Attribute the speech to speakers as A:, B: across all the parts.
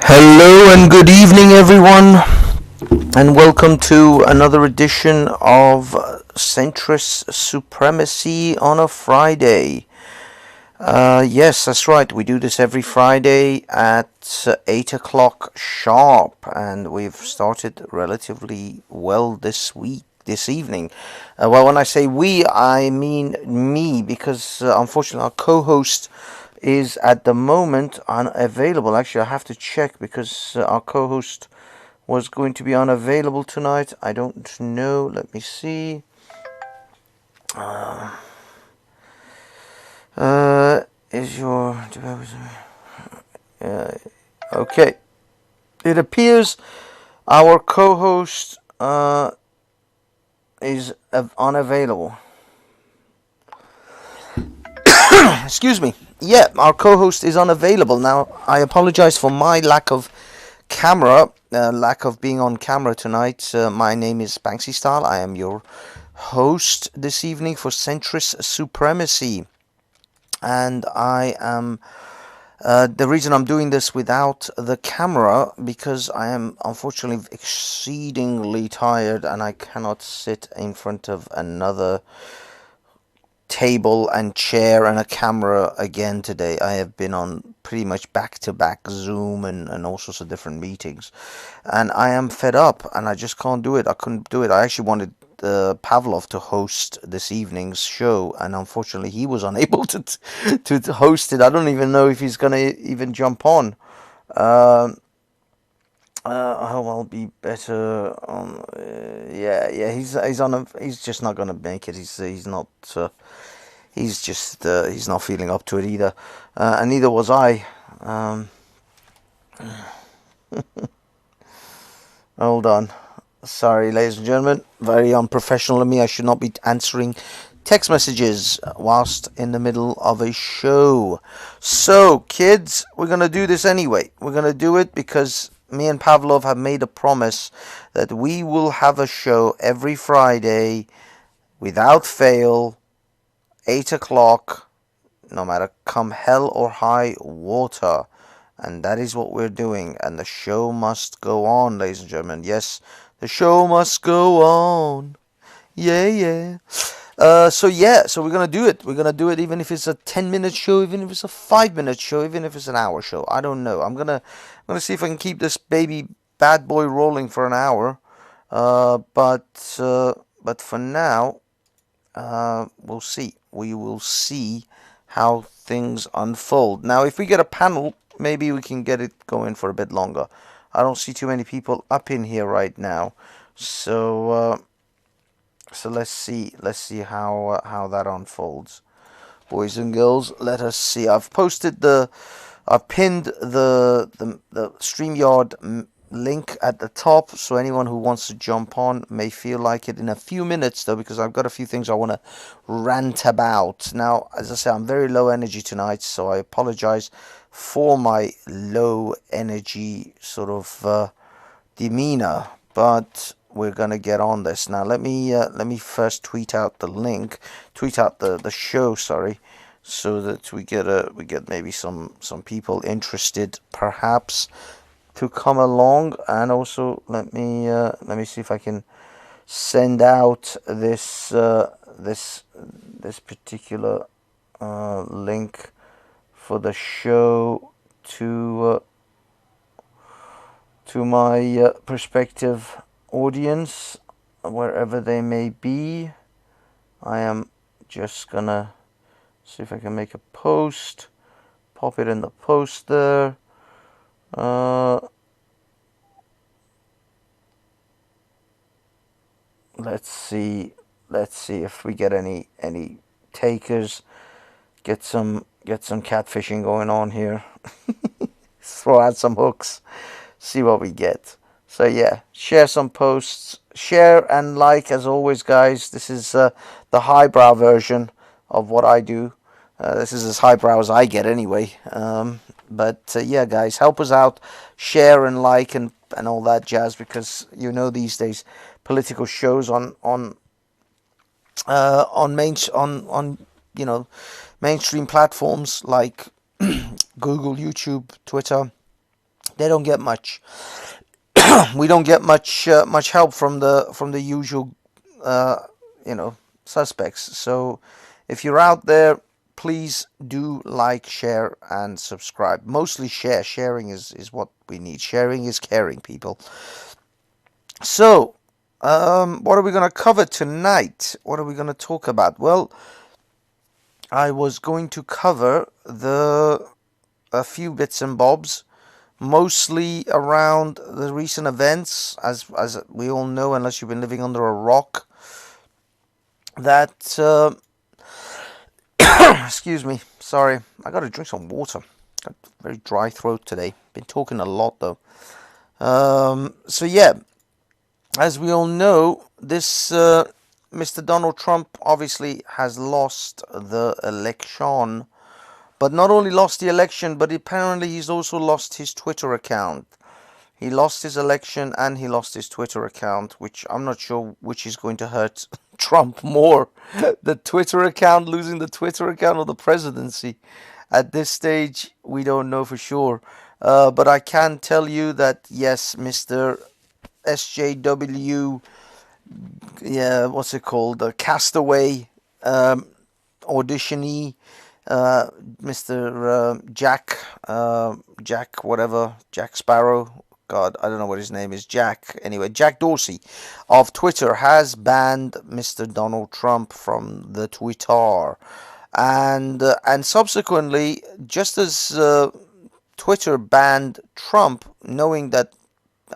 A: Hello and good evening, everyone, and welcome to another edition of Centrist Supremacy on a Friday. Yes, that's right. We do this every Friday at 8 o'clock sharp, and we've started relatively well this evening. Well, when I say we, I mean me, because unfortunately our co-host is at the moment unavailable. Actually, I have to check because our co-host was going to be unavailable tonight. I don't know. Let me see. Is your okay? It appears our co-host is unavailable. Excuse me. Yeah, our co-host is unavailable. Now, I apologize for my lack of being on camera tonight. My name is banlsystyle. I am your host this evening for Centrist Supremacy. And I am, the reason I'm doing this without the camera, because I am unfortunately exceedingly tired and I cannot sit in front of another table and chair and a camera again today. I have been on pretty much back-to-back Zoom and all sorts of different meetings, and I am fed up and I just can't do it. I couldn't do it. I actually wanted Pavlov to host this evening's show, and unfortunately he was unable to host it. I don't even know if he's gonna even jump on. I'll be better on. Yeah. He's just not gonna make it. He's not. He's not feeling up to it either, and neither was I. Hold on. Sorry, ladies and gentlemen. Very unprofessional of me. I should not be answering text messages whilst in the middle of a show. So, kids, we're gonna do this anyway. We're gonna do it because me and Pavlov have made a promise that we will have a show every Friday without fail, 8 o'clock, no matter come hell or high water. And that is what we're doing. And the show must go on, ladies and gentlemen. Yes, the show must go on. Yeah. So we're gonna do it. We're gonna do it even if it's a 10-minute show, even if it's a 5-minute show, even if it's an hour show. I don't know. I'm gonna see if I can keep this baby bad boy rolling for an hour. But for now, we'll see. We will see how things unfold. Now, if we get a panel, maybe we can get it going for a bit longer. I don't see too many people up in here right now, so let's see how that unfolds, boys and girls. Let us see. I've pinned the StreamYard link at the top, so anyone who wants to jump on may feel like it in a few minutes, though, because I've got a few things I want to rant about. Now, as I say, I'm very low energy tonight, so I apologize for my low energy sort of demeanor, but we're gonna get on this now. Let me first tweet out the link, tweet out the show, sorry, so that we get maybe some people interested perhaps to come along. And also let me see if I can send out this particular link for the show to my prospective audience, wherever they may be. I am just gonna see if I can make a post, pop it in the post there. Let's see if we get any takers. Get some catfishing going on here. Throw out some hooks, see what we get. So yeah, share some posts, share and like as always, guys. This is the highbrow version of what I do. This is as highbrow as I get anyway. But yeah, guys, help us out, share and like and all that jazz, because you know these days political shows on you know, mainstream platforms like Google, YouTube, Twitter, they don't get much. We don't get much help from the usual you know, suspects. So if you're out there, please do like, share, and subscribe. Mostly share. Sharing is what we need. Sharing is caring, people. So, what are we going to cover tonight? What are we going to talk about? Well, I was going to cover a few bits and bobs, mostly around the recent events, as we all know, unless you've been living under a rock, that excuse me, sorry, I got to drink some water. Got a very dry throat today. Been talking a lot though. So yeah, as we all know, this Mr. Donald Trump obviously has lost the election. But not only lost the election, but apparently he's also lost his Twitter account. He lost his election and he lost his Twitter account, which I'm not sure which is going to hurt Trump more. The Twitter account, losing the Twitter account, or the presidency. At this stage, we don't know for sure. But I can tell you that, yes, Mr. SJW, yeah, what's it called? The Castaway auditionee, Mr. Jack whatever, Jack Sparrow, God, I don't know what his name is, Jack, anyway, Jack Dorsey of Twitter has banned Mr. Donald Trump from the Twitter. And subsequently, just as Twitter banned Trump, knowing that,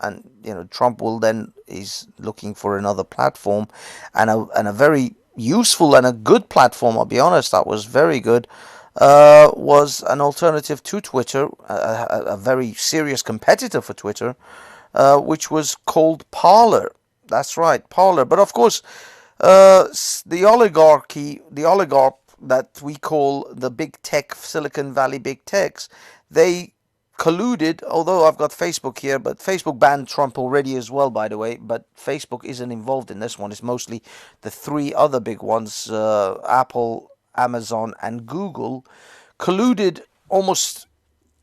A: and you know, Trump will then is looking for another platform, and a very useful and a good platform. I'll be honest, that was very good. Was an alternative to Twitter, a very serious competitor for Twitter, which was called Parler. That's right, Parler. But of course, the oligarch that we call the big tech, Silicon Valley big techs, they colluded. Although I've got Facebook here, but Facebook banned Trump already as well, by the way. But Facebook isn't involved in this one. It's mostly the three other big ones, Apple, Amazon, and Google, colluded almost.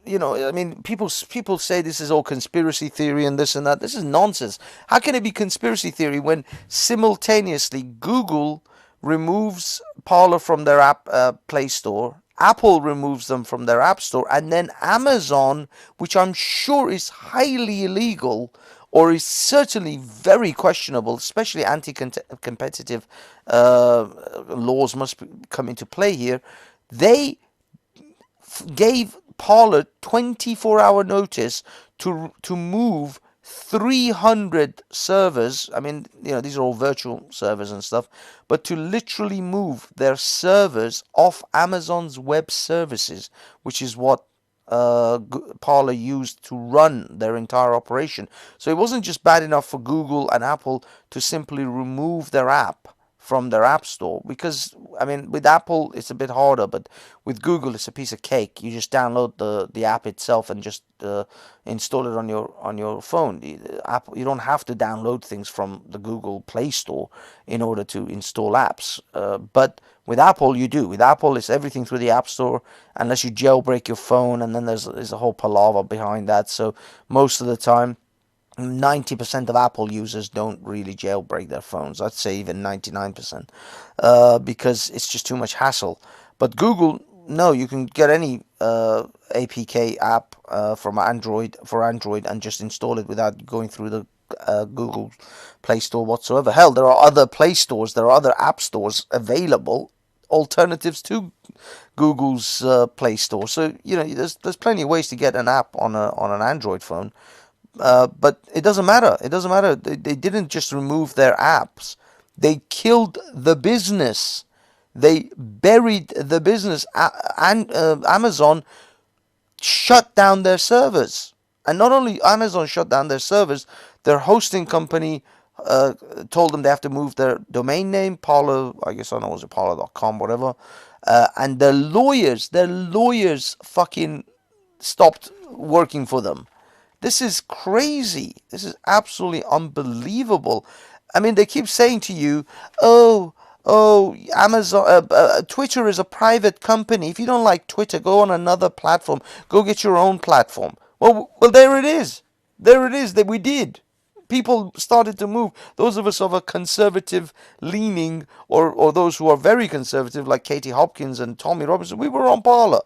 A: You know, I mean, people say this is all conspiracy theory and this and that. This is nonsense. How can it be conspiracy theory when simultaneously Google removes Parler from their app Play Store, Apple removes them from their App Store, and then Amazon, which I'm sure is highly illegal or is certainly very questionable, especially anti-competitive laws must come into play here. They gave Parler 24-hour notice to move 300 servers. I mean, these are all virtual servers and stuff, but to literally move their servers off Amazon's web services, which is what Parler used to run their entire operation. So it wasn't just bad enough for Google and Apple to simply remove their app from their app store, because I mean, with Apple it's a bit harder, but with Google it's a piece of cake. You just download the app itself and just install it on your phone. Apple, you don't have to download things from the Google Play Store in order to install apps, but with Apple you do. With Apple it's everything through the App Store, unless you jailbreak your phone, and then there's a whole palaver behind that. So most of the time 90% of Apple users don't really jailbreak their phones. I'd say even 99%, because it's just too much hassle. But Google, no, you can get any APK app from Android and just install it without going through the Google Play Store whatsoever. Hell, there are other Play Stores, there are other app stores available, alternatives to Google's Play Store. So there's plenty of ways to get an app on an Android phone. But it doesn't matter. It doesn't matter. They didn't just remove their apps. They killed the business. They buried the business. And Amazon shut down their servers. And not only Amazon shut down their servers, their hosting company told them they have to move their domain name, Parler, I guess I know it was parler.com, whatever. And their lawyers fucking stopped working for them. This is crazy. This is absolutely unbelievable. I mean, they keep saying to you, oh, Amazon, Twitter is a private company. If you don't like Twitter, go on another platform. Go get your own platform. Well, there it is. There it is that we did. People started to move. Those of us of a conservative leaning, or those who are very conservative, like Katie Hopkins and Tommy Robinson, we were on Parler.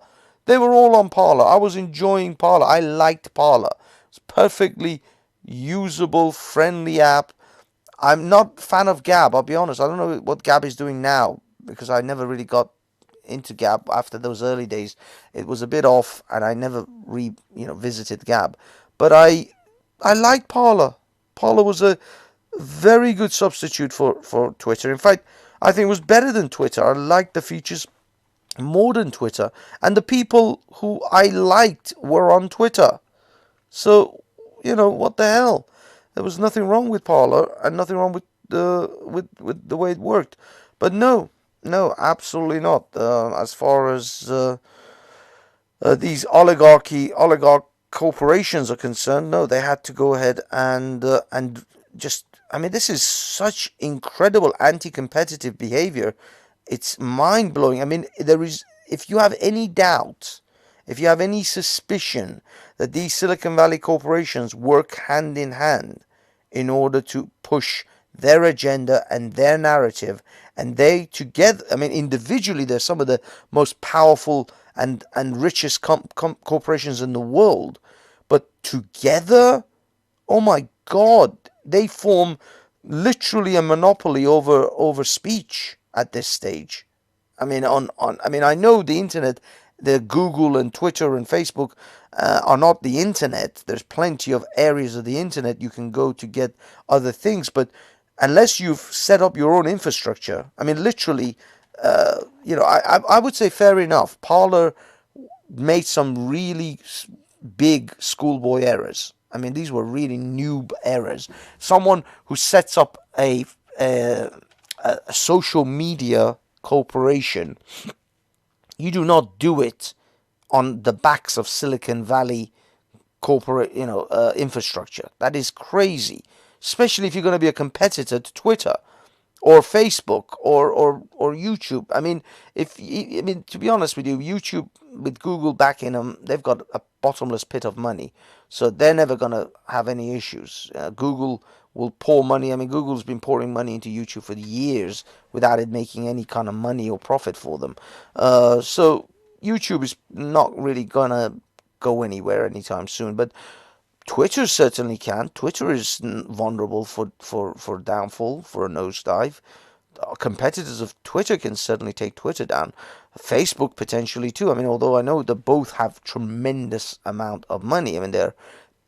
A: They were all on Parler. I was enjoying Parler. I liked Parler. It's perfectly usable, friendly app. I'm not a fan of Gab, I'll be honest. I don't know what Gab is doing now, because I never really got into Gab after those early days. It was a bit off, and I never visited Gab. But I liked Parler. Parler was a very good substitute for Twitter. In fact, I think it was better than Twitter. I liked the features more than Twitter. And the people who I liked were on Twitter. So, what the hell? There was nothing wrong with Parler and nothing wrong with the way it worked. But no, absolutely not. As far as these oligarch corporations are concerned, no, they had to go ahead and just. I mean, this is such incredible anti-competitive behavior. It's mind-blowing. I mean, if you have any doubt, if you have any suspicion that these Silicon Valley corporations work hand in hand in order to push their agenda and their narrative, and they together, I mean, individually, they're some of the most powerful and richest corporations in the world, but together, oh my God, they form literally a monopoly over speech at this stage. I mean, I know the internet, the Google and Twitter and Facebook are not the internet. There's plenty of areas of the internet you can go to get other things, but unless you've set up your own infrastructure, I mean, literally, I would say fair enough. Parler made some really big schoolboy errors. I mean, these were really noob errors. Someone who sets up a social media corporation, you do not do it on the backs of Silicon Valley corporate, infrastructure. That is crazy, especially if you're going to be a competitor to Twitter or Facebook or YouTube. I mean, to be honest with you, YouTube with Google backing them, they've got a bottomless pit of money, so they're never going to have any issues. Google will pour money. I mean, Google's been pouring money into YouTube for years without it making any kind of money or profit for them. So YouTube is not really going to go anywhere anytime soon, but Twitter certainly can. Twitter is vulnerable for downfall, for a nosedive. competitors of Twitter can certainly take Twitter down. Facebook potentially too. I mean, although I know they both have tremendous amount of money. I mean, they're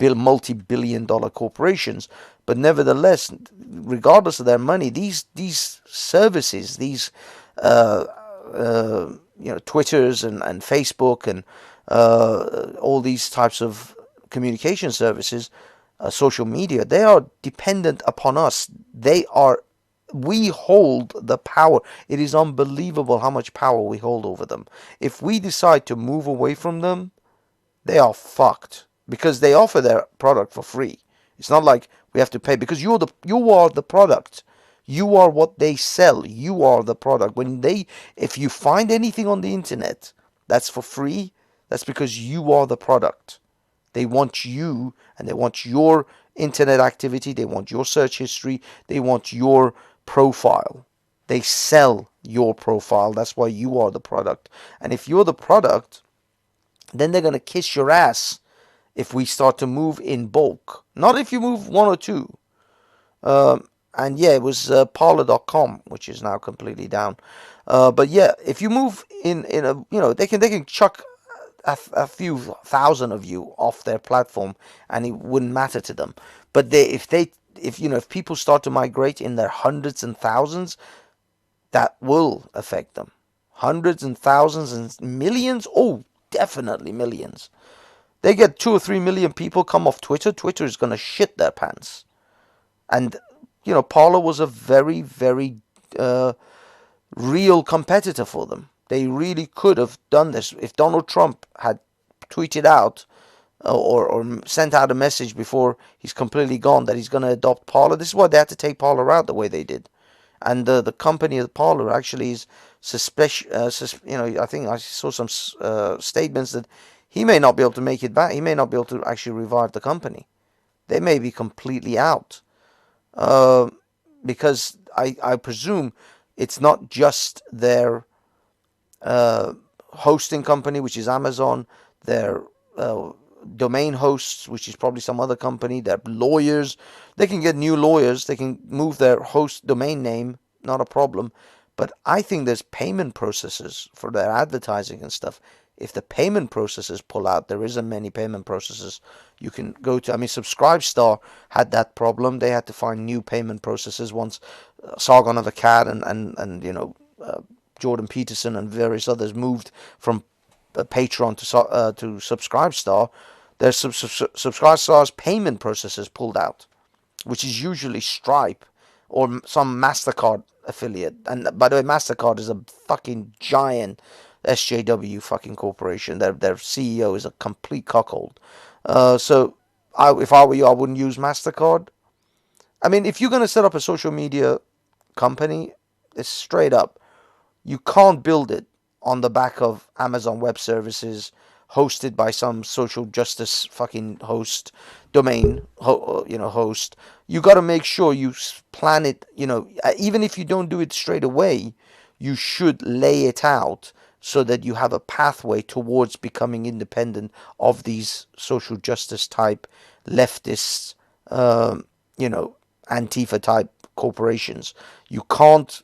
A: multi-billion-dollar corporations, but nevertheless, regardless of their money, these services, these uh, Twitters and Facebook and all these types of communication services, social media, they are dependent upon us. We hold the power. It is unbelievable how much power we hold over them. If we decide to move away from them, they are fucked because they offer their product for free. It's not like we have to pay because you are the product. You are what they sell. You are the product. If you find anything on the internet that's for free, that's because you are the product. They want you and they want your internet activity. They want your search history. They want your profile. They sell your profile. That's why you are the product. And if you're the product, then they're going to kiss your ass if we start to move in bulk. Not if you move one or two. And yeah, it was Parler.com, which is now completely down. But yeah, if you move in a, they can chuck a few thousand of you off their platform, and it wouldn't matter to them. But if people start to migrate in their hundreds and thousands, that will affect them. Hundreds and thousands and millions. Oh, definitely millions. They get 2 or 3 million people come off Twitter. Twitter is gonna shit their pants. And Parler was a very, very real competitor for them. They really could have done this if Donald Trump had tweeted out or sent out a message before he's completely gone that he's going to adopt Parler. This is why they had to take Parler out the way they did. And the company of Parler actually is suspicious. I think I saw some statements that he may not be able to make it back. He may not be able to actually revive the company. They may be completely out. Because I presume it's not just their hosting company, which is Amazon, their domain hosts, which is probably some other company, their lawyers. They can get new lawyers. They can move their host domain name, not a problem. But I think there's payment processes for their advertising and stuff. If the payment processes pull out, there isn't many payment processes you can go to. I mean, Subscribestar had that problem. They had to find new payment processes once Sargon of Akkad and Jordan Peterson and various others moved from Patreon to Subscribestar. There's Subscribestar's payment processes pulled out, which is usually Stripe or some MasterCard affiliate. And by the way, MasterCard is a fucking giant SJW fucking corporation. Their CEO is a complete cuckold. So if I were you, I wouldn't use MasterCard. I mean, if you're going to set up a social media company, it's straight up. You can't build it on the back of Amazon Web Services, hosted by some social justice fucking host, host. You got to make sure you plan it, even if you don't do it straight away, you should lay it out so that you have a pathway towards becoming independent of these social justice type leftists, Antifa type corporations. You can't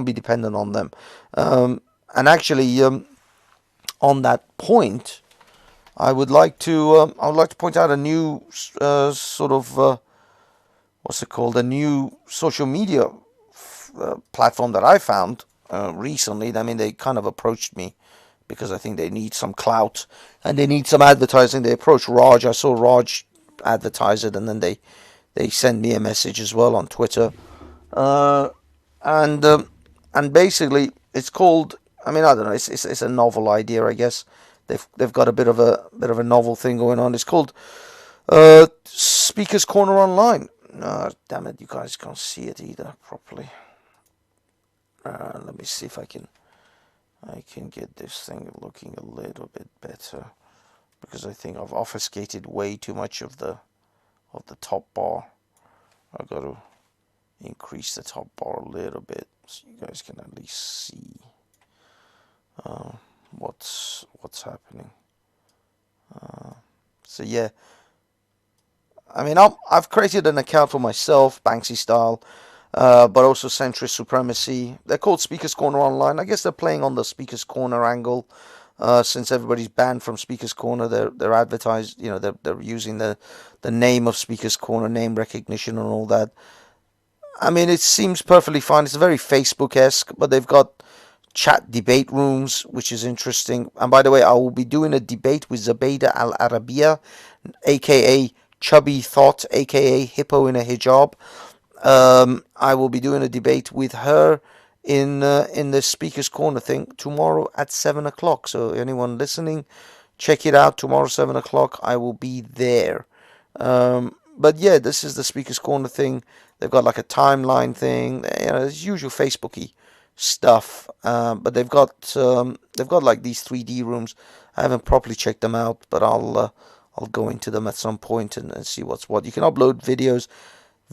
A: be dependent on them. And actually, on that point, I would like to point out a new what's it called? A new social media platform that I found recently. I mean, they kind of approached me because I think they need some clout and they need some advertising. They approached Raj. I saw Raj advertise it, and then they sent me a message as well on Twitter. And basically it's called. I mean, I don't know. It's a novel idea, I guess. They've got a bit of a novel thing going on. It's called Speaker's Corner Online. Damn it, you guys can't see it either properly. Let me see if I can get this thing looking a little bit better, because I think I've obfuscated way too much of the top bar. I've got to increase the top bar a little bit so you guys can at least see what's happening. So yeah, I mean, I've created an account for myself, Banksy style. but also Centrist, Supremacy. They're called Speaker's Corner Online. I guess they're playing on the Speaker's Corner angle. Since everybody's banned from Speaker's Corner, they're advertised. They're using the name of Speaker's Corner, name recognition, and all that. I mean, it seems perfectly fine. It's very Facebook-esque, but they've got chat debate rooms, which is interesting. And by the way, I will be doing a debate with Zubaydah Al Arabiya, aka Chubby Thought, aka Hippo in a Hijab. I will be doing a debate with her in the Speaker's Corner thing tomorrow at 7 o'clock. So anyone listening, check it out tomorrow 7 o'clock. I will be there. But yeah, this is the Speaker's Corner thing. They've got like a timeline thing. It's usual Facebooky stuff. But they've got like these 3D rooms. I haven't properly checked them out, but I'll go into them at some point and see what's what. You can upload videos.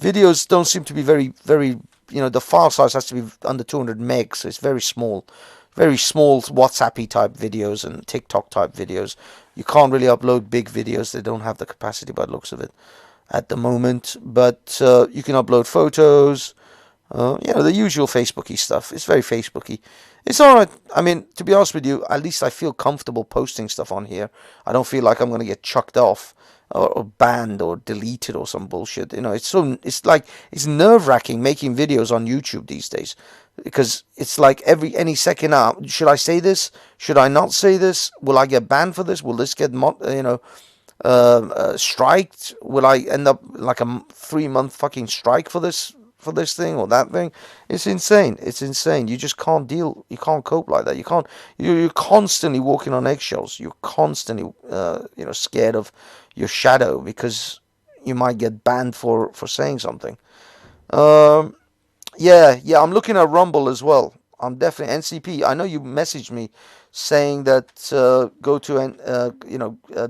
A: Videos don't seem to be very, the file size has to be under 200 megs, so it's very small WhatsAppy type videos and TikTok type videos. You can't really upload big videos. They don't have the capacity by the looks of it at the moment. But you can upload photos, the usual Facebooky stuff. It's very Facebooky. It's alright. I mean, to be honest with you, at least I feel comfortable posting stuff on here. I don't feel like I'm going to get chucked off or banned or deleted or some bullshit. It's nerve-wracking making videos on YouTube these days, because it's like any second now, should I say this? Should I not say this? Will I get banned for this? Will this get striked? Will I end up like a 3-month fucking strike for this thing or that thing? It's insane. You just can't deal. You can't cope like that. You're constantly walking on eggshells. You're constantly scared of your shadow because you might get banned for saying something. Yeah, I'm looking at Rumble as well. I'm definitely NCP. I know you messaged me saying that go to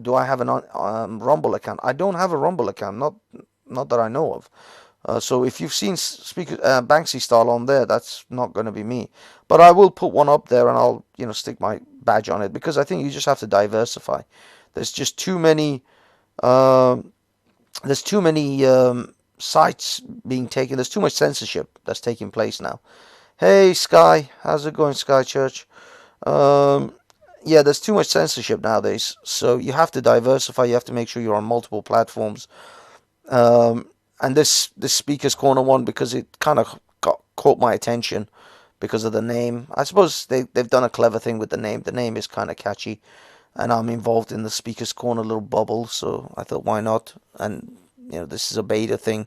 A: do I have an Rumble account? I don't have a Rumble account, not that I know of. So if you've seen Speaker Banksy style on there, that's not going to be me. But I will put one up there, and I'll stick my badge on it, because I think you just have to diversify. There's just too many. There's too many sites being taken. There's too much censorship that's taking place now. Hey Sky, how's it going, Sky Church? Yeah, there's too much censorship nowadays, so you have to diversify. You have to make sure you're on multiple platforms. And this Speaker's Corner one, because it kind of caught my attention because of the name. I suppose they've done a clever thing with the name. The name is kind of catchy, and I'm involved in the Speaker's Corner little bubble, so I thought, why not? And this is a beta thing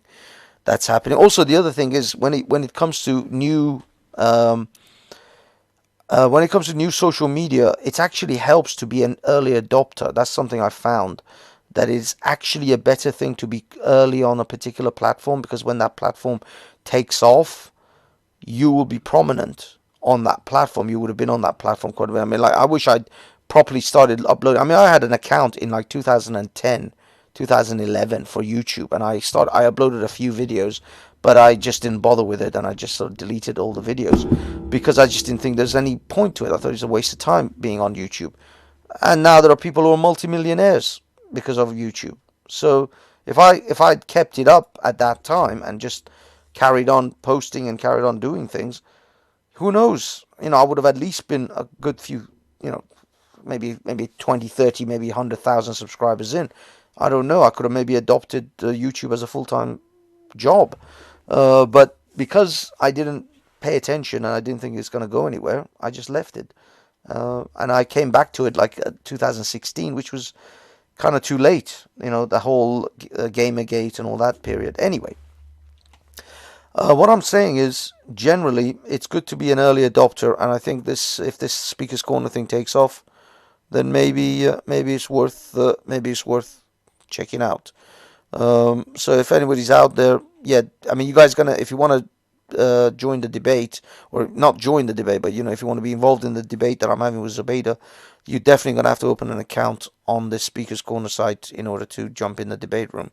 A: that's happening. Also, the other thing is when it comes to new social media, it actually helps to be an early adopter. That's something I found, that is actually a better thing to be early on a particular platform, because when that platform takes off, you will be prominent on that platform. You would have been on that platform quite a bit. I mean, like, I wish I'd properly started uploading. I mean, I had an account in like 2010, 2011 for YouTube, and I uploaded a few videos, but I just didn't bother with it, and I just sort of deleted all the videos because I just didn't think there's any point to it. I thought it was a waste of time being on YouTube. And now there are people who are multimillionaires because of YouTube. So if I'd kept it up at that time and just carried on posting and carried on doing things, who knows? I would have at least been a good few, maybe 20, 30, maybe 100,000 subscribers in. I don't know. I could have maybe adopted YouTube as a full-time job. But because I didn't pay attention and I didn't think it's going to go anywhere, I just left it. And I came back to it like 2016, which was kind of too late, the whole Gamergate and all that period. Anyway, what I'm saying is, generally, it's good to be an early adopter, and I think if this Speaker's Corner thing takes off, then maybe it's worth checking out. So if anybody's out there, yeah, I mean, you guys if you want to join the debate, or not join the debate, but if you want to be involved in the debate that I'm having with Zubaydah, you're definitely going to have to open an account on the Speaker's Corner site in order to jump in the debate room.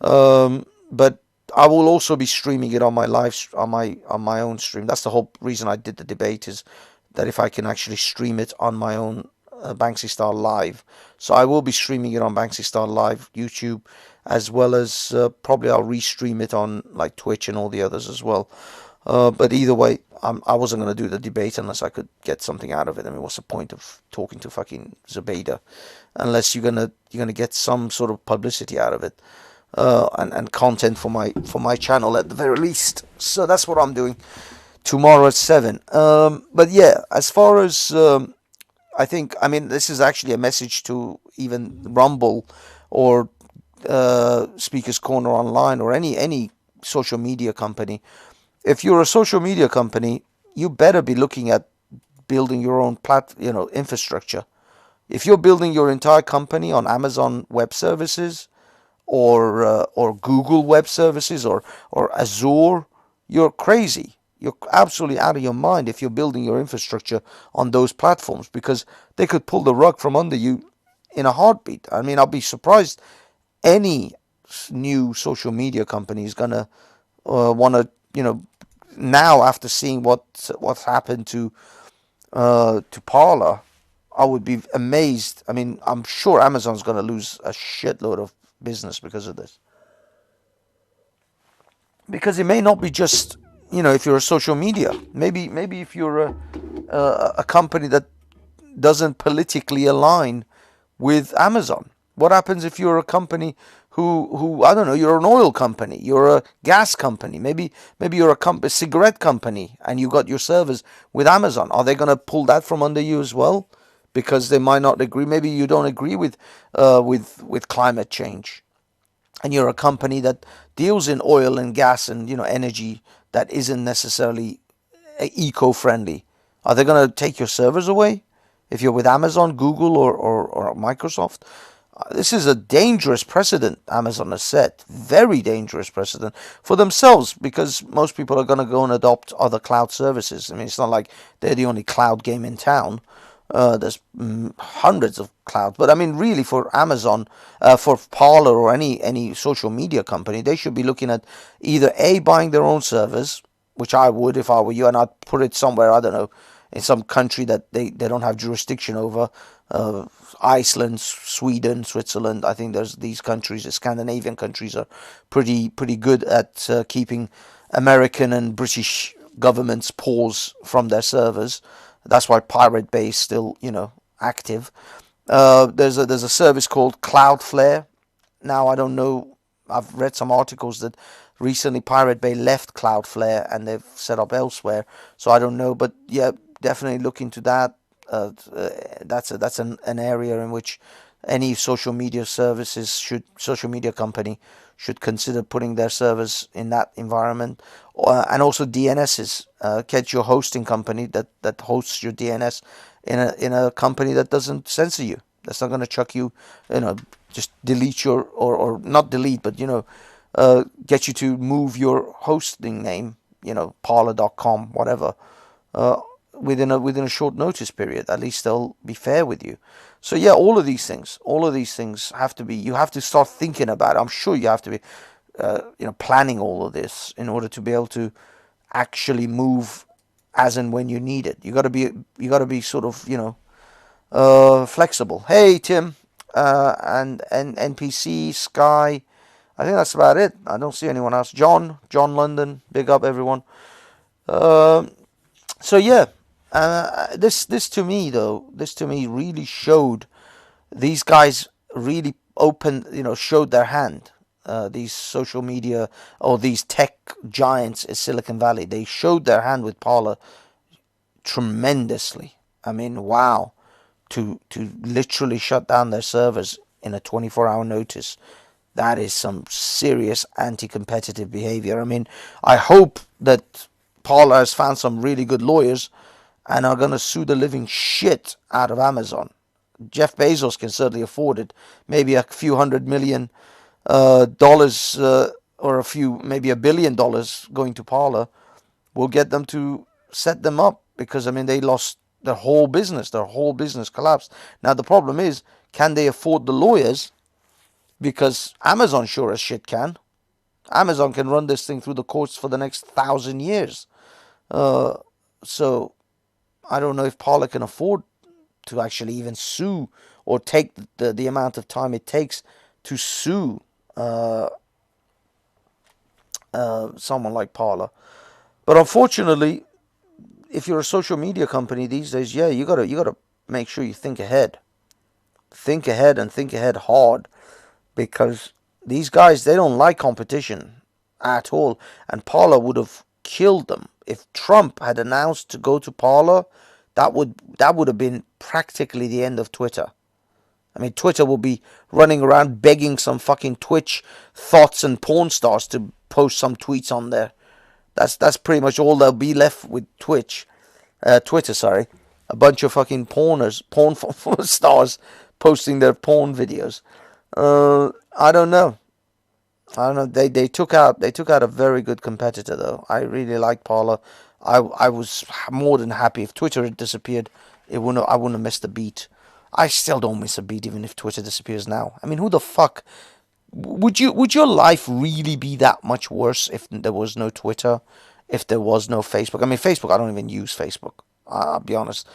A: But I will also be streaming it on my on my own stream. That's the whole reason I did the debate, is that if I can actually stream it on my own Banksy Star Live. So I will be streaming it on Banksy Star Live YouTube, as well as probably I'll restream it on like Twitch and all the others as well. But either way, I wasn't going to do the debate unless I could get something out of it. I mean, what's the point of talking to fucking Zubeda unless you're gonna get some sort of publicity out of it, and content for my channel at the very least. So that's what I'm doing tomorrow at 7. But yeah, as far as I mean, this is actually a message to even Rumble or Speaker's Corner Online or any social media company. If you're a social media company, you better be looking at building your own infrastructure. If you're building your entire company on Amazon Web Services or Google Web Services or Azure, you're crazy. You're absolutely out of your mind if you're building your infrastructure on those platforms, because they could pull the rug from under you in a heartbeat. I mean, I'll be surprised any new social media company is gonna want to, now after seeing what's happened to Parler. I would be amazed. I mean, I'm sure Amazon's going to lose a shitload of business because of this. Because it may not be just, if you're a social media. Maybe if you're a company that doesn't politically align with Amazon. What happens if you're a company who I don't know, you're an oil company, you're a gas company, maybe you're a cigarette company, and you got your servers with Amazon. Are they going to pull that from under you as well? Because they might not agree. Maybe you don't agree with climate change, and you're a company that deals in oil and gas and energy that isn't necessarily eco-friendly. Are they going to take your servers away if you're with Amazon, Google, or Microsoft? This is a dangerous precedent Amazon has set. Very dangerous precedent for themselves, because most people are going to go and adopt other cloud services. I mean, it's not like they're the only cloud game in town. There's hundreds of clouds. But I mean, really, for Amazon, for Parler or any social media company, they should be looking at either A, buying their own servers, which I would if I were you, and I'd put it somewhere, I don't know, in some country that they don't have jurisdiction over. Iceland, Sweden, Switzerland. I think there's these countries, the Scandinavian countries, are pretty good at keeping American and British governments' paws from their servers. That's why Pirate Bay is still, active. There's a service called Cloudflare. Now I don't know. I've read some articles that recently Pirate Bay left Cloudflare and they've set up elsewhere. So I don't know, but yeah, definitely look into that. That's an area in which any social media company should consider putting their servers in that environment, and also DNSs. Get your hosting company that hosts your DNS in a company that doesn't censor you. That's not going to chuck you, just delete your or not delete, but get you to move your hosting name, parler.com, whatever. Within a short notice period. At least they'll be fair with you. So yeah, all of these things have to be. You have to start thinking about it. I'm sure you have to be, planning all of this in order to be able to actually move as and when you need it. You got to be sort of, flexible. Hey Tim, and NPC Sky. I think that's about it. I don't see anyone else. John London, big up everyone. So yeah. This to me really showed these guys really showed their hand. These social media or these tech giants in Silicon Valley, they showed their hand with Parler tremendously. I mean, wow, to literally shut down their servers in a 24-hour notice. That is some serious anti-competitive behavior. I mean, I hope that Parler has found some really good lawyers and are going to sue the living shit out of Amazon. Jeff Bezos can certainly afford it. Maybe a few $100 million or maybe $1 billion going to Parler will get them to set them up, because I mean they lost their whole business. Their whole business collapsed. Now the problem is, can they afford the lawyers? Because Amazon sure as shit can. Amazon can run this thing through the courts for the next 1,000 years. So I don't know if Parler can afford to actually even sue or take the amount of time it takes to sue someone like Parler. But unfortunately, if you're a social media company these days, yeah, you gotta make sure you think ahead. Think ahead and think ahead hard, because these guys, they don't like competition at all, and Parler would have killed them. If Trump had announced to go to Parler, that would have been practically the end of Twitter. I mean, Twitter will be running around begging some fucking Twitch thoughts and porn stars to post some tweets on there. That's pretty much all they'll be left with Twitter, sorry. A bunch of fucking porn stars posting their porn videos. I don't know. They took out a very good competitor though. I really like Parler. I was more than happy if Twitter had disappeared. I wouldn't have missed a beat. I still don't miss a beat even if Twitter disappears now. I mean, who the fuck would your life really be that much worse if there was no Twitter, if there was no Facebook? I mean, Facebook, I don't even use Facebook. I'll be honest.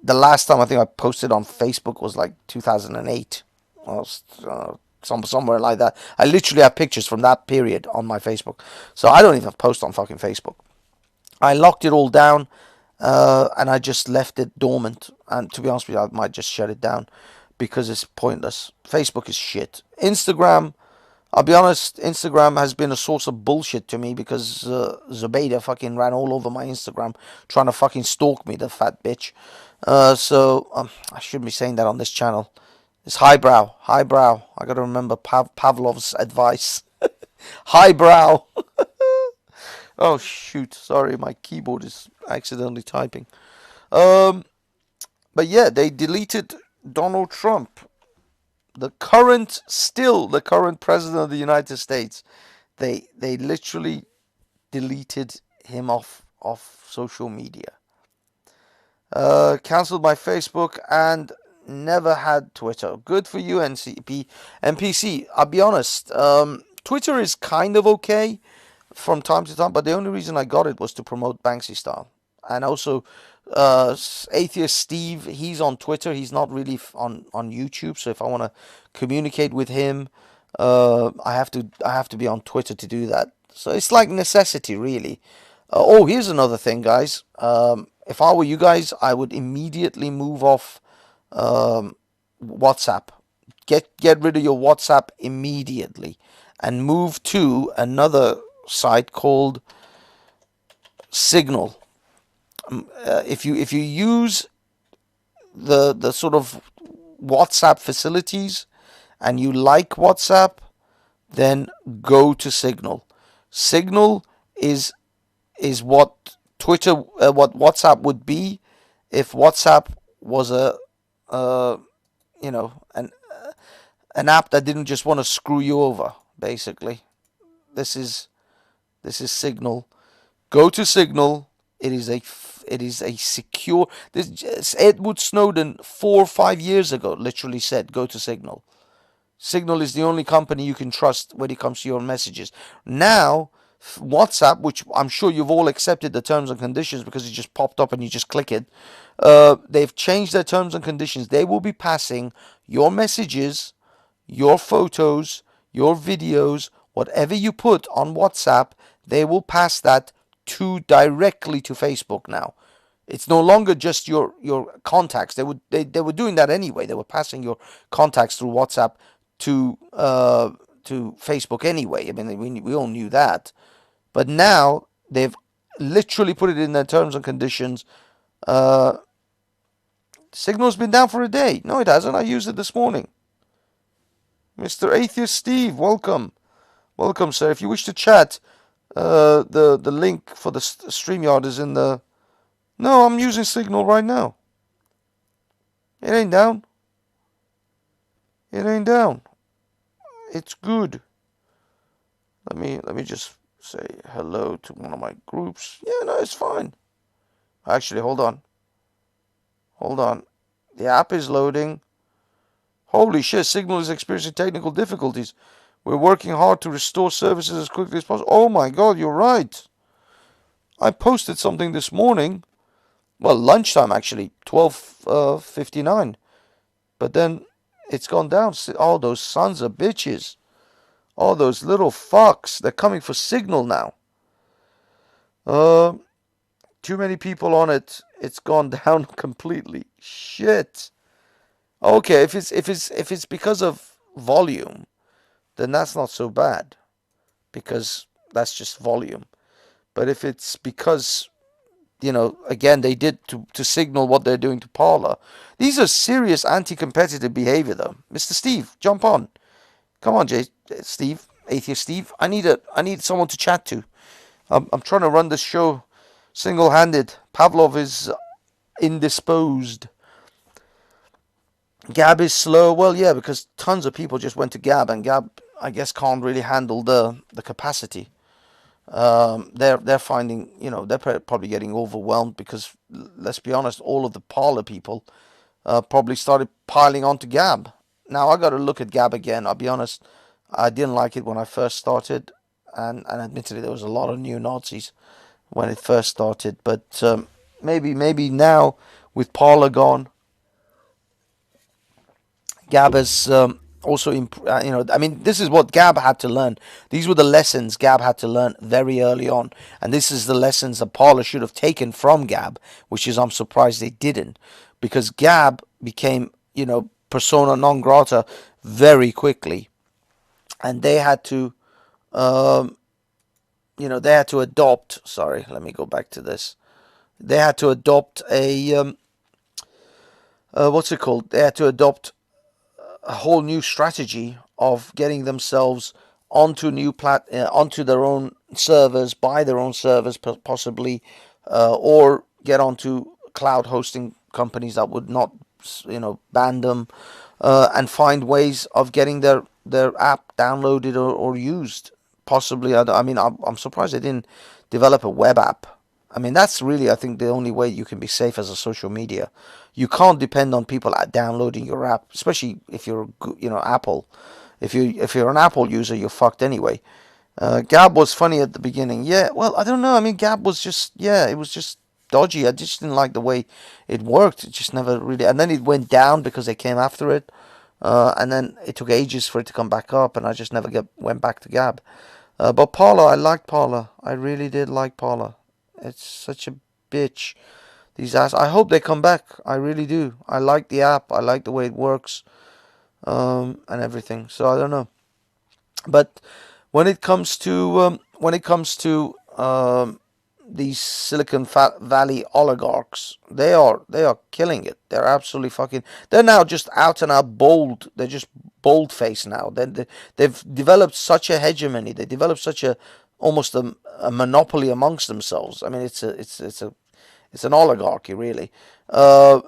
A: The last time I think I posted on Facebook was like 2008, or somewhere like that. I literally have pictures from that period on my Facebook, so I don't even post on fucking Facebook. I locked it all down, and I just left it dormant. And to be honest with you, I might just shut it down because it's pointless. Facebook is shit. Instagram, I'll be honest, Instagram has been a source of bullshit to me because Zubaydah fucking ran all over my Instagram trying to fucking stalk me, the fat bitch. So I shouldn't be saying that on this channel. It's highbrow. I gotta remember Pavlov's advice. Highbrow. Oh shoot, sorry, my keyboard is accidentally typing. But yeah, they deleted Donald Trump, the current president of the United States. They literally deleted him off social media. Cancelled my Facebook and never had Twitter. Good for you, NPC. I'll be honest. Twitter is kind of okay from time to time, but the only reason I got it was to promote Banksy Style. And also, Atheist Steve, he's on Twitter. He's not really on YouTube. So if I want to communicate with him, I have to be on Twitter to do that. So it's like necessity, really. Oh, here's another thing, guys. If I were you guys, I would immediately move off WhatsApp. Get rid of your WhatsApp immediately, and move to another site called Signal. If you use the sort of WhatsApp facilities and you like WhatsApp, then go to Signal. Signal is what what WhatsApp would be if WhatsApp was an app that didn't just want to screw you over. Basically, this is Signal. Go to Signal. It is a secure. Edward Snowden 4 or 5 years ago literally said, go to Signal. Signal is the only company you can trust when it comes to your messages. Now, WhatsApp, which I'm sure you've all accepted the terms and conditions because it just popped up and you just click it. They've changed their terms and conditions. They will be passing your messages, your photos, your videos, whatever you put on WhatsApp, they will pass that directly to Facebook now. It's no longer just your contacts. They were doing that anyway. They were passing your contacts through WhatsApp to Facebook anyway. I mean, we all knew that. But now they've literally put it in their terms and conditions. Signal's been down for a day. No, it hasn't. I used it this morning. Mr. Atheist Steve, welcome. Welcome, sir. If you wish to chat, the link for the StreamYard is in the... No, I'm using Signal right now. It ain't down. It ain't down. It's good. Let me just say hello to one of my groups. Yeah, no, it's fine. Actually, hold on. Hold on. The app is loading. Holy shit, Signal is experiencing technical difficulties. We're working hard to restore services as quickly as possible. Oh my god, you're right. I posted something this morning well, lunchtime actually, 12:59. But then it's gone down. All those sons of bitches, all those little fucks, they're coming for Signal now. Uh, Too many people on it. It's gone down completely. Shit. Okay, if it's because of volume, then that's not so bad because that's just volume. But if it's because again, they did to signal what they're doing to Parler. These are serious anti-competitive behavior, though. Mr. Steve, jump on. Come on, Steve, Atheist Steve. I need someone to chat to. I'm trying to run this show single-handed. Pavlov is indisposed. Gab is slow. Well, yeah, because tons of people just went to Gab, and Gab, I guess, can't really handle the capacity. They're finding, they're probably getting overwhelmed because, let's be honest, all of the Parler people probably started piling onto Gab. Now I got to look at Gab again. I'll be honest, I didn't like it when I first started, and admittedly there was a lot of new Nazis when it first started. But maybe now with Parler gone, Gab has also, I mean, this is what Gab had to learn. These were the lessons Gab had to learn very early on, and this is the lessons that Parler should have taken from Gab, which is I'm surprised they didn't, because Gab became, persona non grata very quickly, and they had to, um, they had to adopt. Sorry, let me go back to this. They had to adopt a what's it called? They had to adopt a whole new strategy of getting themselves onto their own servers, buy their own servers possibly, or get onto cloud hosting companies that would not, ban them, and find ways of getting their app downloaded or used. Possibly, I mean, I'm surprised they didn't develop a web app. I mean, that's really, I think, the only way you can be safe as a social media. You can't depend on people downloading your app, especially if you're, Apple. If you're an Apple user, you're fucked anyway. Gab was funny at the beginning. Yeah, well, I don't know. I mean, Gab was just, yeah, it was just dodgy. I just didn't like the way it worked. It just never really, and then it went down because they came after it, and then it took ages for it to come back up, and I just never went back to Gab. But Parler, I liked Parler. I really did like Parler. It's such a bitch. These ass. I hope they come back. I really do. I like the app. I like the way it works, and everything. So I don't know. But when it comes to these Silicon Valley oligarchs, they are killing it. They're absolutely fucking. They're now just out and out bold. They're just bold faced now. They've developed such a hegemony. They developed such a almost a monopoly amongst themselves. I mean, it's an oligarchy really. They're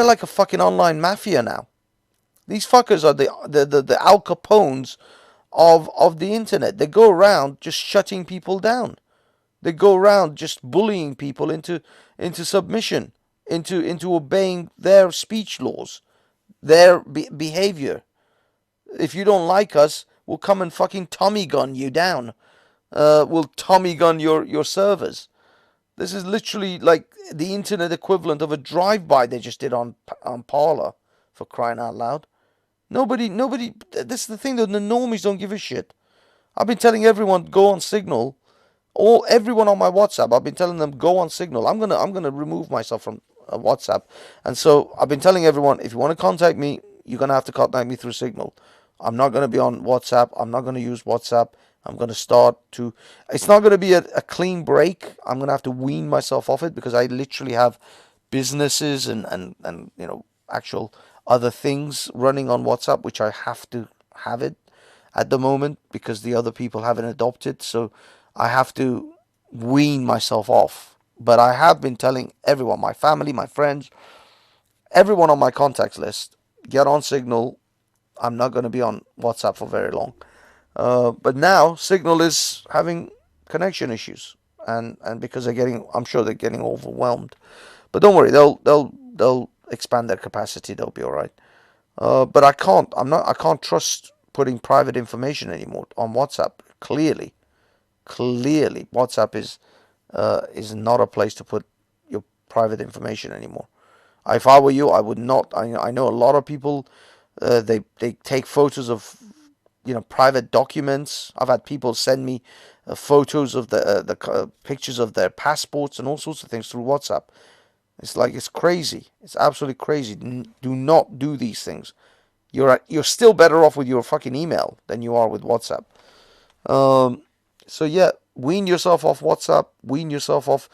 A: like a fucking online mafia now. These fuckers are the Al Capones of the internet. They go around just shutting people down. They go around just bullying people into submission, into obeying their speech laws, their behavior. If you don't like us, we'll come and fucking Tommy gun you down. We'll Tommy gun your servers. This is literally like the internet equivalent of a drive-by they just did on Parler, for crying out loud. Nobody. This is the thing that the normies don't give a shit. I've been telling everyone go on Signal. Everyone on my WhatsApp, I've been telling them go on Signal. I'm gonna remove myself from WhatsApp, and so I've been telling everyone if you want to contact me, you're gonna have to contact me through Signal. I'm not gonna be on WhatsApp. I'm not gonna use WhatsApp. I'm gonna start to. It's not gonna be a clean break. I'm gonna have to wean myself off it because I literally have businesses and actual other things running on WhatsApp, which I have to have it at the moment because the other people haven't adopted. So I have to wean myself off. But I have been telling everyone, my family, my friends, everyone on my contacts list, get on Signal. I'm not going to be on WhatsApp for very long. But now Signal is having connection issues, and because I'm sure they're getting overwhelmed. But don't worry, they'll expand their capacity. They'll be all right. But I can't trust putting private information anymore on WhatsApp. Clearly, WhatsApp is not a place to put your private information anymore. If I were you, I would not. I know a lot of people. They take photos of private documents. I've had people send me photos of the pictures of their passports and all sorts of things through WhatsApp. It's crazy. It's absolutely crazy. Do not do these things. You're still better off with your fucking email than you are with WhatsApp. So yeah, wean yourself off WhatsApp. Wean yourself off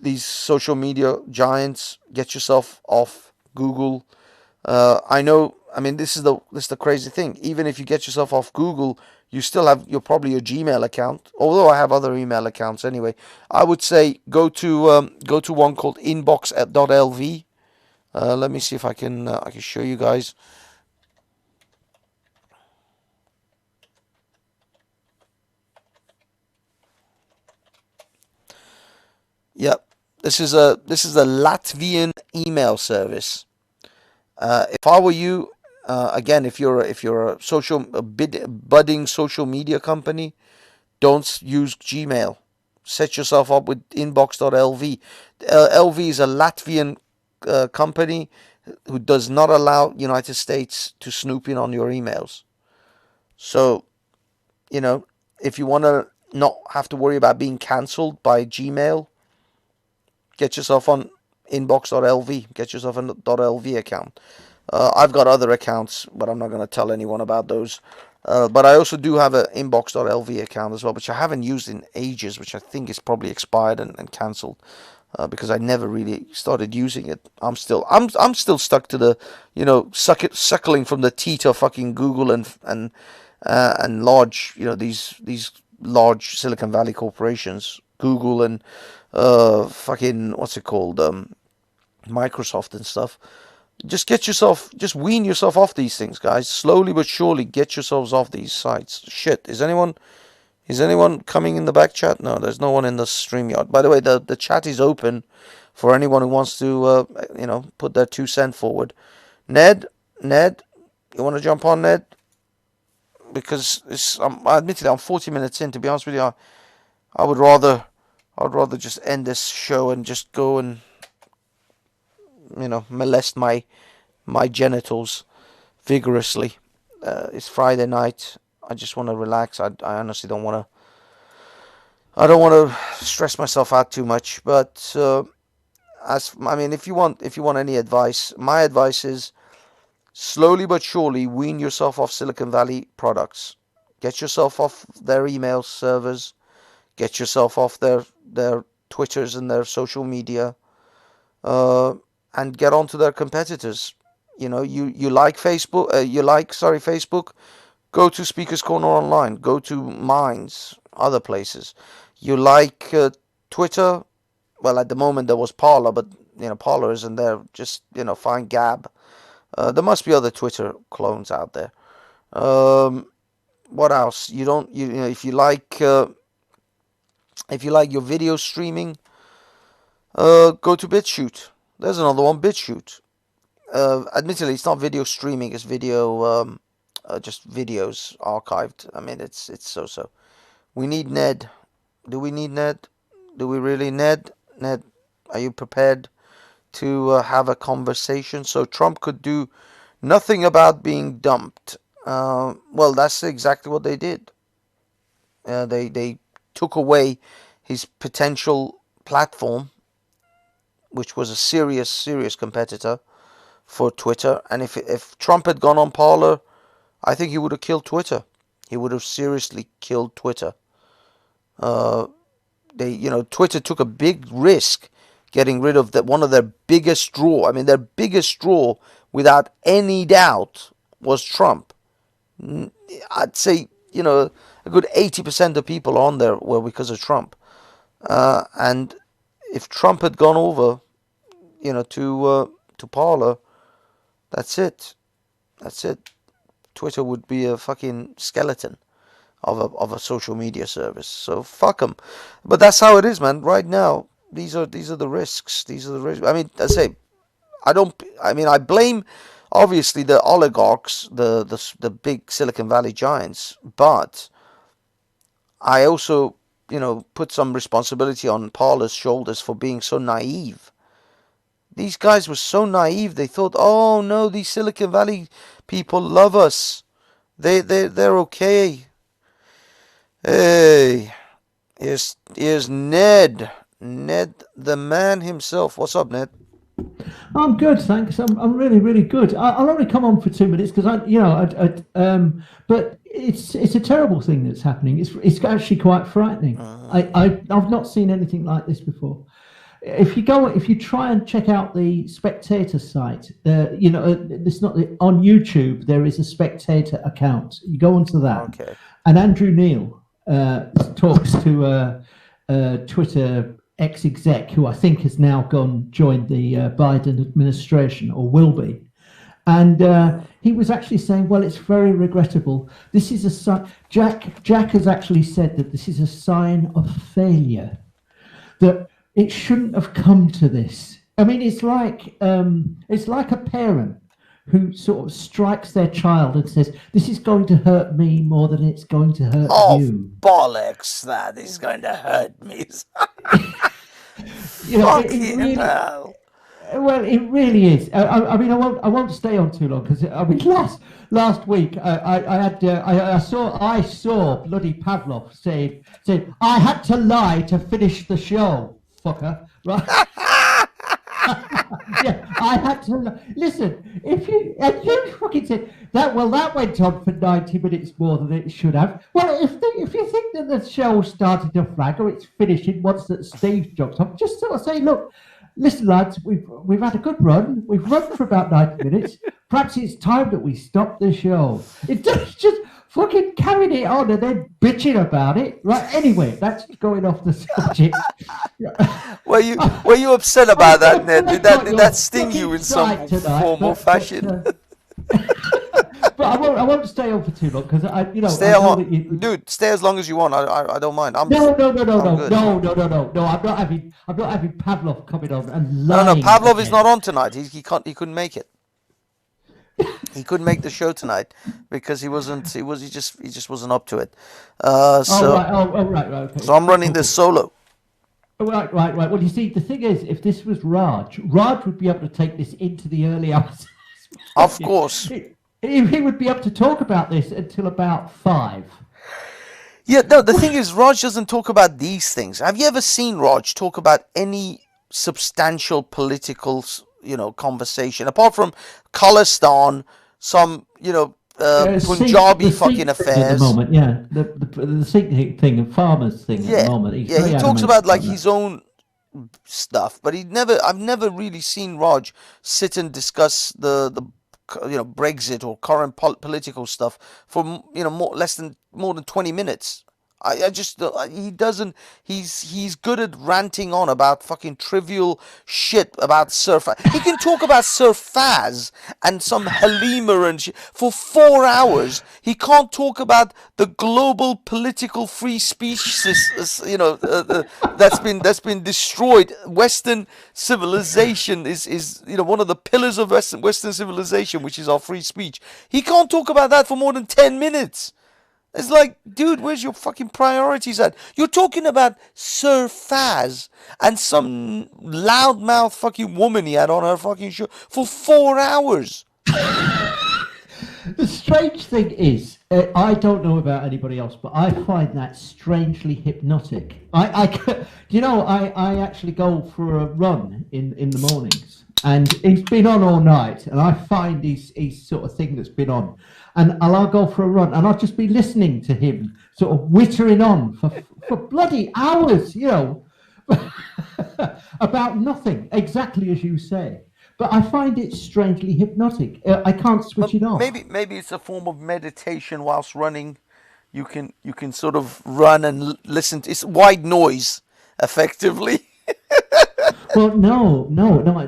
A: these social media giants. Get yourself off Google. I know. I mean, this is the crazy thing. Even if you get yourself off Google, you still have probably your Gmail account. Although I have other email accounts anyway. I would say go to one called inbox.lv. Let me see if I can show you guys. Yep, this is a Latvian email service. If I were you, again, if you're a budding social media company, don't use Gmail. Set yourself up with inbox.lv. LV is a Latvian company who does not allow United States to snoop in on your emails. So, you know, if you want to not have to worry about being cancelled by Gmail, get yourself on inbox.lv. Get yourself a .lv account. I've got other accounts, but I'm not going to tell anyone about those. But I also do have an inbox.lv account as well, which I haven't used in ages, which I think is probably expired and cancelled. Because I never really started using it. I'm still stuck to the suckling from the teat of fucking Google and large these large Silicon Valley corporations, Google and fucking what's it called, Microsoft and stuff. Just wean yourself off these things, guys. Slowly but surely, get yourselves off these sites. Shit, is anyone coming in the back chat? No, there's no one in the StreamYard. By the way, the chat is open for anyone who wants to, put their 2 cents forward. Ned, you want to jump on, Ned? Because admittedly, I'm 40 minutes in. To be honest with you, I would rather just end this show and just go and, molest my genitals vigorously. It's Friday night. I just want to relax. I honestly don't want to. I don't want to stress myself out too much. But if you want any advice, my advice is slowly but surely wean yourself off Silicon Valley products. Get yourself off their email servers. Get yourself off their Twitters and their social media. And get onto their competitors. You like Facebook. Facebook. Go to Speaker's Corner Online. Go to Minds. Other places. You like Twitter. Well, at the moment there was Parler, but Parler isn't there. Just find Gab. There must be other Twitter clones out there. What else? If you like your video streaming, go to BitChute. There's another one, BitChute. Admittedly, it's not video streaming; it's video, just videos archived. I mean, it's so. We need Ned. Do we need Ned? Do we really, Ned? Ned, are you prepared to have a conversation? So Trump could do nothing about being dumped. Well, that's exactly what they did. They took away his potential platform, which was a serious competitor for Twitter. And if Trump had gone on Parler, I think he would have killed Twitter. He would have seriously killed Twitter. Twitter took a big risk getting rid of one of their biggest draw. I mean, their biggest draw, without any doubt, was Trump. I'd say, a good 80% of people on there were because of Trump. And if Trump had gone over, to Parler, that's it. Twitter would be a fucking skeleton of a social media service. So fuck them. But that's how it is, man. Right now, these are the risks. I mean, I blame obviously the oligarchs, the big Silicon Valley giants, but I also put some responsibility on Parler's shoulders for being so naive. These guys were so naive. They thought, oh no, these Silicon Valley people love us. They're okay. Hey, here's Ned. Ned, the man himself. What's up, Ned?
B: I'm good, thanks. I'm really, really good. I'll only come on for 2 minutes because but it's a terrible thing that's happening. It's actually quite frightening. I've not seen anything like this before. If you try and check out the Spectator site, it's not on YouTube. There is a Spectator account. You go onto that,
A: Okay.
B: and Andrew Neil talks to Twitter ex-exec who I think has now joined the Biden administration or will be, and he was actually saying, well, it's very regrettable. This is a sign. Jack has actually said that this is a sign of failure, that it shouldn't have come to this. I mean, it's like a parent who sort of strikes their child and says, this is going to hurt me more than it's going to hurt you.
A: Bollocks, that is going to hurt me. Fucking
B: Really,
A: hell.
B: well, it really is. I mean, I won't stay on too long because I mean, last week I saw bloody Pavlov saying I had to lie to finish the show, fucker, right? Yeah, I had to listen. If you fucking said that, well, that went on for 90 minutes more than it should have. Well, if you think that the show's starting to flag or it's finishing once that Steve jumps off, just sort of say, look, listen, lads, we've had a good run. We've run for about 90 minutes. Perhaps it's time that we stop the show. It just fucking carrying it on and then bitching about it. Right. Anyway, that's going off the subject.
A: Were you upset about that, Ned? Did that sting you in some form or fashion?
B: But I won't stay on for too long because
A: Stay on, dude. Stay as long as you want. I don't mind.
B: No. I'm not having Pavlov coming on and lying.
A: No. Pavlov is not on tonight. He couldn't make it. He couldn't make the show tonight because he just wasn't up to it.
B: Right. Okay.
A: So I'm running this solo.
B: Right. Well, you see, the thing is, if this was Raj would be able to take this into the early hours.
A: Of course.
B: He would be able to talk about this until about 5.
A: Yeah, no, the thing is, Raj doesn't talk about these things. Have you ever seen Raj talk about any substantial political, conversation, apart from Khalistan, some, Punjabi fucking affairs?
B: At the moment, yeah. The Sikh thing and farmers thing at the moment.
A: He talks about like his own stuff, but I've never really seen Raj sit and discuss the Brexit or current political stuff for more than 20 minutes. I just he doesn't. He's good at ranting on about fucking trivial shit about Sir Faz. He can talk about Sir Faz and some Halima and shit for 4 hours. He can't talk about the global political free speech that's been destroyed. Western civilization is one of the pillars of Western civilization, which is our free speech. He can't talk about that for more than 10 minutes. It's like, dude, where's your fucking priorities at? You're talking about Sir Faz and some loudmouth fucking woman he had on her fucking show for 4 hours.
B: The strange thing is, I don't know about anybody else, but I find that strangely hypnotic. I actually go for a run in the mornings, and he's been on all night, and I find he's sort of thing that's been on. And I'll go for a run, and I'll just be listening to him, sort of wittering on for bloody hours, about nothing, exactly as you say. But I find it strangely hypnotic. I can't switch it off.
A: Maybe it's a form of meditation whilst running. You can sort of run and listen. It's white noise, effectively.
B: Well, no.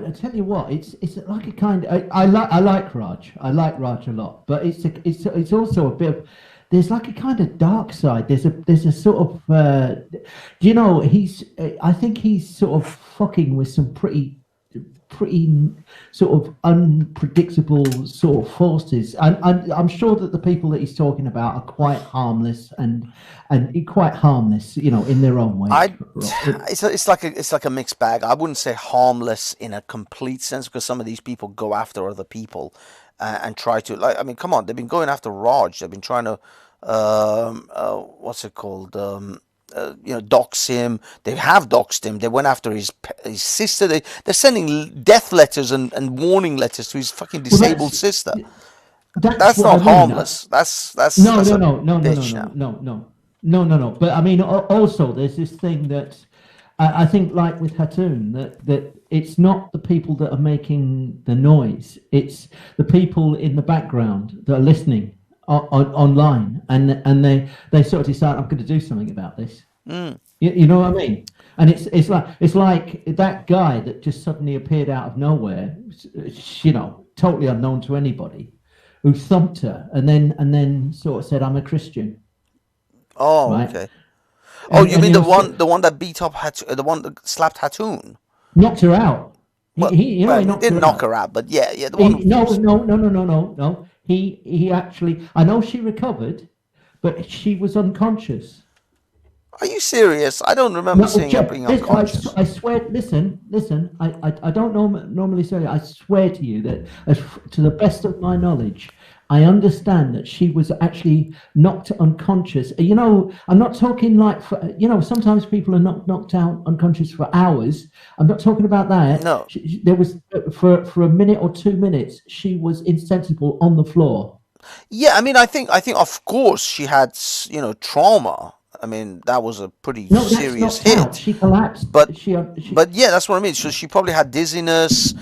B: I tell you what, it's like a kind of. I like Raj. I like Raj a lot, but it's also a bit of. There's like a kind of dark side. There's a sort of. I think he's sort of fucking with some pretty pretty sort of unpredictable sort of forces. And I'm sure that the people that he's talking about are quite harmless and quite harmless, in their own way.
A: I it's like a mixed bag. I wouldn't say harmless in a complete sense because some of these people go after other people and try to like. I mean, come on, they've been going after Raj. They've been trying to what's it called? Dox him. They have doxed him. They went after his sister. They're sending death letters and warning letters to his fucking
B: Well,
A: disabled sister.
B: that's
A: That's
B: what I
A: not
B: mean.
A: harmless.
B: No,
A: That's
B: no,
A: a
B: no, no, no, no,
A: bitch
B: no,
A: now.
B: no, no, no, no, no. But I mean, also there's this thing that I think, like with Hatoun, that it's not the people that are making the noise; it's the people in the background that are listening online, and they sort of decide, I'm going to do something about this.
A: Mm.
B: You know what I mean? And it's like that guy that just suddenly appeared out of nowhere, totally unknown to anybody, who thumped her and then sort of said, "I'm a Christian,"
A: Oh,
B: right?
A: okay. Oh, you
B: And
A: mean
B: he was
A: the one that beat up the one that slapped Hatoun?
B: knocked her out. He
A: He
B: knocked
A: didn't
B: her
A: knock
B: out.
A: her out, but yeah, the one
B: No, no, no, no, no, no, no. He actually, I know she recovered, but she was unconscious.
A: Are you serious? I don't remember
B: No,
A: seeing her being unconscious.
B: I swear. Listen. I don't normally say it. I swear to you that, to the best of my knowledge, I understand that she was actually knocked unconscious. I'm not talking like sometimes people are knocked out unconscious for hours. I'm not talking about that.
A: No.
B: There was for a minute or 2 minutes, she was insensible on the floor.
A: Yeah, I mean, I think of course she had, trauma. I mean, that was a pretty
B: No, that's
A: serious
B: knocked out.
A: hit.
B: She collapsed.
A: But
B: She
A: yeah, that's what I mean. So she probably had dizziness.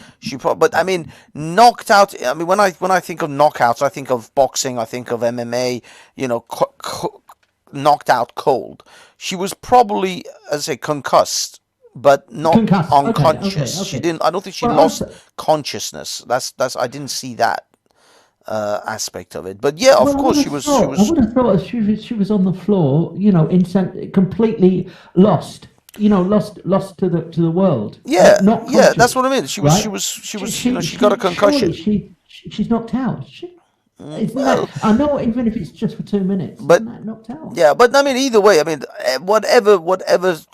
A: But I mean, knocked out. I mean, when I think of knockouts, I think of boxing. I think of MMA. Knocked out cold. She was probably, as I say, concussed, but not
B: concussed. Okay, okay,
A: unconscious. She
B: okay.
A: didn't. I don't think she
B: Well,
A: lost
B: also,
A: consciousness. That's. I didn't see that aspect of it. But yeah, of
B: well,
A: course she was. She
B: I
A: was.
B: would have thought she was on the floor, completely lost, lost to the world,
A: Yeah,
B: not
A: yeah.
B: conscious,
A: That's what I mean.
B: right?
A: She was. She got a
B: She surely
A: concussion.
B: she's knocked out. Isn't that?
A: Well,
B: I know, even if it's just for 2 minutes, isn't
A: but
B: that knocked out?
A: yeah, but I mean, either way, I mean, whatever,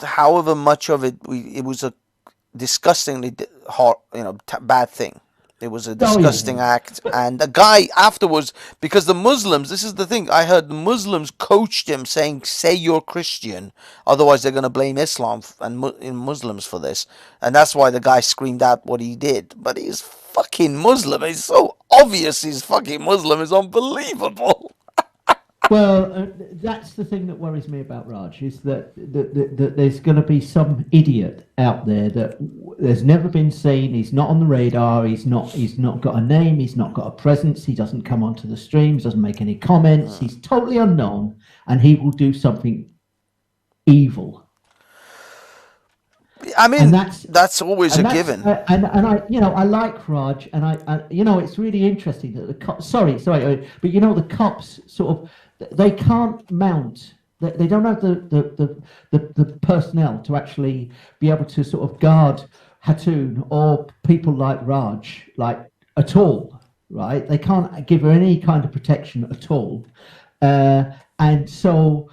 A: however much of it, it was a disgustingly hard, bad thing. It was a
B: Oh yeah,
A: disgusting act, and the guy afterwards, because the Muslims, this is the thing, I heard the Muslims coached him, saying, "Say you're Christian, otherwise they're going to blame Islam and Muslims for this," and that's why the guy screamed out what he did. But he's fucking Muslim. It's so obvious he's fucking Muslim. It's unbelievable.
B: Well, that's the thing that worries me about Raj, is that there's going to be some idiot out there that has never been seen. He's not on the radar. He's not got a name. He's not got a presence. He doesn't come onto the streams. Doesn't make any comments. He's totally unknown, and he will do something evil.
A: I
B: And
A: mean,
B: that's
A: that's always a
B: and that's
A: given.
B: and I like Raj, and it's really interesting that the cops. Sorry, but the cops sort of, they can't mount. They don't have the personnel to actually be able to sort of guard Hatoun or people like Raj, like, at all, right? They can't give her any kind of protection at all, and so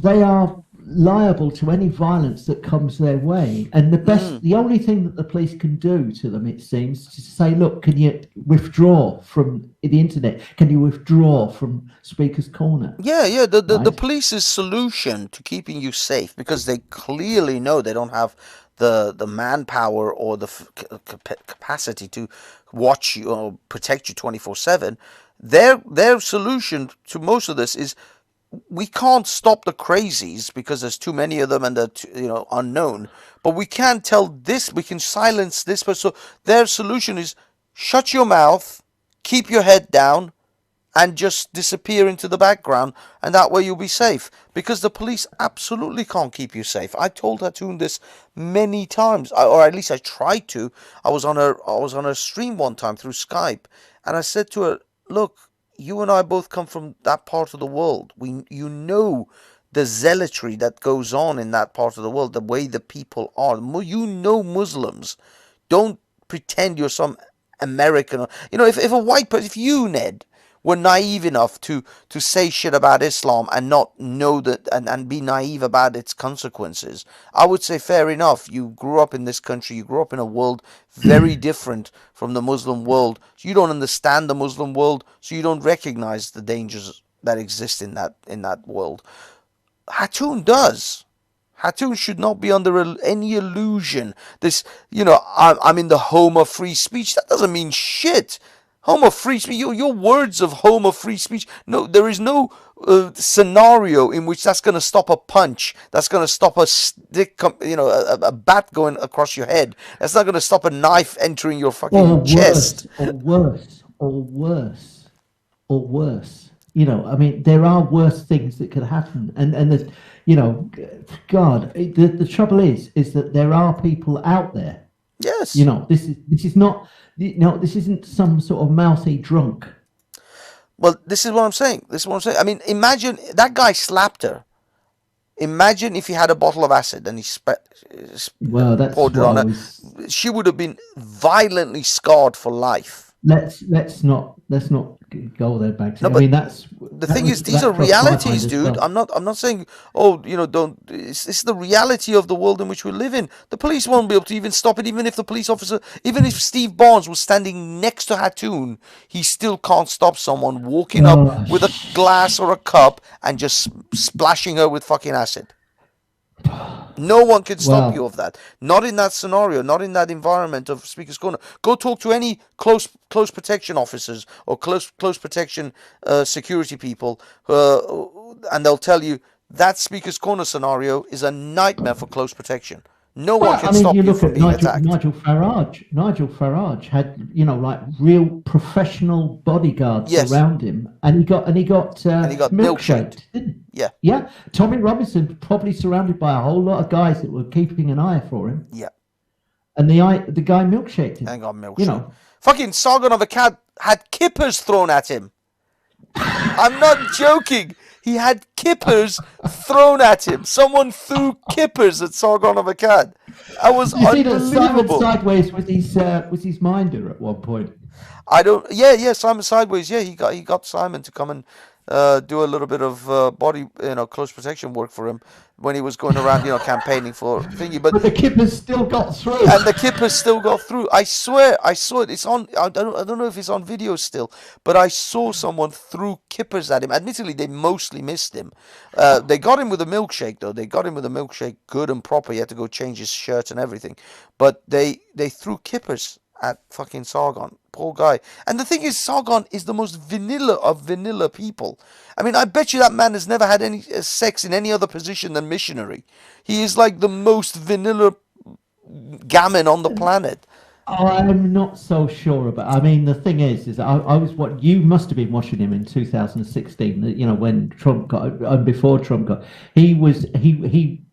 B: they are liable to any violence that comes their way. And the only thing that the police can do to them, it seems, is to say, look, can you withdraw from the internet? Can you withdraw from Speaker's Corner?
A: Yeah, yeah. The
B: Right?
A: police's solution to keeping you safe, because they clearly know they don't have the manpower or the capacity to watch you or protect you 24/7. Their solution to most of this is, we can't stop the crazies because there's too many of them and they're unknown. But we can tell this. We can silence this person. So their solution is, shut your mouth, keep your head down, and just disappear into the background, and that way you'll be safe. Because the police absolutely can't keep you safe. I told Hatoun this many times, or at least I tried to. I was on her stream one time through Skype, and I said to her, "Look, you and I both come from that part of the world. You know the zealotry that goes on in that part of the world, the way the people are. You know Muslims Don't pretend you're some American. If a white person, if you, Ned, were naive enough to say shit about Islam and not know that, and be naive about its consequences, I would say fair enough. You grew up in this country, you grew up in a world very different from the Muslim world. So you don't understand the Muslim world, so you don't recognize the dangers that exist in that world. Hatun does. Hatun should not be under any illusion. I'm in the home of free speech. That doesn't mean shit. Home of free speech. Your words of home of free speech. No, there is no scenario in which that's going to stop a punch. That's going to stop a stick. A bat going across your head. That's not going to stop a knife entering your fucking chest.
B: Or worse. I mean, there are worse things that could happen, and God, the trouble is that there are people out there.
A: Yes.
B: This is not. This isn't some sort of mouthy drunk.
A: Well, this is what I'm saying. I mean, imagine that guy slapped her. Imagine if he had a bottle of acid and he poured it on her. She would have been violently scarred for life.
B: Let's not go there, Bags. No, I mean,
A: the thing is, these are realities, dude. Well. I'm not saying, don't. It's the reality of the world in which we live in. The police won't be able to even stop it, even if the police officer, even if Steve Barnes was standing next to Hatun, he still can't stop someone walking up with a glass or a cup and just splashing her with fucking acid. No one can stop you of that. Not in that scenario, not in that environment of Speaker's Corner. Go talk to any close protection officers or close protection security people, and they'll tell you that Speaker's Corner scenario is a nightmare for close protection. No one can stop you from being attacked.
B: Nigel Farage had, like real professional bodyguards around him, and he got milkshaked, didn't he? Yeah. Tommy Robinson probably surrounded by a whole lot of guys that were keeping an eye for him.
A: Yeah.
B: And the guy milkshaked him.
A: And got milkshaked. Fucking Sargon of Akkad had kippers thrown at him. I'm not joking. He had kippers thrown at him. Someone threw kippers at Sargon of Akkad. That was unbelievable.
B: Simon Sideways was his minder at one point.
A: Simon Sideways. Yeah, he got Simon to come and do a little bit of body, close protection work for him when he was going around, campaigning for thingy.
B: But the kippers still got through.
A: And the kippers still got through. I swear, I saw it. It's on. I don't know if it's on video still, but I saw someone threw kippers at him. Admittedly, they mostly missed him. They got him with a milkshake, though. They got him with a milkshake, good and proper. He had to go change his shirt and everything. But they threw kippers at fucking Sargon. Poor guy. And the thing is, Sargon is the most vanilla of vanilla people. I mean, I bet you that man has never had any sex in any other position than missionary. He is like the most vanilla gammon on the planet.
B: I'm not so sure about. I mean, the thing is I was you must have been watching him in 2016. When Trump got, before Trump got, he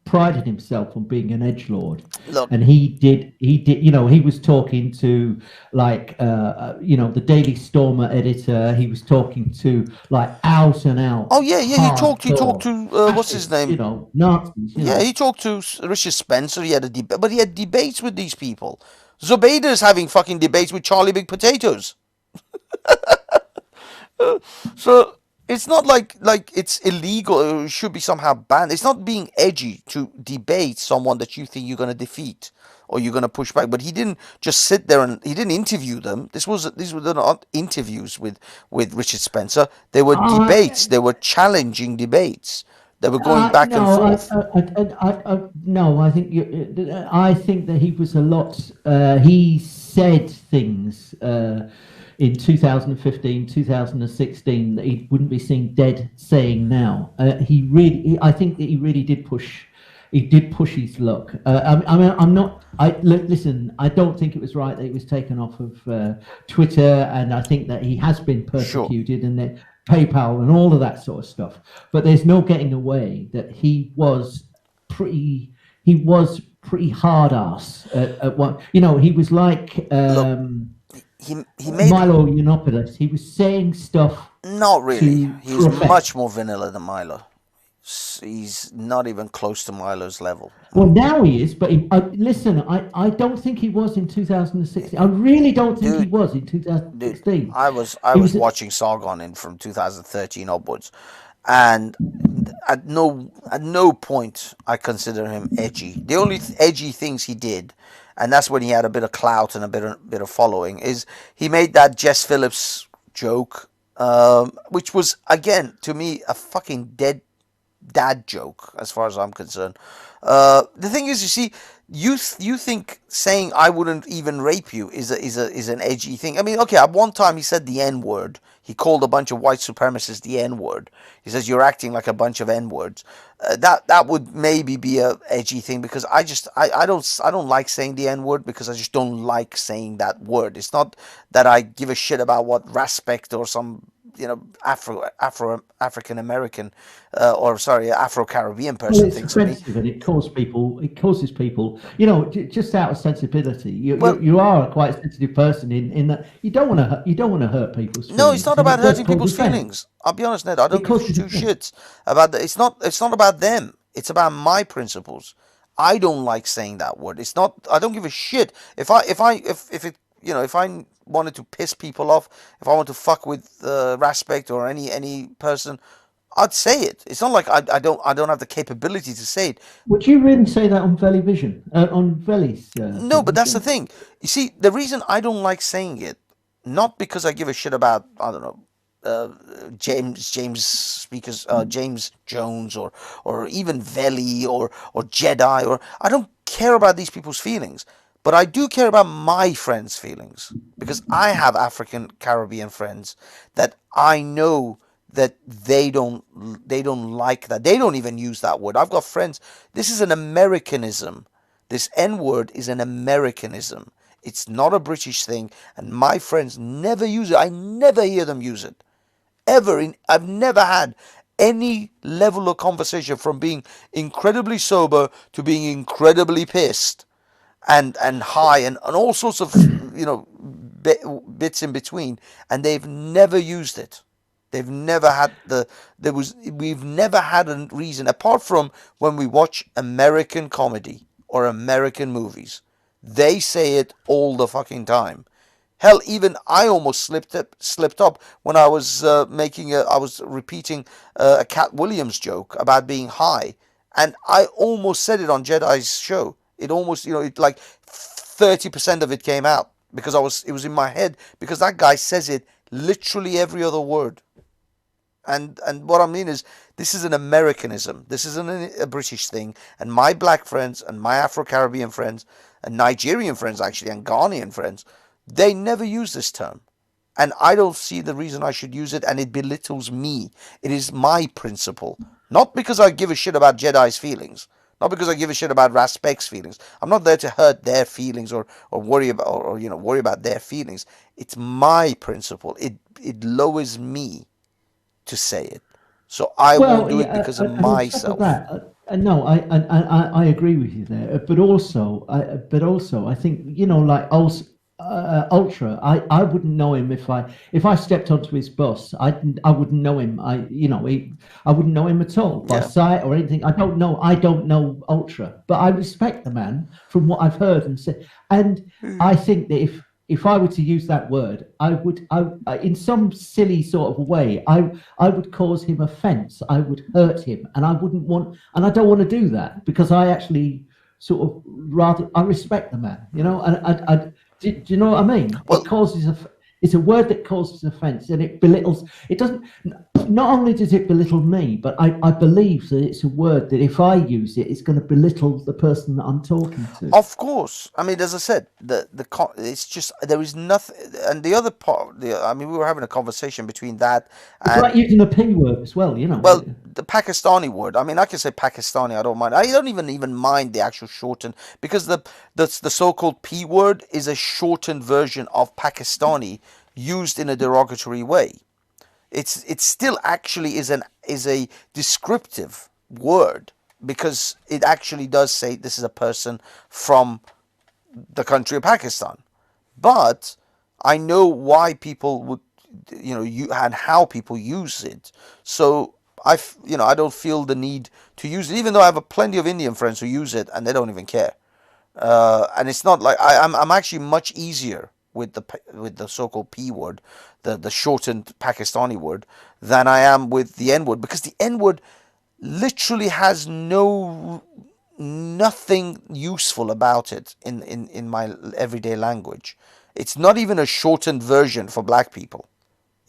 B: prided himself on being an edgelord.
A: Look.
B: And he did. He was talking to the Daily Stormer editor. He was talking to out and out.
A: Oh yeah. He talked to what's his name?
B: Nazis.
A: He talked to Richard Spencer. He had a debate, but he had debates with these people. Zubaida's having fucking debates with Charlie Big Potatoes. So it's not like it's illegal or it should be somehow banned. It's not being edgy to debate someone that you think you're going to defeat or you're going to push back. But he didn't just sit there and he didn't interview them. These were not interviews with Richard Spencer. They were debates. They were challenging debates. They were going back and forth.
B: I think that he was a lot. He said things in 2015, 2016 that he wouldn't be seen dead saying now. I think that he really did push. He did push his luck. Listen, I don't think it was right that he was taken off of Twitter, and I think that he has been persecuted and that PayPal and all of that sort of stuff. But there's no getting away that he was pretty hard ass at one. He was like
A: he made
B: Milo Yiannopoulos. He was saying stuff.
A: Not really. He was much more vanilla than Milo. He's not even close to Milo's level.
B: Well, now he is, but listen, I don't think he was in 2016. I really don't think he
A: Dude,
B: was in
A: dude,
B: 2016.
A: I
B: He
A: was
B: was,
A: watching Sargon in from 2013 upwards, and at no point I consider him edgy. The only edgy things he did, and that's when he had a bit of clout and a bit of following, is he made that Jess Phillips joke, which was again to me a fucking dead dad joke as far as I'm concerned. The thing is, you see, you think saying I wouldn't even rape you is an edgy thing. I mean, okay, at one time he said the N word. He called a bunch of white supremacists the N word. He says you're acting like a bunch of N words. That would maybe be a edgy thing because I don't like saying the N word because I just don't like saying that word. It's not that I give a shit about what respect or some African American or sorry Afro Caribbean
B: well,
A: person
B: it's
A: thinks of me.
B: offensive and it causes people, just out of sensibility.
A: Well,
B: You are a quite sensitive person in that you don't want to hurt people's
A: no, it's
B: feelings,
A: not
B: and
A: about
B: it does
A: hurting
B: cause
A: people's
B: offence.
A: feelings. I'll be honest, Ned. I
B: It
A: don't give
B: causes
A: two
B: offence.
A: shits about that. It's not about them. It's about my principles. I don't like saying that word. It's not. I don't give a shit if it if I wanted to piss people off, if I want to fuck with respect or any person, I'd say it. It's not like I don't have the capability to say it.
B: Would you really say that on Veli Vision, on Veli's
A: No,
B: thing?
A: but
B: Would
A: that's the
B: you?
A: thing. You see, the reason I don't like saying it, not because I give a shit about I don't know James speakers James Jones or even Veli or Jedi or I don't care about these people's feelings, but I do care about my friends' feelings because I have African Caribbean friends that I know that they don't like that. They don't even use that word. I've got friends. This is an Americanism. This N word is an Americanism. It's not a British thing, and my friends never use it. I never hear them use it. I've never had any level of conversation from being incredibly sober to being incredibly pissed and high and all sorts of bits in between, and they've never used it. They've never had we've never had a reason apart from when we watch American comedy or American movies. They say it all the fucking time. Hell, even I almost slipped up when I was I was repeating a Cat Williams joke about being high, and I almost said it on Jedi's show. It almost, it like 30% of it came out because it was in my head because that guy says it literally every other word. And what I mean is, this is an Americanism. This isn't a British thing. And my black friends and my Afro-Caribbean friends and Nigerian friends, actually, and Ghanaian friends, they never use this term. And I don't see the reason I should use it, and it belittles me. It is my principle. Not because I give a shit about Jedi's feelings. Not because I give a shit about Raspek's feelings. I'm not there to hurt their feelings or worry about worry about their feelings. It's my principle. It lowers me to say it. So I won't
B: Well,
A: do it
B: yeah,
A: because of
B: and on top of
A: myself.
B: that, no, I agree with you there, but also, I think like Ultra, I wouldn't know him if I stepped onto his bus. I wouldn't know him. I wouldn't know him at all by
A: Yeah.
B: sight or anything. I don't know Ultra, but I respect the man from what I've heard and said. And I think that if I were to use that word, in some silly sort of way, I would cause him offence. I would hurt him, and I don't want to do that because I actually sort of I respect the man, and do you know what I mean?
A: Well,
B: It's a word that causes offence and it belittles. It doesn't. Not only does it belittle me, but I believe that it's a word that if I use it, it's going to belittle the person that I'm talking to.
A: of course. I mean, as I said, it's just there is nothing. And the other part, I mean, we were having a conversation between that
B: It's like
A: and
B: using a P word as well,
A: well, the Pakistani word. I mean, I can say Pakistani. I don't mind. I don't even mind the actual shortened because the so-called P word is a shortened version of Pakistani used in a derogatory way. It still actually is a descriptive word because it actually does say this is a person from the country of Pakistan. But I know why people would, and how people use it. So I don't feel the need to use it, even though I have plenty of Indian friends who use it and they don't even care. And it's not like I'm actually much easier with the so-called P word, the shortened Pakistani word, than I am with the N word, because the N word literally has nothing useful about it in my everyday language. It's not even a shortened version for black people.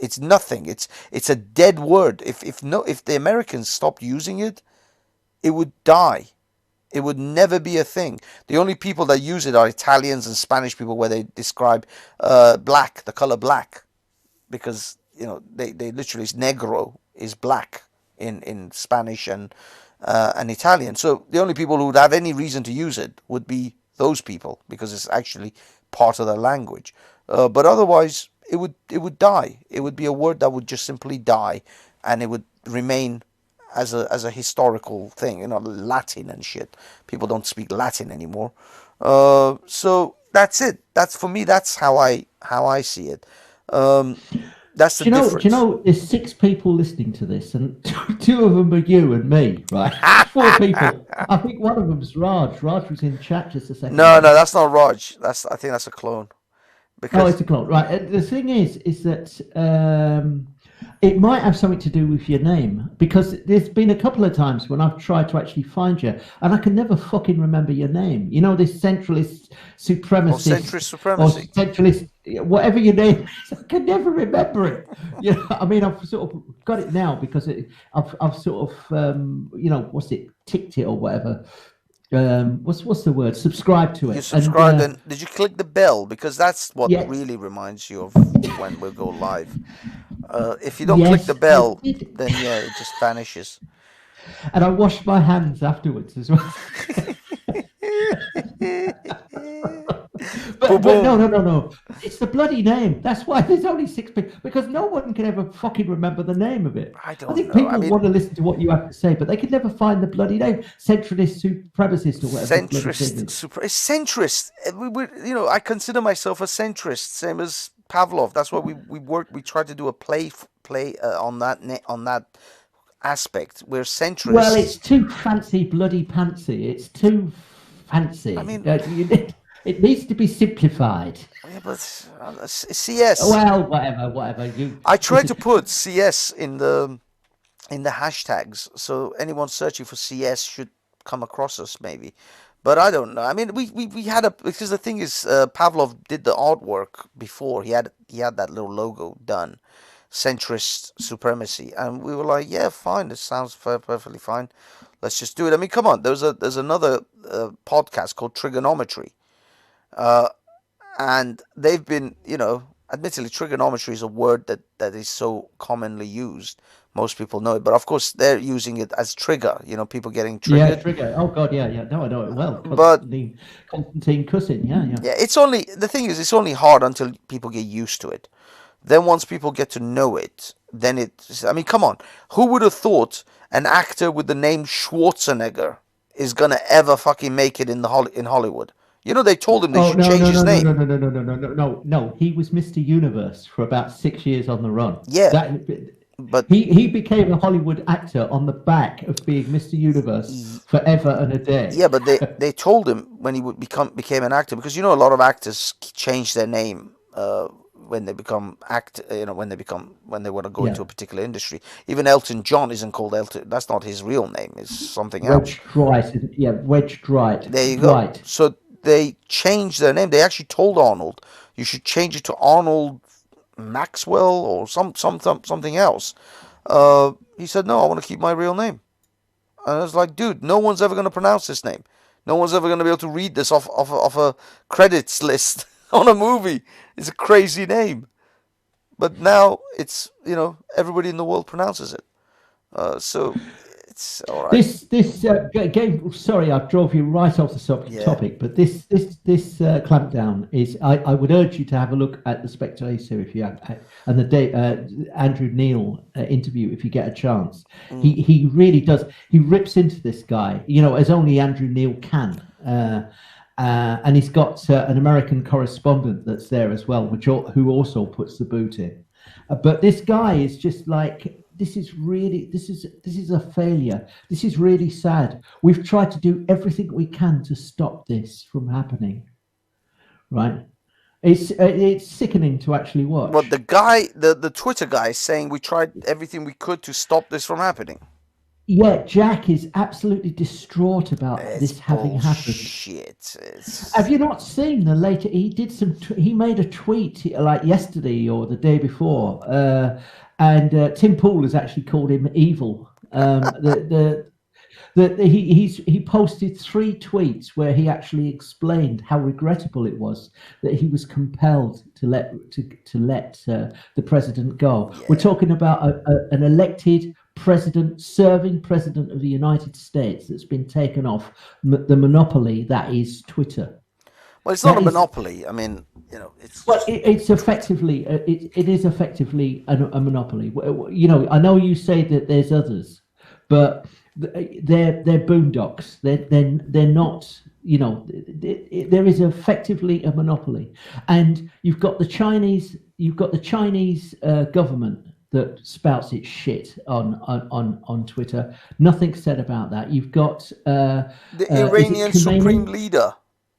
A: It's nothing. It's a dead word. If the Americans stopped using it, it would die. It would never be a thing. The only people that use it are Italians and Spanish people, where they describe black, the color black, because they literally, negro is black in Spanish and Italian. So the only people who would have any reason to use it would be those people, because it's actually part of their language. But otherwise, it would die. It would be a word that would just simply die, and it would remain as a historical thing. Latin and shit. People don't speak Latin anymore. So that's it. That's, for me, that's how I see it. That's the difference.
B: Do you know, there's 6 people listening to this, and two of them are you and me, right? 4 people. I think one of them's Raj. Raj was in chat just a second
A: No,
B: ago.
A: that's not Raj. I think that's a clone.
B: Because... it's a clone, right? The thing is that it might have something to do with your name, because there's been a couple of times when I've tried to actually find you, and I can never fucking remember your name. This centralist supremacist,
A: or centrist supremacy,
B: or centralist, whatever your name is, I can never remember it. I mean, I've sort of got it now because I've sort of what's it, ticked it or whatever. What's the word? Subscribe to it.
A: You subscribed, and did you click the bell? Because that's what really reminds you of when we'll go live. If you don't click the bell, then it just vanishes.
B: And I washed my hands afterwards as well. but no. It's the bloody name. That's why there's only 6 people, because no one can ever fucking remember the name of it.
A: I
B: think know. People want to listen to what you have to say, but they can never find the bloody name. Centrist, supremacist, or whatever.
A: Centrist. I consider myself a centrist, same as Pavlov. That's why we worked. We tried to do a play on that aspect. We're centrist.
B: Well, it's too fancy, bloody pantsy. It's too fancy. I mean, it needs to be simplified.
A: Yeah, but CS.
B: Well, whatever.
A: I tried to put CS in the hashtags, so anyone searching for CS should come across us, maybe. But I don't know. I mean, we had because the thing is, Pavlov did the artwork before. He had that little logo done, Centrist Supremacy, and we were like, yeah, fine. This sounds perfectly fine. Let's just do it. I mean, come on. There's another podcast called Trigonometry, and they've been, admittedly, trigonometry is a word that is so commonly used. Most people know it, but of course they're using it as trigger. People getting triggered.
B: Yeah, trigger. Oh God, yeah. No, I know it well. Constantine Cussin, yeah.
A: Yeah, the thing is, it's only hard until people get used to it. Then once people get to know it, then I mean, come on. Who would have thought an actor with the name Schwarzenegger is gonna ever fucking make it in Hollywood? They told him they should change his name.
B: No. He was Mr. Universe for about 6 years on the run.
A: Yeah. But
B: he became a Hollywood actor on the back of being Mr. Universe forever and a day.
A: Yeah, but they told him when he became an actor, because a lot of actors change their name when they become when they want to go into a particular industry. Even Elton John isn't called Elton. That's not his real name. It's something else.
B: Wedge Dwight.
A: There you go. So they changed their name. They actually told Arnold, you should change it to Arnold Maxwell or something else. He said, no, I want to keep my real name. And I was like, dude, no one's ever going to pronounce this name. No one's ever going to be able to read this off a credits list on a movie. It's a crazy name. But now it's, everybody in the world pronounces it. So it's all right.
B: This game. Sorry, I drove you right off the topic. But this clampdown is. I would urge you to have a look at the Spectator if you have, and the Andrew Neil interview if you get a chance. He really does. He rips into this guy, as only Andrew Neil can. And he's got an American correspondent that's there as well, who also puts the boot in. But this guy is just like, this is a failure. This is really sad. We've tried to do everything we can to stop this from happening. Right? It's sickening to actually
A: But
B: watch.
A: the Twitter guy is saying we tried everything we could to stop this from happening.
B: Yeah, Jack is absolutely distraught about
A: It's
B: this having happened.
A: bullshit.
B: Have you not seen the later? He did some. He made a tweet like yesterday or the day before, and Tim Pool has actually called him evil. He posted 3 tweets where he actually explained how regrettable it was that he was compelled to let the president go.
A: Yeah.
B: We're talking about an elected president, serving president of the United States, that's been taken off the monopoly that is Twitter.
A: Well, it's not
B: That
A: a
B: is,
A: monopoly. I mean, it's
B: well,
A: just
B: it's effectively it is effectively a monopoly. I know you say that there's others, but they're boondocks. They're not. There is effectively a monopoly, and you've got the Chinese. You've got the Chinese government that spouts its shit on Twitter. Nothing said about that. You've got
A: the
B: is it
A: Iranian supreme
B: Khomeini?
A: leader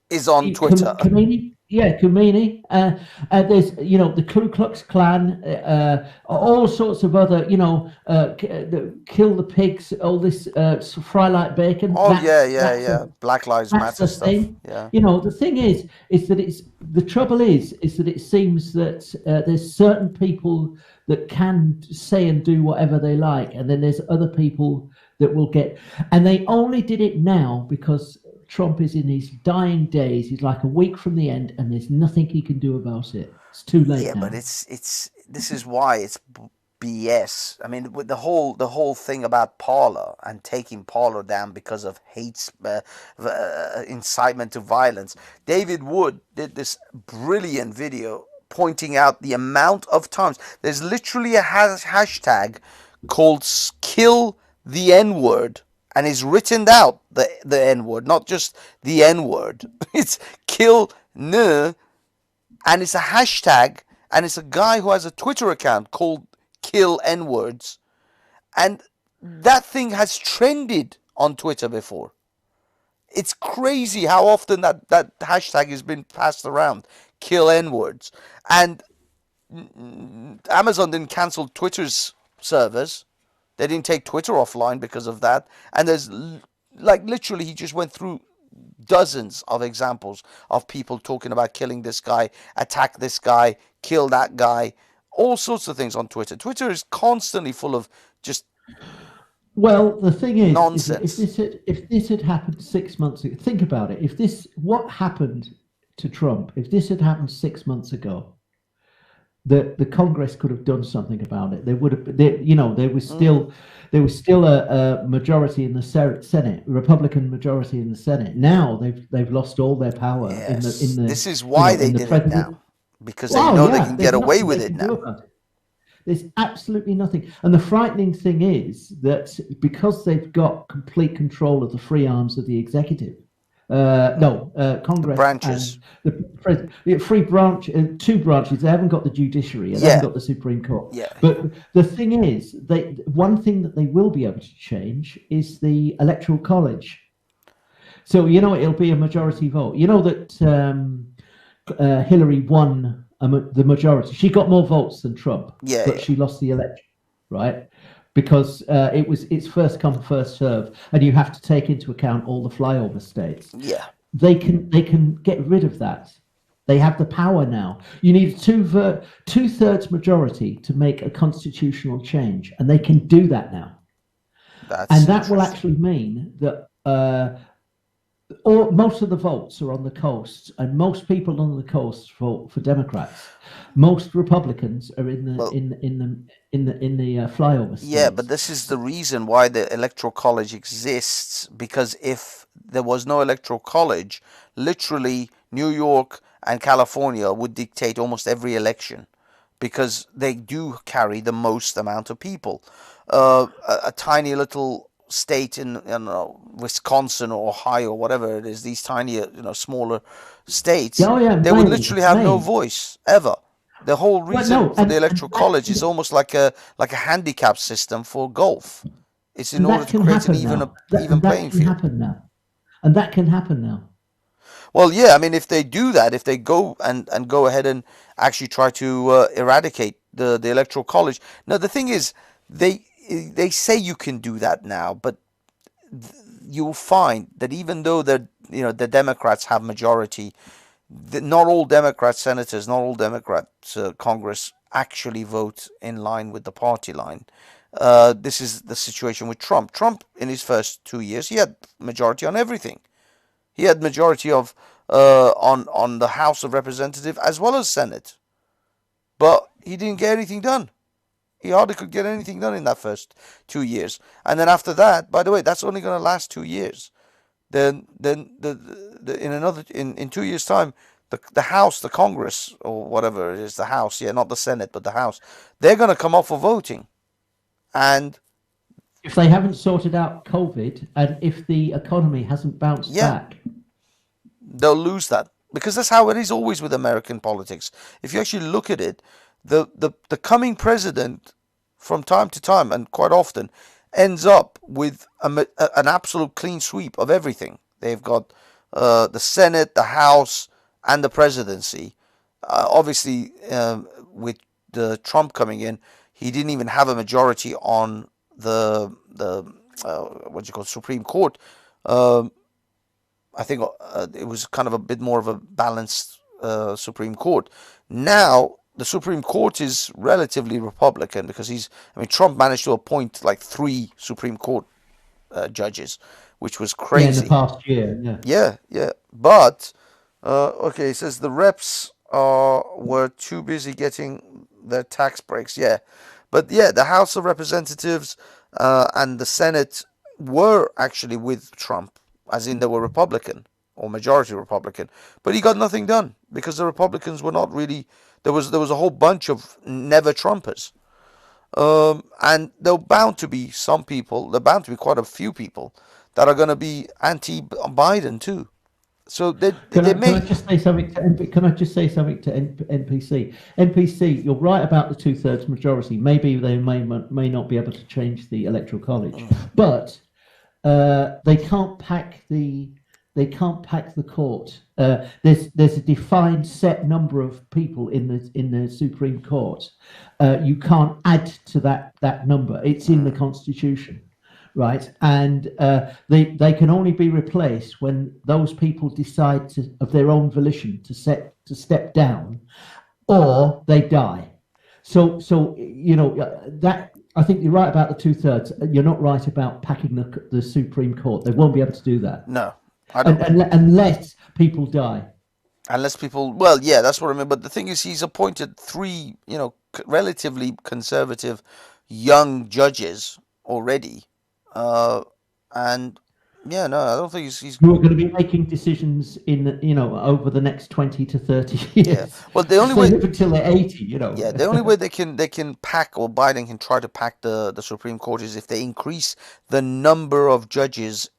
A: is on Twitter.
B: Khomeini, yeah, Khomeini. There's, the Ku Klux Klan, all sorts of other, kill the pigs, all this fry like bacon.
A: Oh yeah,
B: That's
A: yeah. Black Lives
B: that's
A: Matter
B: the
A: stuff.
B: thing.
A: Yeah.
B: The thing is that the trouble is that it seems that there's certain people that can say and do whatever they like, and then there's other people that will get, and they only did it now because Trump is in his dying days. He's like a week from the end, and there's nothing he can do about it. It's too late
A: Yeah,
B: now.
A: but this is why it's BS. I mean, with the whole thing about Parler and taking Parler down because of incitement to violence. David Wood did this brilliant video pointing out the amount of times there's literally a hashtag called "kill the N-word." And it's written out the N-word, not just the N-word. It's kill n, and it's a hashtag, and it's a guy who has a Twitter account called Kill N-words, and that thing has trended on Twitter before. It's crazy how often that hashtag has been passed around, Kill N-words, and Amazon didn't cancel Twitter's servers. They didn't take Twitter offline because of that. And there's literally, he just went through dozens of examples of people talking about killing this guy, attack this guy, kill that guy, all sorts of things on Twitter. Twitter is constantly full of just
B: Well, the thing is that
A: nonsense.
B: if this had happened 6 months ago, think about it. What happened to Trump, if this had happened 6 months ago, the Congress could have done something about it. They would have, there was still a majority in the Senate, Republican majority in the Senate. Now they've lost all their power
A: Yes.
B: in the
A: This is why they
B: in the
A: did it
B: president.
A: now. Because they know they can
B: There's
A: get away
B: nothing
A: with
B: they
A: it
B: can do
A: now.
B: about it. There's absolutely nothing. And the frightening thing is that because they've got complete control of the free arms of the executive, Congress
A: Branches.
B: and the free branch, 2 branches. They haven't got the judiciary. They
A: Yeah.
B: haven't got the Supreme Court.
A: Yeah.
B: But the thing is, one thing that they will be able to change is the Electoral College. So it'll be a majority vote. You know that Hillary won the majority. She got more votes than Trump,
A: Yeah,
B: but
A: yeah.
B: she lost the election, right? Because it's first come, first serve, and you have to take into account all the flyover states.
A: Yeah.
B: They can get rid of that. They have the power now. You need two-thirds majority to make a constitutional change, and they can do that now. And that will actually mean that most of the votes are on the coasts, and most people on the coasts vote for Democrats. Most Republicans are in the flyover states.
A: Yeah, but this is the reason why the Electoral College exists, because if there was no Electoral College, literally New York and California would dictate almost every election, because they do carry the most amount of people. A tiny little state in Wisconsin or Ohio, whatever it is, these tiny, smaller states, they would literally have no voice ever. The whole
B: Well,
A: reason
B: no,
A: for the electoral college is almost like a handicap system for golf. It's in order
B: that
A: to
B: can
A: create an
B: happen
A: even
B: now.
A: even
B: That
A: playing
B: can
A: field.
B: happen now. And that can happen now.
A: Well, yeah, I mean, if they do that, if they go and go ahead and actually try to eradicate the electoral college. Now, the thing is, they say you can do that now, but you'll find that even though the Democrats have majority, not all Democrat senators, not all Democrat Congress actually vote in line with the party line. This is the situation with Trump. Trump, in his first 2 years, he had majority on everything. He had majority of on the House of Representatives as well as Senate, but he didn't get anything done. He hardly could get anything done in that first 2 years, and then after that, by the way, that's only going to last 2 years. Then in another in 2 years' time, the House, the Congress, or whatever it is, the House, yeah, not the Senate, but the House, they're going to come up for voting, and
B: If they haven't sorted out COVID and if the economy hasn't bounced
A: yeah,
B: back.
A: they'll lose that because that's how it is always with American politics. If you actually look at it, the coming president from time to time and quite often ends up with an absolute clean sweep of everything. They've got the Senate, the House, and the presidency. Obviously, with the Trump coming in, he didn't even have a majority on the what do you call Supreme Court. Um I think it was kind of a bit more of a balanced Supreme Court. Now the Supreme Court is relatively Republican because I mean, Trump managed to appoint like three Supreme Court judges, which was
B: Yeah, in the
A: crazy.
B: past year. Yeah.
A: Yeah, yeah. But okay, it says the reps were too busy getting their tax breaks. Yeah, but yeah, the House of Representatives and the Senate were actually with Trump, as in they were Republican or majority Republican. But he got nothing done because the Republicans were not really. There was a whole bunch of never Trumpers. And there are bound to be some people, there are bound to be quite a few people that are going to be anti-Biden too. So they
B: Can I
A: may,
B: just say something to Can I just say something to NPC? NPC, you're right about the two-thirds majority. Maybe they may not be able to change the electoral college, but they can't pack the court. There's a defined set number of people in the Supreme Court. You can't add to that number. It's in the Constitution, right? And they can only be replaced when those people decide of their own volition to step down, or they die. So that I think you're right about the two-thirds. You're not right about packing the Supreme Court. They won't be able to do that,
A: no, I don't.
B: unless people die.
A: Unless people, well, yeah, that's what I mean. But the thing is, he's appointed three, relatively conservative young judges already, uh, and yeah, no, I don't think he's
B: Who are going to be making decisions over the next 20 to 30
A: yeah.
B: years
A: Well, the only
B: if they
A: way
B: live until they're 80.
A: Yeah, the only way they can pack, or Biden can try to pack the Supreme Court, is if they increase the number of judges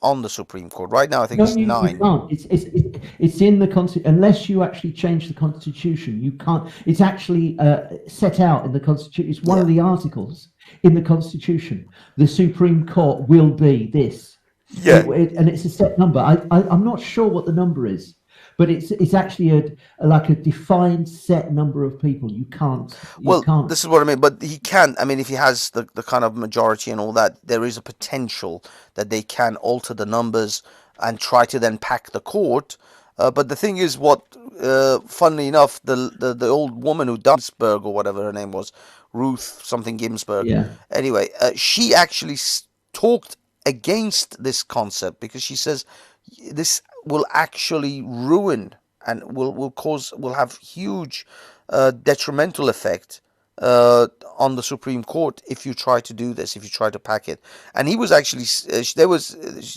A: on the Supreme Court. Right now, I think
B: No,
A: it's
B: you
A: nine.
B: can't. It's in the Constitution. Unless you actually change the Constitution, you can't. It's actually set out in the Constitution. It's one
A: Yeah,
B: of the articles in the Constitution. The Supreme Court will be this,
A: yeah.
B: and it's a set number. I'm not sure what the number is, but it's actually like a defined set number of people. You can't. You
A: Well,
B: can't.
A: this is what I mean. But he can. I mean, if he has the kind of majority and all that, there is a potential that they can alter the numbers and try to then pack the court. But the thing is, funnily enough, the old woman who died, Ginsburg or whatever her name was, Ruth something Ginsburg.
B: Yeah.
A: Anyway, she actually talked against this concept because she says this will actually ruin and will have huge detrimental effect on the Supreme Court if you try to do this, if you try to pack it. And he was actually there was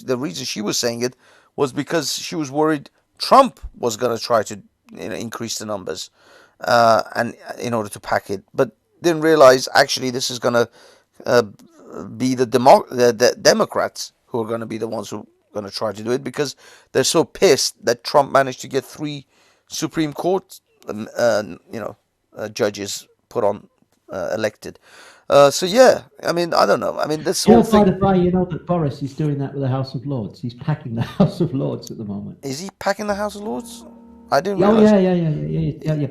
A: the reason she was saying it was because she was worried Trump was going to try to increase the numbers and in order to pack it, but didn't realize actually this is going to uh, be the Democrats who are going to be the ones who are going to try to do it because they're so pissed that Trump managed to get three Supreme Court judges put on elected. So yeah, I mean, I don't know. I mean, this
B: You
A: whole
B: know, by
A: thing.
B: the by, you know that Boris is doing that with the House of Lords. He's packing the House of Lords at the moment.
A: Is he packing the House of Lords? I didn't
B: Oh
A: realize.
B: yeah, yeah, yeah, yeah, yeah, yeah, yeah.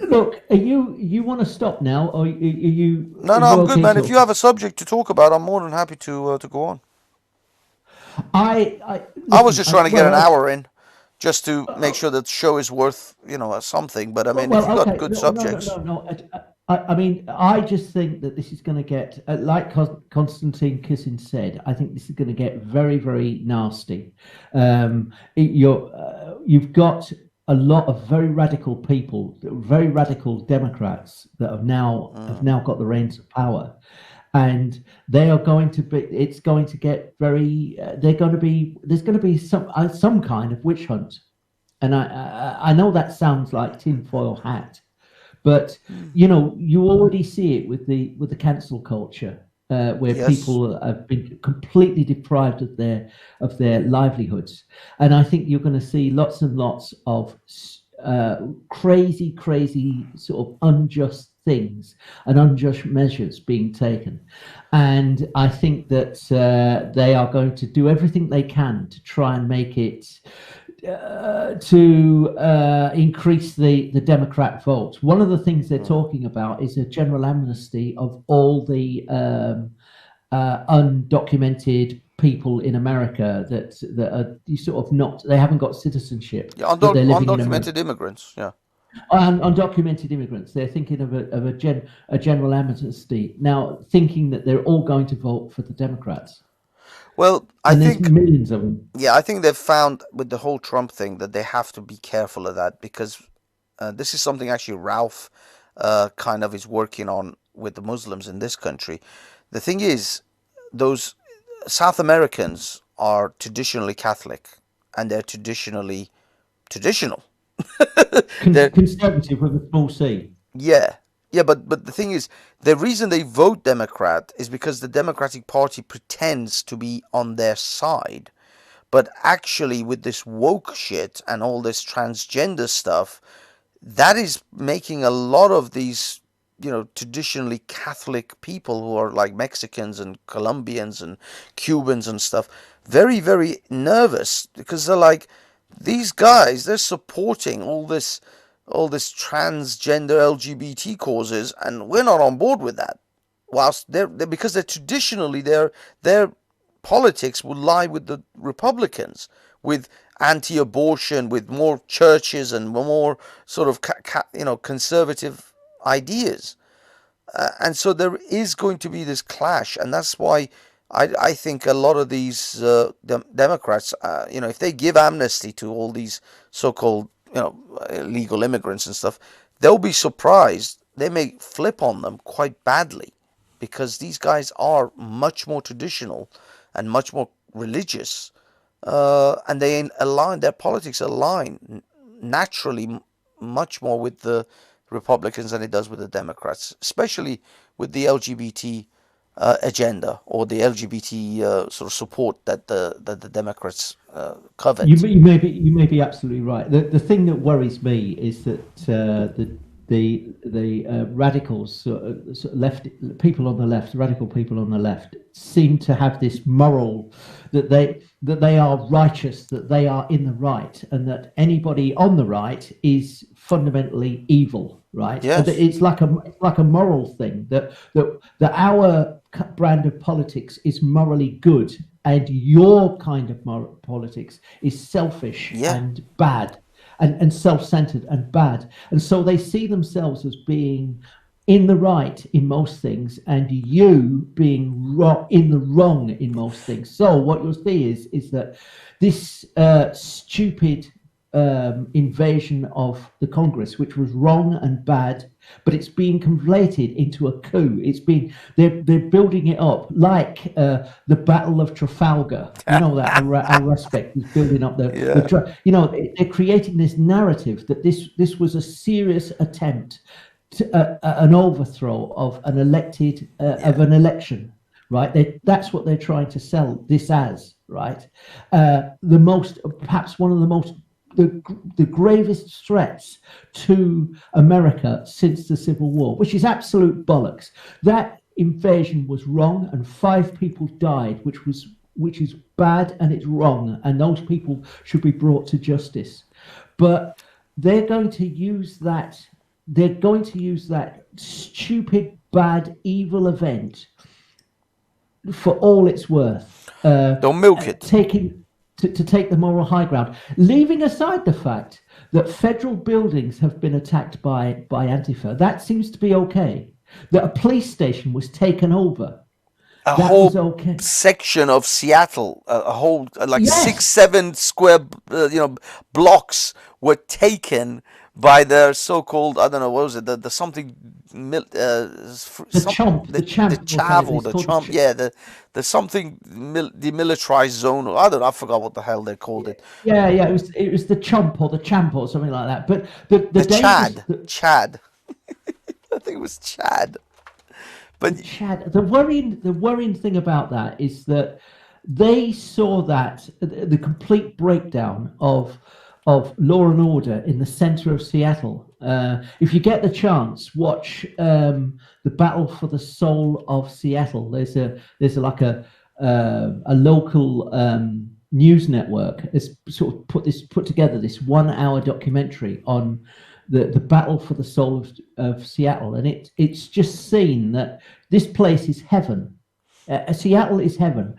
B: Look, are you want to stop now, or
A: No,
B: are
A: no,
B: you
A: I'm good,
B: okay
A: man. If you
B: talking?
A: have a subject to talk about, I'm more than happy to go on.
B: I
A: I was
B: listen.
A: just trying to get an
B: Well,
A: hour in, just to make sure that the show is worth, something. But I mean, if you got
B: okay.
A: good
B: No, no, no, no,
A: subjects,
B: no. I mean, I just think that this is going to get, like Konstantin Kisin said, I think this is going to get very, very nasty. You've got a lot of very radical people, very radical Democrats that have now got the reins of power, and they are going to be. It's going to get very. They're going to be. There's going to be some kind of witch hunt, and I know that sounds like tinfoil hat, but you already see it with the cancel culture, where
A: yes.
B: people have been completely deprived of their livelihoods, and I think you're going to see lots and lots of crazy, crazy sort of unjust things and unjust measures being taken, and I think that they are going to do everything they can to try and make it to increase the Democrat vote. One of the things they're
A: Mm.
B: talking about is a general amnesty of all the undocumented people in America that are sort of not, they haven't got citizenship,
A: Yeah,
B: but they're living in America.
A: undocumented immigrants. Yeah.
B: Undocumented immigrants. They're thinking of a general amnesty now, thinking that they're all going to vote for the Democrats,
A: Well, I
B: and there's
A: think
B: millions of them.
A: yeah, I think they've found with the whole Trump thing that they have to be careful of that because this is something actually Ralph kind of is working on with the Muslims in this country. The thing is, those South Americans are traditionally Catholic and they're traditionally traditional. They're
B: Conservative with a small c.
A: yeah. Yeah, but the thing is, the reason they vote Democrat is because the Democratic Party pretends to be on their side. But actually, with this woke shit and all this transgender stuff, that is making a lot of these, traditionally Catholic people who are like Mexicans and Colombians and Cubans and stuff, very, very nervous because they're like, these guys, they're supporting all this transgender LGBT causes, and we're not on board with that. Whilst they're because they're traditionally their politics would lie with the Republicans, with anti-abortion, with more churches and more sort of conservative ideas. And so there is going to be this clash, and that's why I think a lot of these Democrats, if they give amnesty to all these so-called illegal immigrants and stuff, they'll be surprised. They may flip on them quite badly because these guys are much more traditional and much more religious, and they align their politics align naturally much more with the Republicans than it does with the Democrats, especially with the LGBT agenda or the LGBT sort of support that the Democrats covet.
B: You may be absolutely right. The thing that worries me is that the radicals, left people on the left, radical people on the left, seem to have this moral that they are righteous, that they are in the right, and that anybody on the right is fundamentally evil. Right?
A: Yes.
B: It's like a moral thing that our brand of politics is morally good, and your kind of moral politics is selfish
A: Yeah.
B: and bad, and self-centered and bad, and so they see themselves as being in the right in most things, and you being in the wrong in most things. So what you'll see is that this stupid invasion of the Congress, which was wrong and bad, but it's being conflated into a coup. They're building it up like the Battle of Trafalgar. You know that our respect is building up
A: Yeah.
B: they're creating this narrative that this was a serious attempt to an overthrow of an
A: Yeah.
B: election, right? That's what they're trying to sell this as, right? Perhaps one of the most the gravest threats to America since the Civil War, which is absolute bollocks. That invasion was wrong, and 5 people died, which is bad and it's wrong, and those people should be brought to justice. But they're going to use that. They're going to use that stupid, bad, evil event for all it's worth.
A: They'll milk it.
B: To take the moral high ground, leaving aside the fact that federal buildings have been attacked by Antifa. That seems to be okay. That a police station was taken over.
A: A whole section of Seattle, a whole like 6-7 square, blocks were taken by their so-called, I don't know, what was it, the something,
B: the chomp,
A: yeah, the something demilitarized zone, or I don't know, I forgot what the hell they called it.
B: Yeah, it was the chomp or the champ or something like that. But the
A: Chad, I think it was Chad. But
B: Chad, the worrying thing about that is that they saw that the complete breakdown of law and order in the center of Seattle. If you get the chance, watch the Battle for the Soul of Seattle. There's a local news network has sort of put together this 1-hour documentary on the battle for the soul of Seattle, and it's just seen that this place is heaven. Seattle is heaven.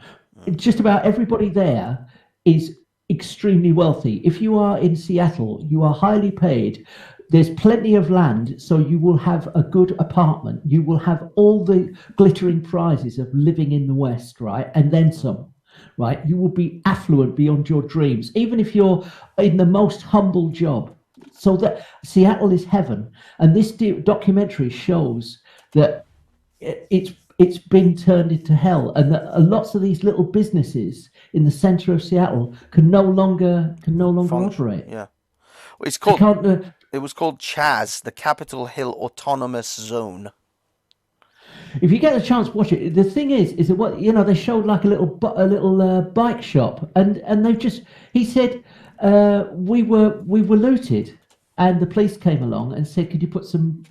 B: Just about everybody there is extremely wealthy. If you are in Seattle, you are highly paid. There's plenty of land, so you will have a good apartment. You will have all the glittering prizes of living in the West, right? And then some, right? You will be affluent beyond your dreams, even if you're in the most humble job. So that Seattle is heaven, and this documentary shows that it's been turned into hell, and that lots of these little businesses in the center of Seattle can no longer operate.
A: Yeah, well, it's called. It was called CHAZ, the Capitol Hill Autonomous Zone.
B: If you get a chance, watch it. The thing is that what they showed like a little bike shop, and they've just. He said we were looted. And the police came along and said, "Could you put some,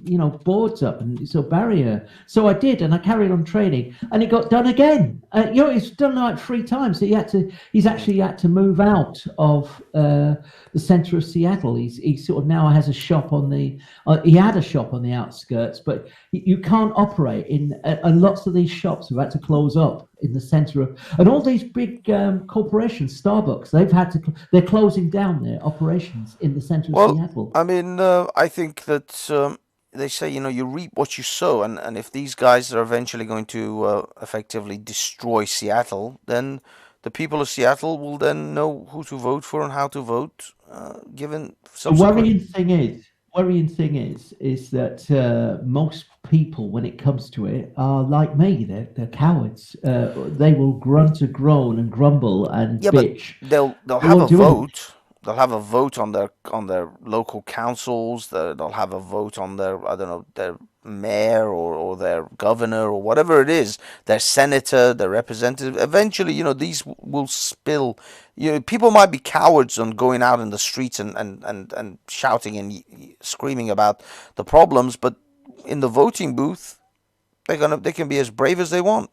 B: boards up and sort of barrier?" So I did, and I carried on trading, and it got done again. It's done like 3 times. So he's actually had to move out of the center of Seattle. He sort of now has a shop on the. He had a shop on the outskirts, but you can't operate in. And lots of these shops have had to close up in the center of, and all these big corporations, Starbucks, they're closing down their operations in the center of Seattle.
A: I mean, I think that they say, you reap what you sow, and if these guys are eventually going to effectively destroy Seattle, then the people of Seattle will then know who to vote for and how to vote, given some.
B: The worrying thing is that most people, when it comes to it, are like me. They're cowards. They will grunt and groan and grumble and bitch.
A: But they'll have a vote. They'll have a vote on their local councils. They'll have a vote on their mayor or their governor or whatever it is, their senator, their representative. Eventually, these will spill. People might be cowards on going out in the streets and shouting and screaming about the problems, but in the voting booth, they can be as brave as they want.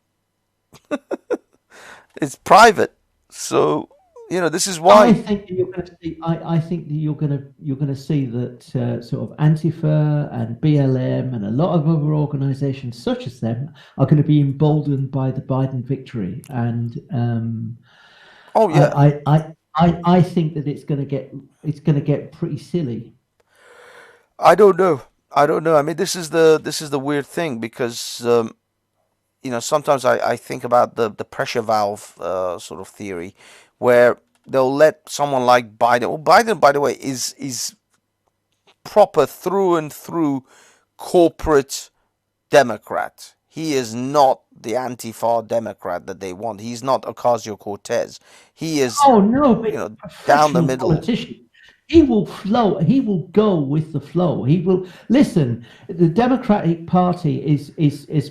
A: It's private, so. This is why
B: I think you're going to see. I think that you're going to see that sort of Antifa and BLM and a lot of other organisations such as them are going to be emboldened by the Biden victory. And I think that it's going to get pretty silly.
A: I don't know. I mean, this is the weird thing, because sometimes I think about the pressure valve sort of theory, where they'll let someone like Biden. Well, Biden, by the way, is proper through and through corporate Democrat. He is not the Antifa Democrat that they want. He's not Ocasio-Cortez. He is, down the middle.
B: Politician. He will flow. He will go with the flow. He will listen. The Democratic Party is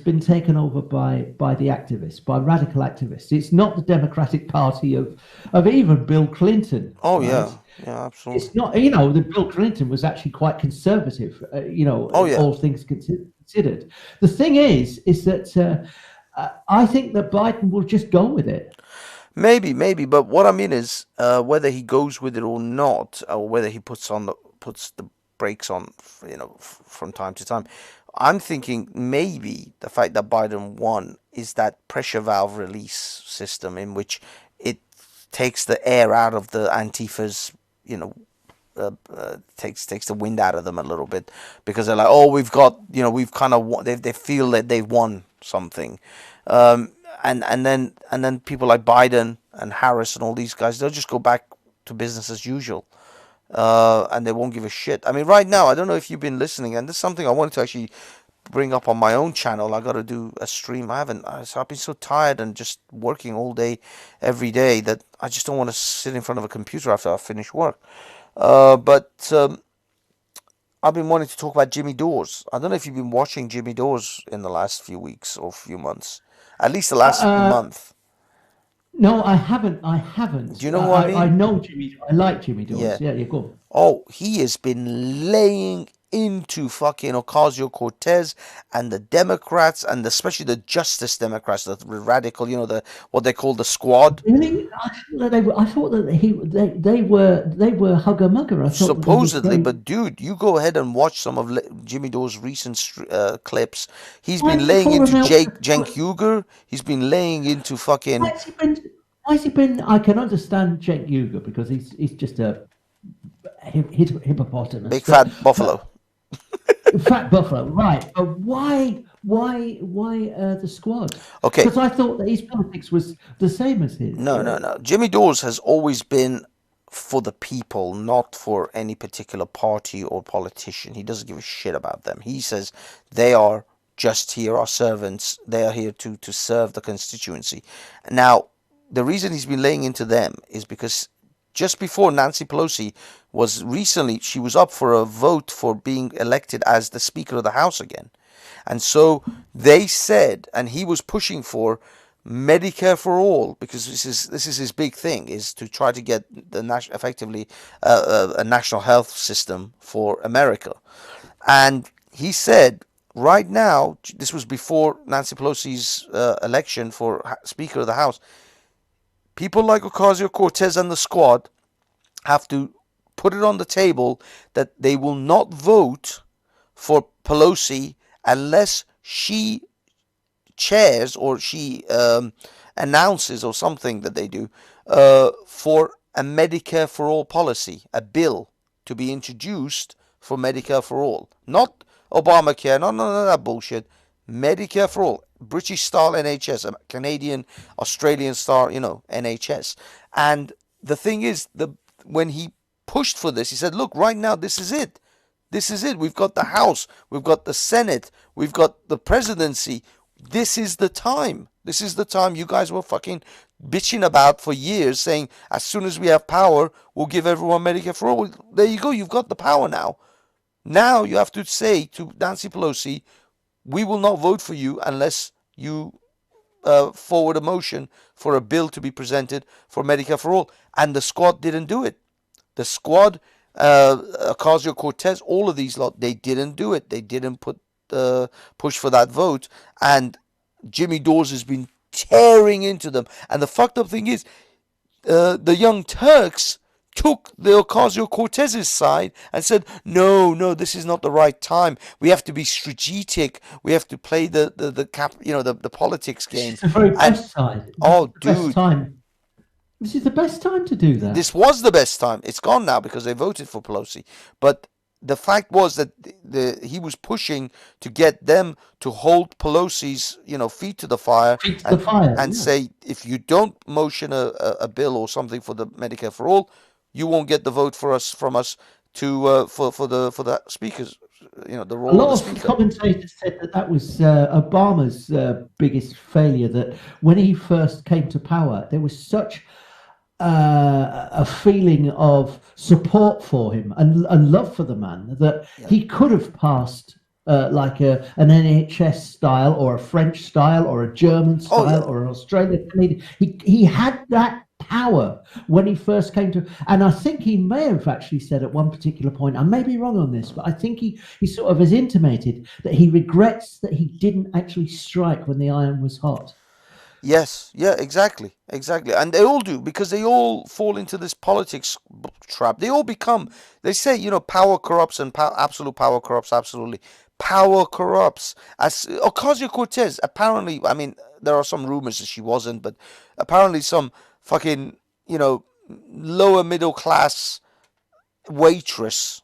B: been taken over by the activists, by radical activists. It's not the Democratic Party of even Bill Clinton.
A: Oh, right? Yeah. Yeah, absolutely.
B: It's not, the Bill Clinton was actually quite conservative,
A: Oh yeah.
B: all things considered. The thing is that I think that Biden will just go with it.
A: Maybe, but what I mean is, whether he goes with it or not, or whether he puts the brakes on, from time to time. I'm thinking maybe the fact that Biden won is that pressure valve release system in which it takes the air out of the Antifa's, you know, takes the wind out of them a little bit, because they're like, oh, we've kind of won. They feel that they've won something, um, and then people like Biden and Harris and all these guys, they'll just go back to business as usual, and they won't give a shit. I mean, right now, I don't know if you've been listening, and this is something I wanted to actually bring up on my own channel. I got to do a stream. I haven't. I've been so tired and just working all day, every day, that I just don't want to sit in front of a computer after I finish work. But I've been wanting to talk about Jimmy Dawes. I don't know if you've been watching Jimmy Dawes in the last few weeks or few months, at least the last
B: Uh,
A: month.
B: no, I haven't. I
A: Do
B: haven't.
A: you know who I
B: I
A: mean?
B: know Jimmy. I like Jimmy
A: Yeah.
B: Dawes. Yeah, you go.
A: Oh, he has been laying into fucking Ocasio-Cortez and the Democrats, and especially the Justice Democrats, the radical, the what they call the squad.
B: Really, I thought that they were hugger mugger. I thought that they were
A: Supposedly,
B: very.
A: but dude, you go ahead and watch some of Jimmy Dore's recent clips. He's
B: Why
A: been
B: has he
A: laying
B: fallen
A: into
B: out?
A: Cenk Uygur. He's been laying into
B: Why
A: fucking
B: has he been? Why has he been? I can understand Cenk Uygur because he's just a hippopotamus,
A: big fat
B: but
A: buffalo.
B: fat buffalo, right? But why the squad?
A: Okay,
B: Because I thought that his politics was the same as his.
A: no, no, no. Jimmy Dores has always been for the people, not for any particular party or politician. He doesn't give a shit about them. He says they are just here, our servants. They are here to serve the constituency. Now, the reason he's been laying into them is because just before Nancy Pelosi was recently, she was up for a vote for being elected as the Speaker of the House again. And so they said, and he was pushing for Medicare for all, because this is his big thing, is to try to get the effectively a national health system for America. And he said, right now, this was before Nancy Pelosi's election for Speaker of the House, people like Ocasio-Cortez and the squad have to put it on the table that they will not vote for Pelosi unless she chairs or she announces or something that they do for a Medicare for all policy, a bill to be introduced for Medicare for all. Not Obamacare, no, none of that bullshit. Medicare for all. British style NHS, a Canadian, Australian style, NHS. And the thing is, when he pushed for this, he said, look, right now, this is it. This is it. We've got the House, we've got the Senate, we've got the presidency. This is the time. This is the time you guys were fucking bitching about for years, saying as soon as we have power, we'll give everyone Medicare for all. Well, there you go. You've got the power now. Now you have to say to Nancy Pelosi, we will not vote for you unless you forward a motion for a bill to be presented for Medicare for all. And the squad didn't do it. The squad, Ocasio-Cortez, all of these lot, they didn't do it. They didn't push for that vote. And Jimmy Dawes has been tearing into them. And the fucked up thing is, the Young Turks took the Ocasio-Cortez's side and said, no, no, this is not the right time. We have to be strategic. We have to play the politics
B: This
A: game.
B: is the very
A: And
B: best side. This is
A: oh,
B: the best
A: dude,
B: time. This is the best time to do that.
A: this was the best time. It's gone now because they voted for Pelosi. But the fact was that he was pushing to get them to hold Pelosi's feet to the fire,
B: Feet to the
A: and
B: fire. Yeah.
A: say, if you don't motion a bill or something for the Medicare for all, you won't get the vote from us to for the speakers, the
B: A
A: role of the
B: lot of
A: speaker.
B: commentators said that was Obama's biggest failure. That when he first came to power, there was such a feeling of support for him and love for the man that
A: Yeah.
B: he could have passed like an NHS style or a French style or a German
A: Oh
B: style
A: yeah.
B: or an Australian Canadian. He had that power when he first came to, and I think he may have actually said at one particular point, I may be wrong on this, but I think he sort of has intimated that he regrets that he didn't actually strike when the iron was hot.
A: Yes, yeah, exactly, exactly. And they all do because they all fall into this politics trap. They all become, they say, power corrupts and absolute power corrupts absolutely. Power corrupts. As Ocasio-Cortez, apparently, I mean, there are some rumors that she wasn't, but apparently some fucking, you know, lower middle class waitress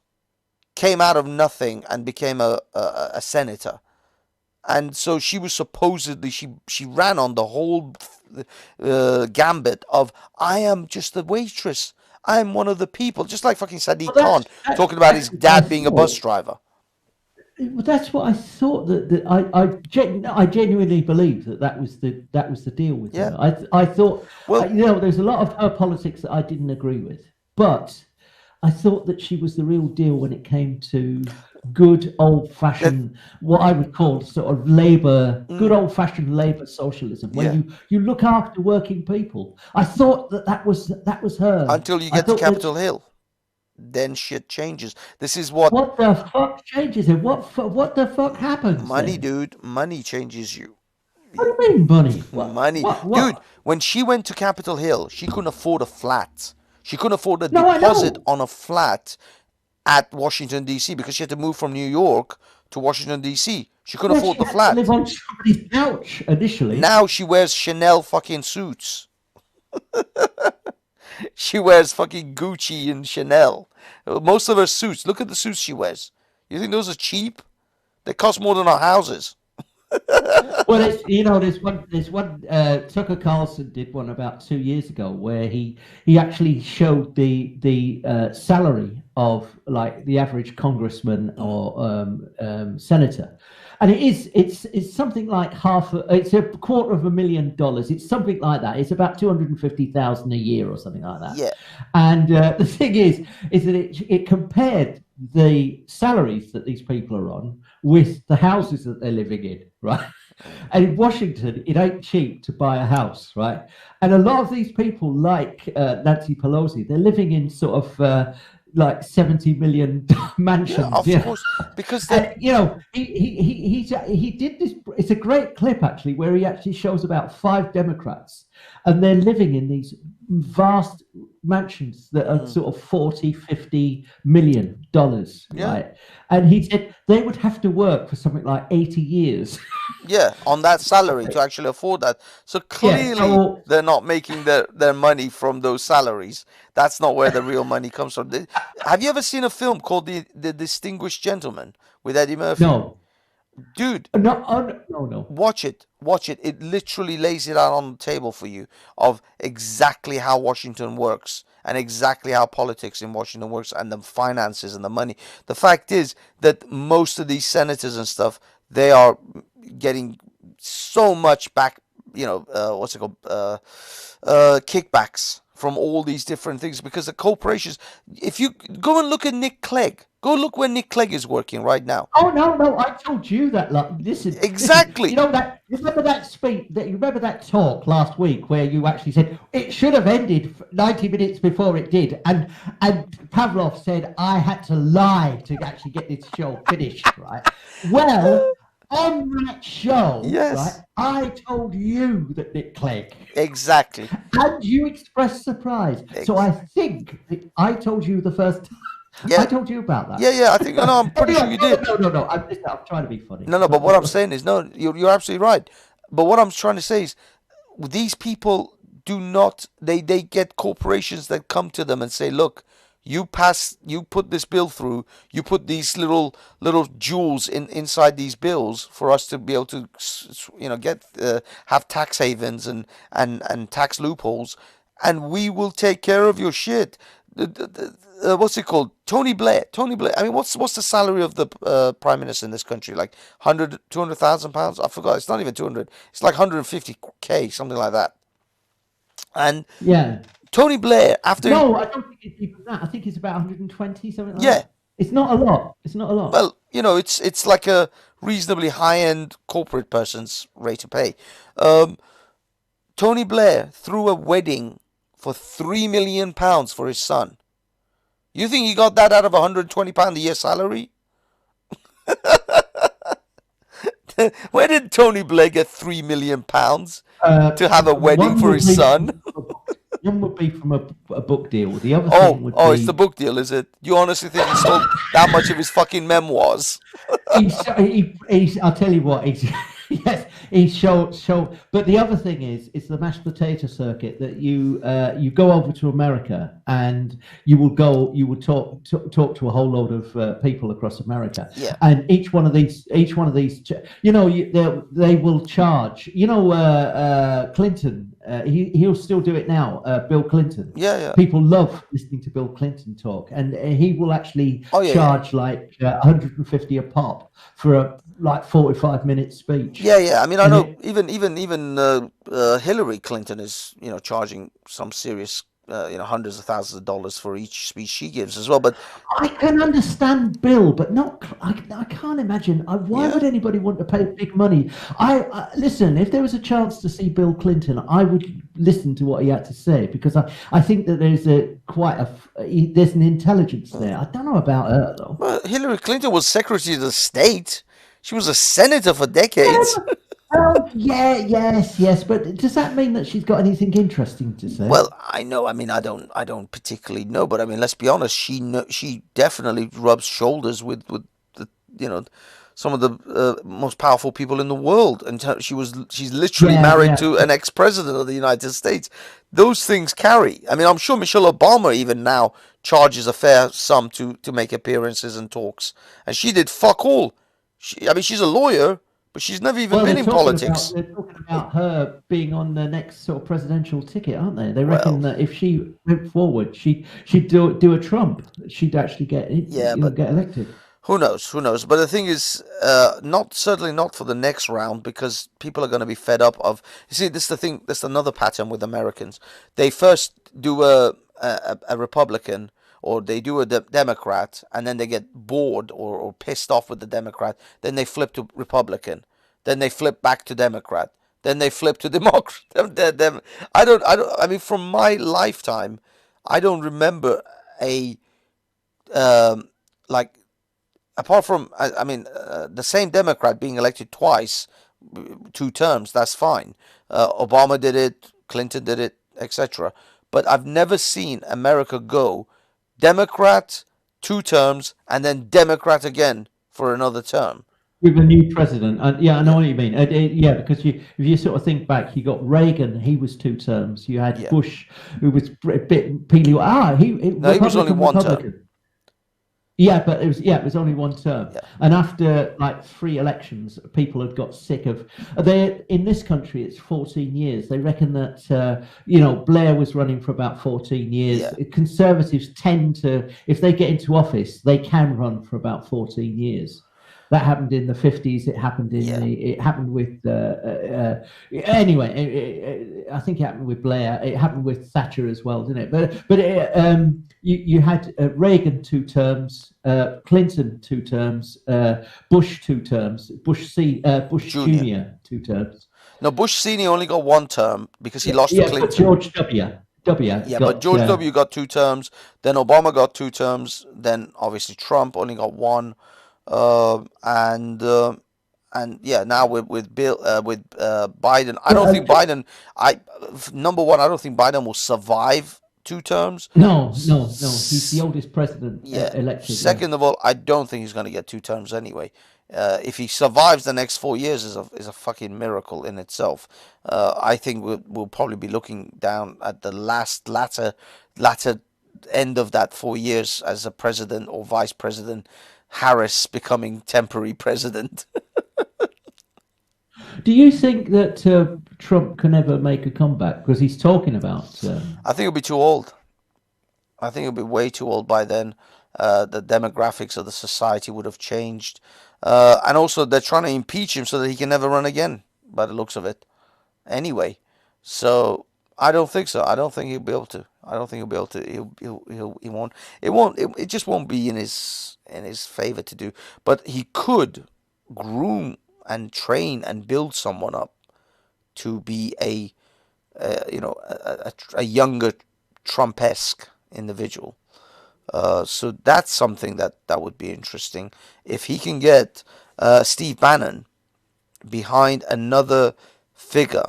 A: came out of nothing and became a senator. And so she was supposedly she ran on the whole gambit of I am just a waitress. I'm one of the people, just like fucking Sadiq Khan talking about his dad being a bus driver.
B: Well, that's what I thought. I genuinely believe that was the deal with
A: Yeah.
B: her. I thought,
A: Well,
B: there's a lot of her politics that I didn't agree with, but I thought that she was the real deal when it came to good old-fashioned, what I would call sort of good old-fashioned labor socialism, where
A: yeah.
B: you look after working people. I thought that was her.
A: Until you
B: I
A: get to
B: thought that.
A: Capitol Hill, then shit changes. This is what
B: What the fuck changes it? What the fuck happens
A: money,
B: then?
A: dude. Money changes you.
B: What do you mean, money? What?
A: Money,
B: What?
A: dude.
B: What?
A: When she went to Capitol Hill, she couldn't afford a flat. She couldn't afford a
B: No, I
A: deposit
B: know.
A: on a flat at Washington D.C. because she had to move from New York to Washington D.C. She couldn't
B: Yeah,
A: afford
B: she
A: the
B: had to live
A: flat.
B: on somebody's couch initially.
A: Now she wears Chanel fucking suits. She wears fucking Gucci and Chanel. Most of her suits. Look at the suits she wears. You think those are cheap? They cost more than our houses.
B: Well, there's one. Tucker Carlson did one about 2 years ago where he actually showed the salary of like the average congressman or senator, and it's something like it's $250,000. It's something like that. It's about 250,000 a year or something like that.
A: Yeah.
B: And the thing is that it compared the salaries that these people are on with the houses that they're living in, right? And in Washington, it ain't cheap to buy a house, right? And a lot of these people, like Nancy Pelosi, they're living in sort of like 70 million
A: Yeah,
B: mansions.
A: of
B: Yeah.
A: course. Because
B: And he did this. It's a great clip actually, where he actually shows about 5 Democrats, and they're living in these vast mansions that are sort of 40, 50 million dollars,
A: yeah.
B: right? And he said they would have to work for something like 80 years.
A: Yeah, on that salary to actually afford that. So
B: Yeah.
A: clearly
B: So
A: they're not making their money from those salaries. That's not where the real money comes from. Have you ever seen a film called The Distinguished Gentleman with Eddie Murphy?
B: no,
A: Dude,
B: no, oh, no, no.
A: watch it. Watch it. It literally lays it out on the table for you of exactly how Washington works and exactly how politics in Washington works and the finances and the money. The fact is that most of these senators and stuff, they are getting so much back, what's it called? Kickbacks from all these different things because the corporations, if you go and look at Nick Clegg, go look where Nick Clegg is working right now.
B: Oh no, no! I told you that. Like, listen. You
A: Exactly.
B: know that. Remember that speech? You remember that talk last week where you actually said it should have ended 90 minutes before it did, and Pavlov said I had to lie to actually get this show finished, right? Well, on that show,
A: Yes.
B: right, I told you that Nick Clegg,
A: Exactly.
B: and you expressed surprise. So I think that I told you the first time.
A: Yeah.
B: I told you about that.
A: Yeah. I think no, I'm pretty sure you did.
B: No. I'm trying to be funny.
A: No. But what I'm saying is, no, you're absolutely right. But what I'm trying to say is, these people do not. They get corporations that come to them and say, look, you put this bill through, you put these little jewels inside these bills for us to be able to, get have tax havens and tax loopholes, and we will take care of your shit. What's it called? Tony Blair. I mean, what's the salary of the prime minister in this country? Like 200,000 pounds? I forgot. It's not even 200. It's like 150K, something like that. And
B: yeah.
A: Tony Blair, after
B: No, I don't think it's even that. I think it's about 120, something like
A: yeah,
B: that. It's not a lot. It's not a lot.
A: well, it's like a reasonably high-end corporate person's rate of pay. Tony Blair threw a wedding for £3 million for his son. You think he got that out of £120 a year salary? Where did Tony Blair get £3 million to have a wedding
B: One
A: for
B: would
A: his
B: be
A: son?
B: one would be from a book deal. The other thing
A: Oh,
B: would
A: oh, it's the
B: be
A: book deal, is it? You honestly think he stole that much of his fucking memoirs?
B: he's I'll tell you what, he's yes, he's show. But the other thing is, it's the mashed potato circuit that you go over to America and you will talk to a whole load of people across America,
A: Yeah.
B: and each one of these, they will charge. Clinton, he'll still do it now. Bill Clinton.
A: Yeah, yeah.
B: People love listening to Bill Clinton talk, and he will actually
A: Oh, yeah, yeah.
B: charge like 150 a pop for a like 45-minute speech.
A: Yeah, yeah. I mean, I
B: And
A: know even Hillary Clinton is, charging some serious, hundreds of thousands of dollars for each speech she gives as well. But
B: I can understand Bill, but not. I can't imagine. Why
A: yeah,
B: would anybody want to pay big money? Listen. If there was a chance to see Bill Clinton, I would listen to what he had to say, because I think that there's there's an intelligence there. I don't know about her though.
A: well, Hillary Clinton was Secretary of the State. She was a senator for
B: Yeah,
A: decades.
B: well, yeah, yes. But does that mean that she's got anything interesting to say?
A: Well, I know. I mean, I don't particularly know, but I mean, let's be honest. She definitely rubs shoulders with the some of the most powerful people in the world, and she's literally
B: Yeah,
A: married
B: yeah.
A: to an ex-president of the United States. Those things carry. I mean, I'm sure Michelle Obama even now charges a fair sum to make appearances and talks, and she did fuck all. I mean, she's a lawyer, but she's never even
B: Well,
A: been in politics.
B: they're talking about her being on the next sort of presidential ticket, aren't they? They reckon
A: Well,
B: that if she went forward, she'd do a Trump. She'd actually
A: yeah, but
B: get elected.
A: who knows? Who knows? But the thing is, not certainly not for the next round, because people are going to be fed up of. You see, this is the thing. This is another pattern with Americans. They first do a Republican, or they do a Democrat, and then they get bored or pissed off with the Democrat. Then they flip to Republican. Then they flip back to Democrat. Then they flip to Democrat. I don't. I mean, from my lifetime, I don't remember a like, apart from, I mean, the same Democrat being elected twice, 2 terms, that's fine. Obama did it, Clinton did it, etc. But I've never seen America go Democrat 2 terms and then Democrat again for another term.
B: With a new president, and yeah, I know
A: Yeah,
B: what you mean. Yeah, because if you sort of think back, you got Reagan, he was 2 terms. You had
A: yeah.
B: Bush, who was a bit peely. He
A: No, he was only one term.
B: Republican. Yeah, but it was only 1 term.
A: Yeah,
B: And after like 3 elections, people had got sick of. They in this country, it's 14 years. They reckon that Blair was running for about 14 years.
A: yeah,
B: Conservatives tend to, if they get into office, they can run for about 14 years. That happened in the 50s. It happened
A: yeah,
B: it happened with anyway. I think it happened with Blair. It happened with Thatcher as well, didn't it? You had Reagan 2 terms, Clinton 2 terms, Bush 2 terms, Bush
A: Junior.
B: Junior 2 terms.
A: No, Bush Senior only got 1 term because he lost to
B: Yeah, but
A: Clinton.
B: George W.
A: Yeah, but
B: got
A: George W. got 2 terms. Then Obama got 2 terms. Then obviously Trump only got one. Uh, and uh, and yeah, now with Bill with Biden, I don't think Biden. Number one, I don't think Biden will survive 2 terms.
B: no. He's the oldest president
A: Yeah.
B: elected. Yeah.
A: Second of all, I don't think he's going to get 2 terms anyway. If he survives the next 4 years, is a fucking miracle in itself. I think we'll probably be looking down at the latter end of that 4 years as a president or vice president. Harris becoming temporary president.
B: Do you think that Trump can ever make a comeback? Because he's talking about.
A: I think he'll be too old. I think he'll be way too old by then. The demographics of the society would have changed. And also, they're trying to impeach him so that he can never run again, by the looks of it. Anyway, so I don't think so. I don't think he'll be able to. I don't think he'll be able to. He won't. It just won't be in his favor to do. But he could groom and train and build someone up to be a younger Trump-esque individual. So that's something that would be interesting. If he can get Steve Bannon behind another figure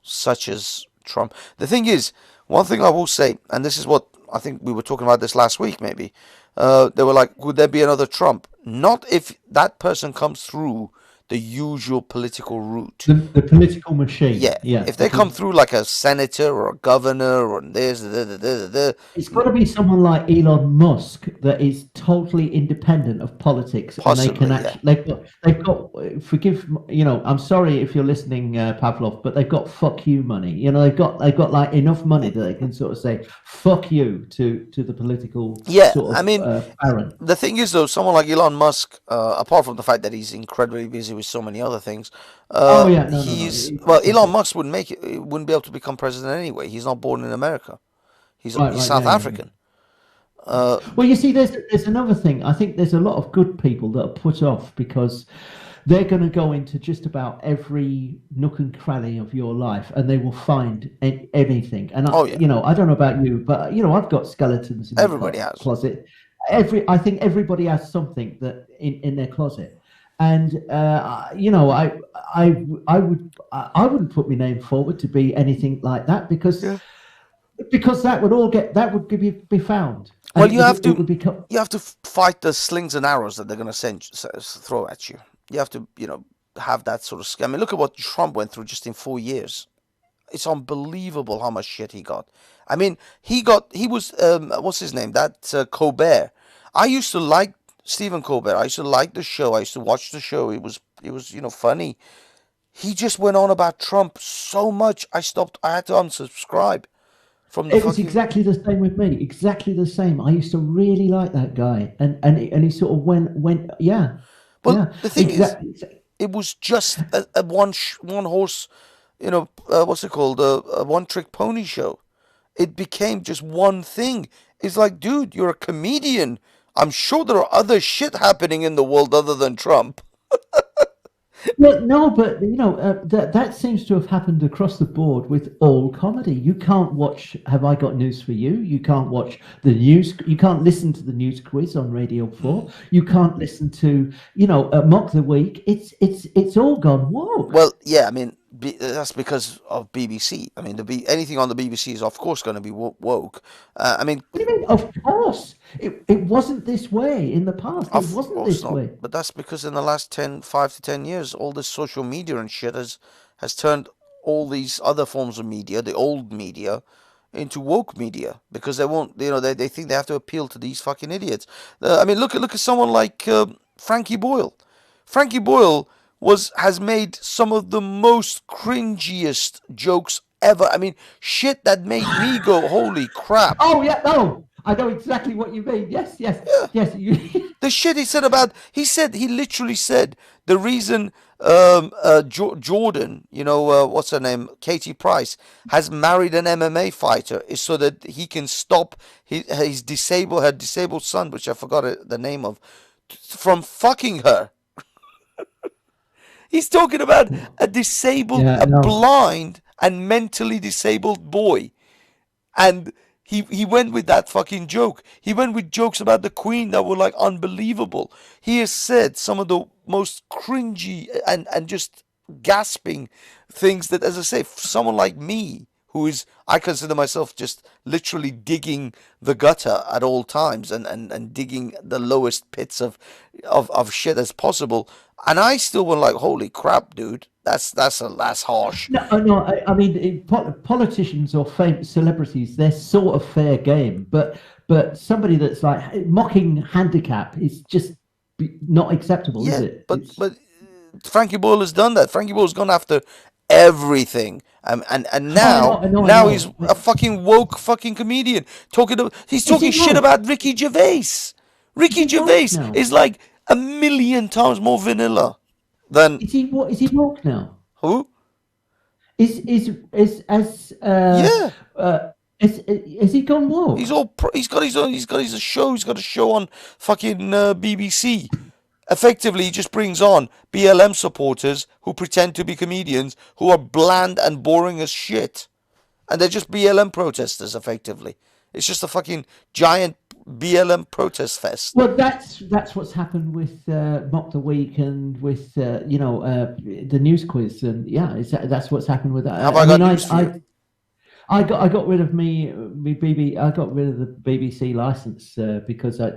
A: such as Trump. The thing is, one thing I will say, and this is what I think we were talking about this last week, maybe. They were like, would there be another Trump? Not if that person comes through the usual political route.
B: The political machine.
A: Yeah,
B: Yeah.
A: if they come through like a senator or a governor or this,
B: It's got to be someone like Elon Musk that is totally independent of politics, and they can
A: possibly, yeah.
B: actually they've got forgive I'm sorry if you're listening, Pavlov, but they've got fuck you money. They've got like enough money that they can sort of say fuck you to the political
A: Yeah,
B: sort
A: I
B: of
A: mean,
B: parent.
A: the thing is though, someone like Elon Musk, apart from the fact that he's incredibly busy with so many other things,
B: Oh yeah, no,
A: well, Elon Musk wouldn't make it. He wouldn't be able to become president anyway. He's not born in America. He's
B: right,
A: South
B: yeah, yeah.
A: African. Uh,
B: Well, you see, there's another thing. I think there's a lot of good people that are put off because they're going to go into just about every nook and cranny of your life, and they will find anything. And
A: oh yeah,
B: I don't know about you, but I've got skeletons in my
A: everybody has.
B: closet. I think everybody has something that in their closet, and I wouldn't put my name forward to be anything like that because
A: Yeah.
B: that would be found, and
A: Well,
B: it would become.
A: you have to fight the slings and arrows that they're going to throw at you. You have to have that sort of. I mean, look at what Trump went through just in 4 years. It's unbelievable how much shit he got. I mean, he was what's his name? That Colbert. I used to like Stephen Colbert. I used to like the show. I used to watch the show. It was funny. He just went on about Trump so much. I had to unsubscribe from the
B: It was
A: fucking.
B: exactly the same with me. Exactly the same. I used to really like that guy, and he sort of went. Yeah,
A: Well,
B: yeah,
A: the thing is,
B: exactly.
A: it was just a one horse, what's it called? A one trick pony show. It became just one thing. It's like, dude, you're a comedian. I'm sure there are other shit happening in the world other than Trump.
B: Well, no, but that seems to have happened across the board with all comedy. You can't watch Have I Got News for You? You can't watch the news. You can't listen to the news quiz on Radio 4. You can't listen to Mock the Week. It's all gone woke.
A: Well, yeah, I mean, that's because of BBC. I mean, anything on the BBC is of course going to be woke. I mean,
B: What do you mean? Of course, it wasn't this way in the past. It
A: of
B: wasn't
A: course
B: this
A: not.
B: way.
A: But that's because in the last 5 to 10 years, all this social media and shit has turned all these other forms of media, the old media, into woke media because they won't, they think they have to appeal to these fucking idiots. I mean, look at someone like Frankie Boyle. Frankie Boyle has made some of the most cringiest jokes ever. I mean, shit that made me go, holy crap.
B: Oh yeah, no, I know exactly what you mean. Yes, yes,
A: Yeah.
B: yes.
A: The shit he literally said the reason Jordan, what's her name, Katie Price, has married an MMA fighter is so that he can stop her disabled son, which I forgot the name of, from fucking her. He's talking about
B: Yeah,
A: a
B: no.
A: blind and mentally disabled boy. And he went with that fucking joke. He went with jokes about the Queen that were like unbelievable. He has said some of the most cringy and just gasping things that, as I say, someone like me, I consider myself just literally digging the gutter at all times and digging the lowest pits of shit as possible. And I still went like, holy crap, dude. That's harsh.
B: No, no. I mean, politicians or famous celebrities, they're sort of fair game, but somebody that's like mocking handicap is just not acceptable, is
A: Yeah,
B: it?
A: but Frankie Boyle has done that. Frankie Boyle's gone after everything. And
B: Oh, I know,
A: now
B: I know, I
A: now he's
B: know.
A: a fucking woke fucking comedian he's
B: Is
A: talking
B: he
A: shit
B: woke?
A: about Ricky Gervais.
B: Is
A: Ricky
B: he woke
A: Gervais
B: now?
A: is like a million times more vanilla than
B: Is he woke now?
A: who?
B: Is as
A: Yeah,
B: is he gone woke?
A: he's got his show. He's got a show on fucking BBC. Effectively, he just brings on BLM supporters who pretend to be comedians who are bland and boring as shit. And they're just BLM protesters, effectively. It's just a fucking giant BLM protest fest.
B: Well, that's what's happened with Mock the Week and with the news quiz, and yeah, that's what's happened with that.
A: Have
B: I
A: I got
B: mean,
A: news for you?
B: I got rid of I got rid of the BBC license because I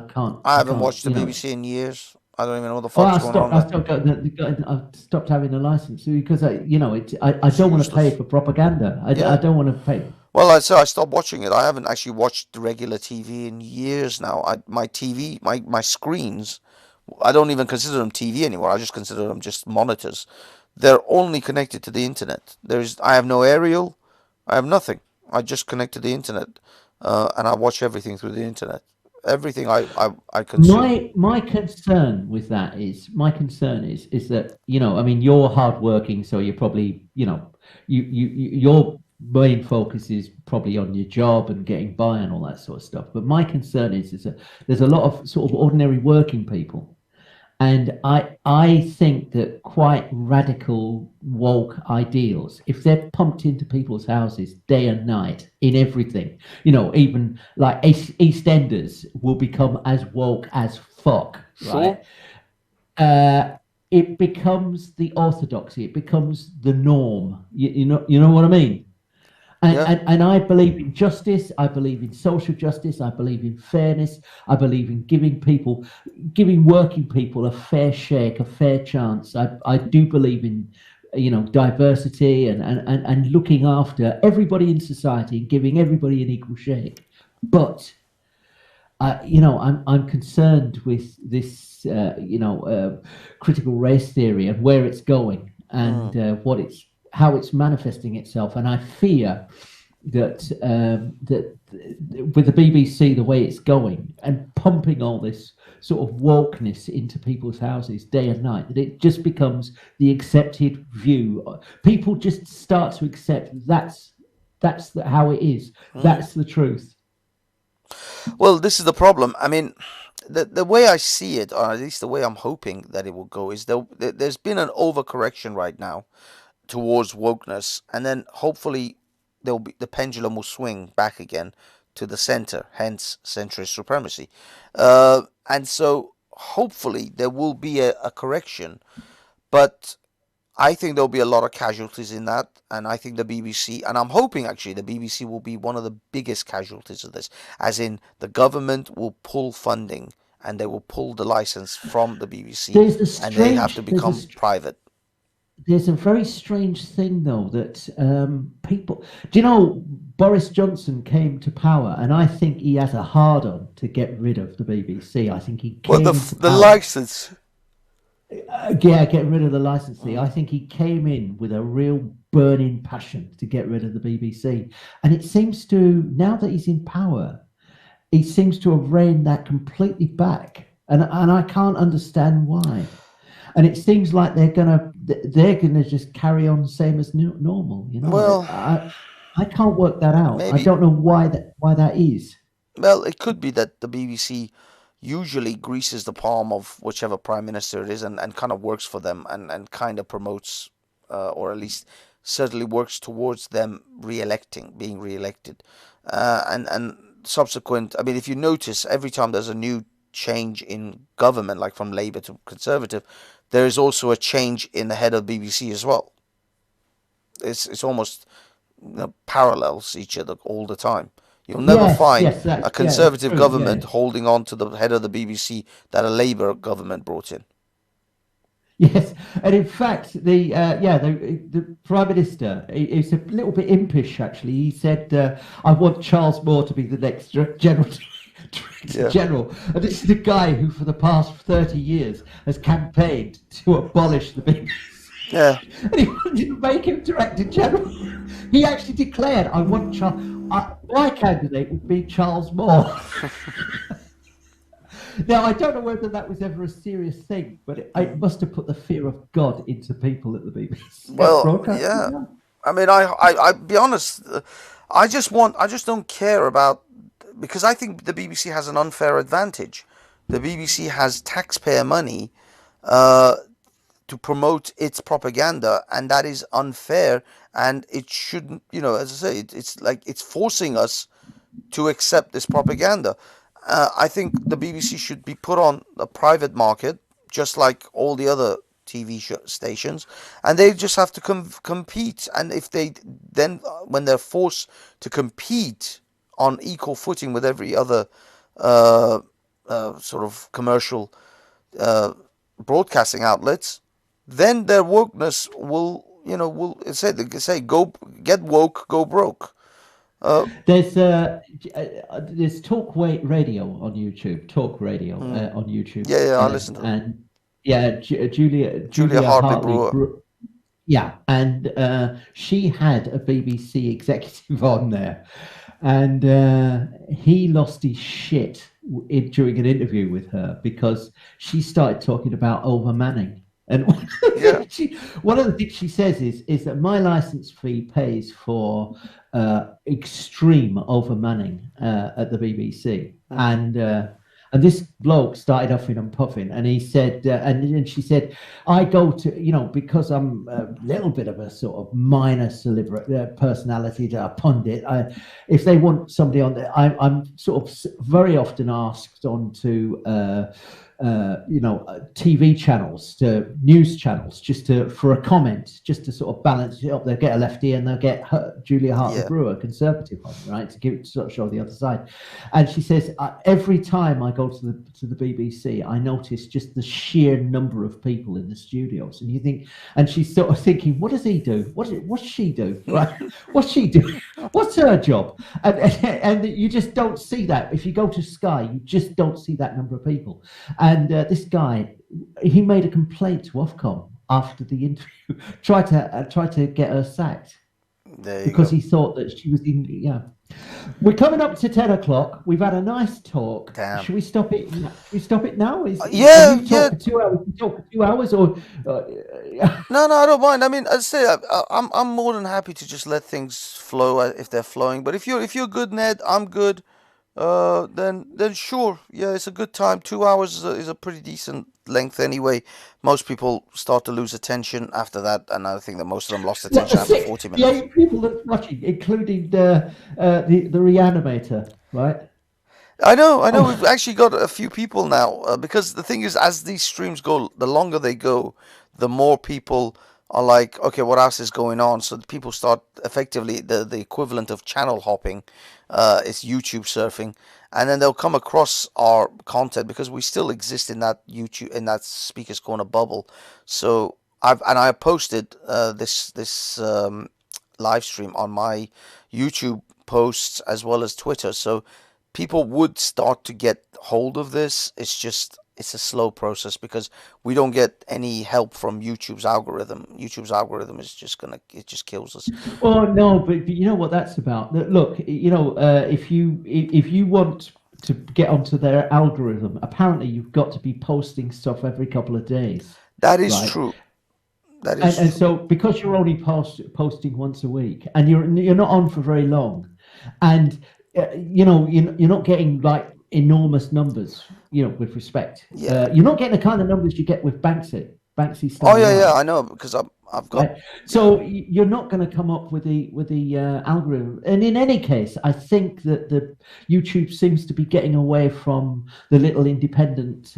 B: can't
A: I
B: I
A: haven't
B: can't
A: watched the BBC in years. I don't even know what the
B: Oh,
A: fuck's going on there.
B: I stopped having a license because I
A: It's
B: don't want to pay
A: useless.
B: for propaganda. I
A: Yeah.
B: don't want to pay.
A: Well, I said I stopped watching it. I haven't actually watched the regular TV in years now. My TV, my screens, I don't even consider them TV anymore. I just consider them just monitors. They're only connected to the internet. I have no aerial. I have nothing. I just connect to the internet, and I watch everything through the internet. Everything I consume.
B: My concern is that I mean you're hardworking, so you're probably your main focus is probably on your job and getting by and all that sort of stuff. But my concern is that there's a lot of sort of ordinary working people. And I think that quite radical woke ideals, if they're pumped into people's houses day and night in everything, even like EastEnders will become as woke as fuck,
A: Sure.
B: right? Uh, it becomes the orthodoxy, it becomes the norm. You know what I mean? And,
A: Yeah.
B: and and I believe in justice. I believe in social justice. I believe in fairness. I believe in giving working people a fair shake, a fair chance. I do believe in, diversity and looking after everybody in society and giving everybody an equal shake. But I'm concerned with this, critical race theory and where it's going
A: Mm.
B: and how it's manifesting itself, and I fear that with the BBC the way it's going and pumping all this sort of wokeness into people's houses day and night, that it just becomes the accepted view. People just start to accept how it is.
A: Mm.
B: That's the truth.
A: Well, this is the problem. I mean, the way I see it, or at least the way I'm hoping that it will go, is there's been an overcorrection right now towards wokeness, and then hopefully the pendulum will swing back again to the center, hence centrist supremacy. And so hopefully there will be a correction, but I think there'll be a lot of casualties in that, and I think the BBC, and I'm hoping actually the BBC will be one of the biggest casualties of this, as in the government will pull funding and they will pull the license from the BBC,
B: There's a
A: and they have to
B: strange
A: become private.
B: there's a very strange thing though that people. Do you know Boris Johnson came to power, and I think he has a hard on to get rid of the BBC. I think he
A: Well,
B: came into
A: the
B: power.
A: license.
B: Yeah, getting rid of the licensee. I
A: Mm.
B: think he came in with a real burning passion to get rid of the BBC, and it seems to now that he's in power, he seems to have reined that completely back, and I can't understand why. And it seems like they're gonna just carry on same as normal.
A: Well,
B: I can't work that out. I
A: maybe.
B: don't know why that is.
A: Well, it could be that the BBC usually greases the palm of whichever prime minister it is, and kind of works for them, and kind of promotes, or at least certainly works towards them being re-elected, and subsequent. I mean, if you notice, every time there's a new change in government, like from Labour to Conservative, there is also a change in the head of BBC as well. It's almost, parallels each other all the time. You'll never
B: Yes,
A: find
B: yes,
A: a
B: that's
A: Conservative
B: true. Yeah,
A: government holding on to the head of the BBC that a Labour government brought in.
B: yes. And in fact, the prime minister is a little bit impish actually. He said, "I want Charles Moore to be the next general." Director
A: Yeah,
B: General, and this is the guy who, for the past 30 years, has campaigned to abolish the BBC.
A: yeah.
B: And he wanted to make him Director General. He actually declared, "I want my candidate would be Charles Moore." Now, I don't know whether that was ever a serious thing, but it must have put the fear of God into people at the BBC
A: Well,
B: broadcasting.
A: yeah. I mean, I be honest. I just don't care about, because I think the BBC has an unfair advantage. The BBC has taxpayer money, uh, to promote its propaganda, and that is unfair. And it shouldn't, as I say, it's like it's forcing us to accept this propaganda. I think the BBC should be put on a private market, just like all the other TV stations, and they just have to compete. And if they then, when they're forced to compete on equal footing with every other uh, sort of commercial uh, broadcasting outlets, then their wokeness will, will say go get woke, go broke. Uh,
B: There's there's radio on YouTube, talk radio
A: mm,
B: on YouTube,
A: yeah, yeah, I listen to them.
B: and yeah,
A: Julia
B: Julia
A: Hartley
B: Hartley,
A: Brewer.
B: yeah, and she had a BBC executive on there, and he lost his shit during an interview with her because she started talking about overmanning. And
A: Yeah.
B: one of the things she says is that my license fee pays for extreme overmanning at the BBC,
A: Mm.
B: and this bloke started huffing and puffing, and he said, and she said, I go to, because I'm a little bit of a sort of minor celebrity personality, a pundit. If they want somebody on there, I'm sort of very often asked on to. TV channels, to news channels, for a comment, just to sort of balance it up. They'll get a lefty and they'll get Julia Hartley
A: Yeah.
B: Brewer, conservative, on, right, to sort of show the other side. And she says, every time I go to the BBC, I notice just the sheer number of people in the studios, and you think, and she's sort of thinking, what does he do? What's she do? Right? What's she do? What's her job? And you just don't see that if you go to Sky. You just don't see that number of people. And this guy, he made a complaint to Ofcom after the interview, tried to get her sacked
A: There you
B: because
A: go.
B: he thought that she was in. Yeah, we're coming up to 10 o'clock. We've had a nice talk.
A: Damn.
B: Should we stop it? Should we stop it now? And
A: Yeah,
B: you've
A: yeah.
B: talked for 2 hours. You talk for 2 hours, or
A: No, no, I don't mind. I mean, I say I'm more than happy to just let things flow if they're flowing. But if you're good, Ned, I'm good. Then sure, yeah, it's a good time. 2 hours is a pretty decent length anyway. Most people start to lose attention after that, and I think that most of them lost
B: what
A: attention after 40
B: the
A: minutes.
B: 8 people that's watching, including the reanimator, right?
A: I know. We've
B: Oh,
A: actually got a few people now because the thing is, as these streams go, the longer they go, the more people are like, okay, what else is going on? So people start effectively the equivalent of channel hopping, is YouTube surfing, and then they'll come across our content because we still exist in that YouTube in that Speakers Corner bubble. So I posted this live stream on my YouTube posts as well as Twitter. So people would start to get hold of this. It's a slow process because we don't get any help from YouTube's algorithm. YouTube's algorithm is it just kills us.
B: oh no, but you know what that's about. Look, if you want to get onto their algorithm, apparently you've got to be posting stuff every couple of days,
A: That is
B: right?
A: true. That is
B: And
A: true.
B: so because you're only posting once a week, and you're not on for very long, and you're not getting like enormous numbers, with respect.
A: Yeah.
B: You're not getting the kind of numbers you get with Banksy
A: Oh
B: Style
A: yeah, yeah.
B: Live.
A: I know because I've got.
B: Right. So you're not going to come up with the algorithm. And in any case, I think that the YouTube seems to be getting away from the little independent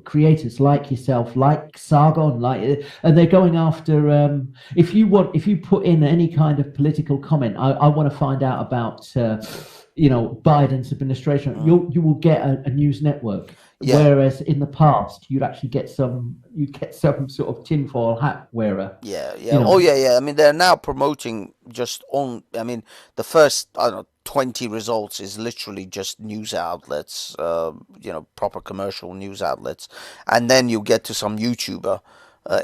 B: creators like yourself, like Sargon, and they're going after. If you put in any kind of political comment, I want to find out about. Biden's administration,
A: Mm,
B: you will get a news network.
A: yeah.
B: Whereas in the past, you get some sort of tinfoil hat wearer,
A: Yeah,
B: you
A: yeah. Oh,
B: know.
A: yeah, yeah. I mean, they're now promoting just on. I mean, the first, I don't know, 20 results is literally just news outlets, proper commercial news outlets. And then you get to some YouTuber,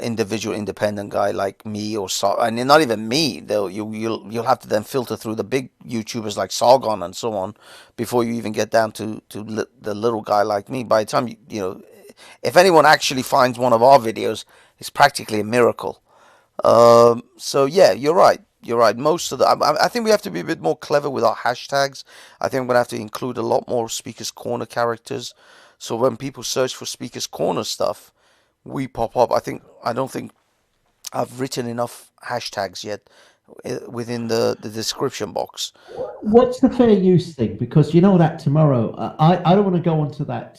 A: individual independent guy like me and not even me. You'll have to then filter through the big YouTubers like Sargon and so on before you even get down to the little guy like me. By the time if anyone actually finds one of our videos, it's practically a miracle. So yeah, you're right. You're right. Most of I think we have to be a bit more clever with our hashtags. I think we're gonna have to include a lot more Speakers Corner characters. So when people search for Speakers Corner stuff, we pop up. I don't think I've written enough hashtags yet within the description box.
B: What's the fair use thing? Because you know that tomorrow, I don't want to go onto that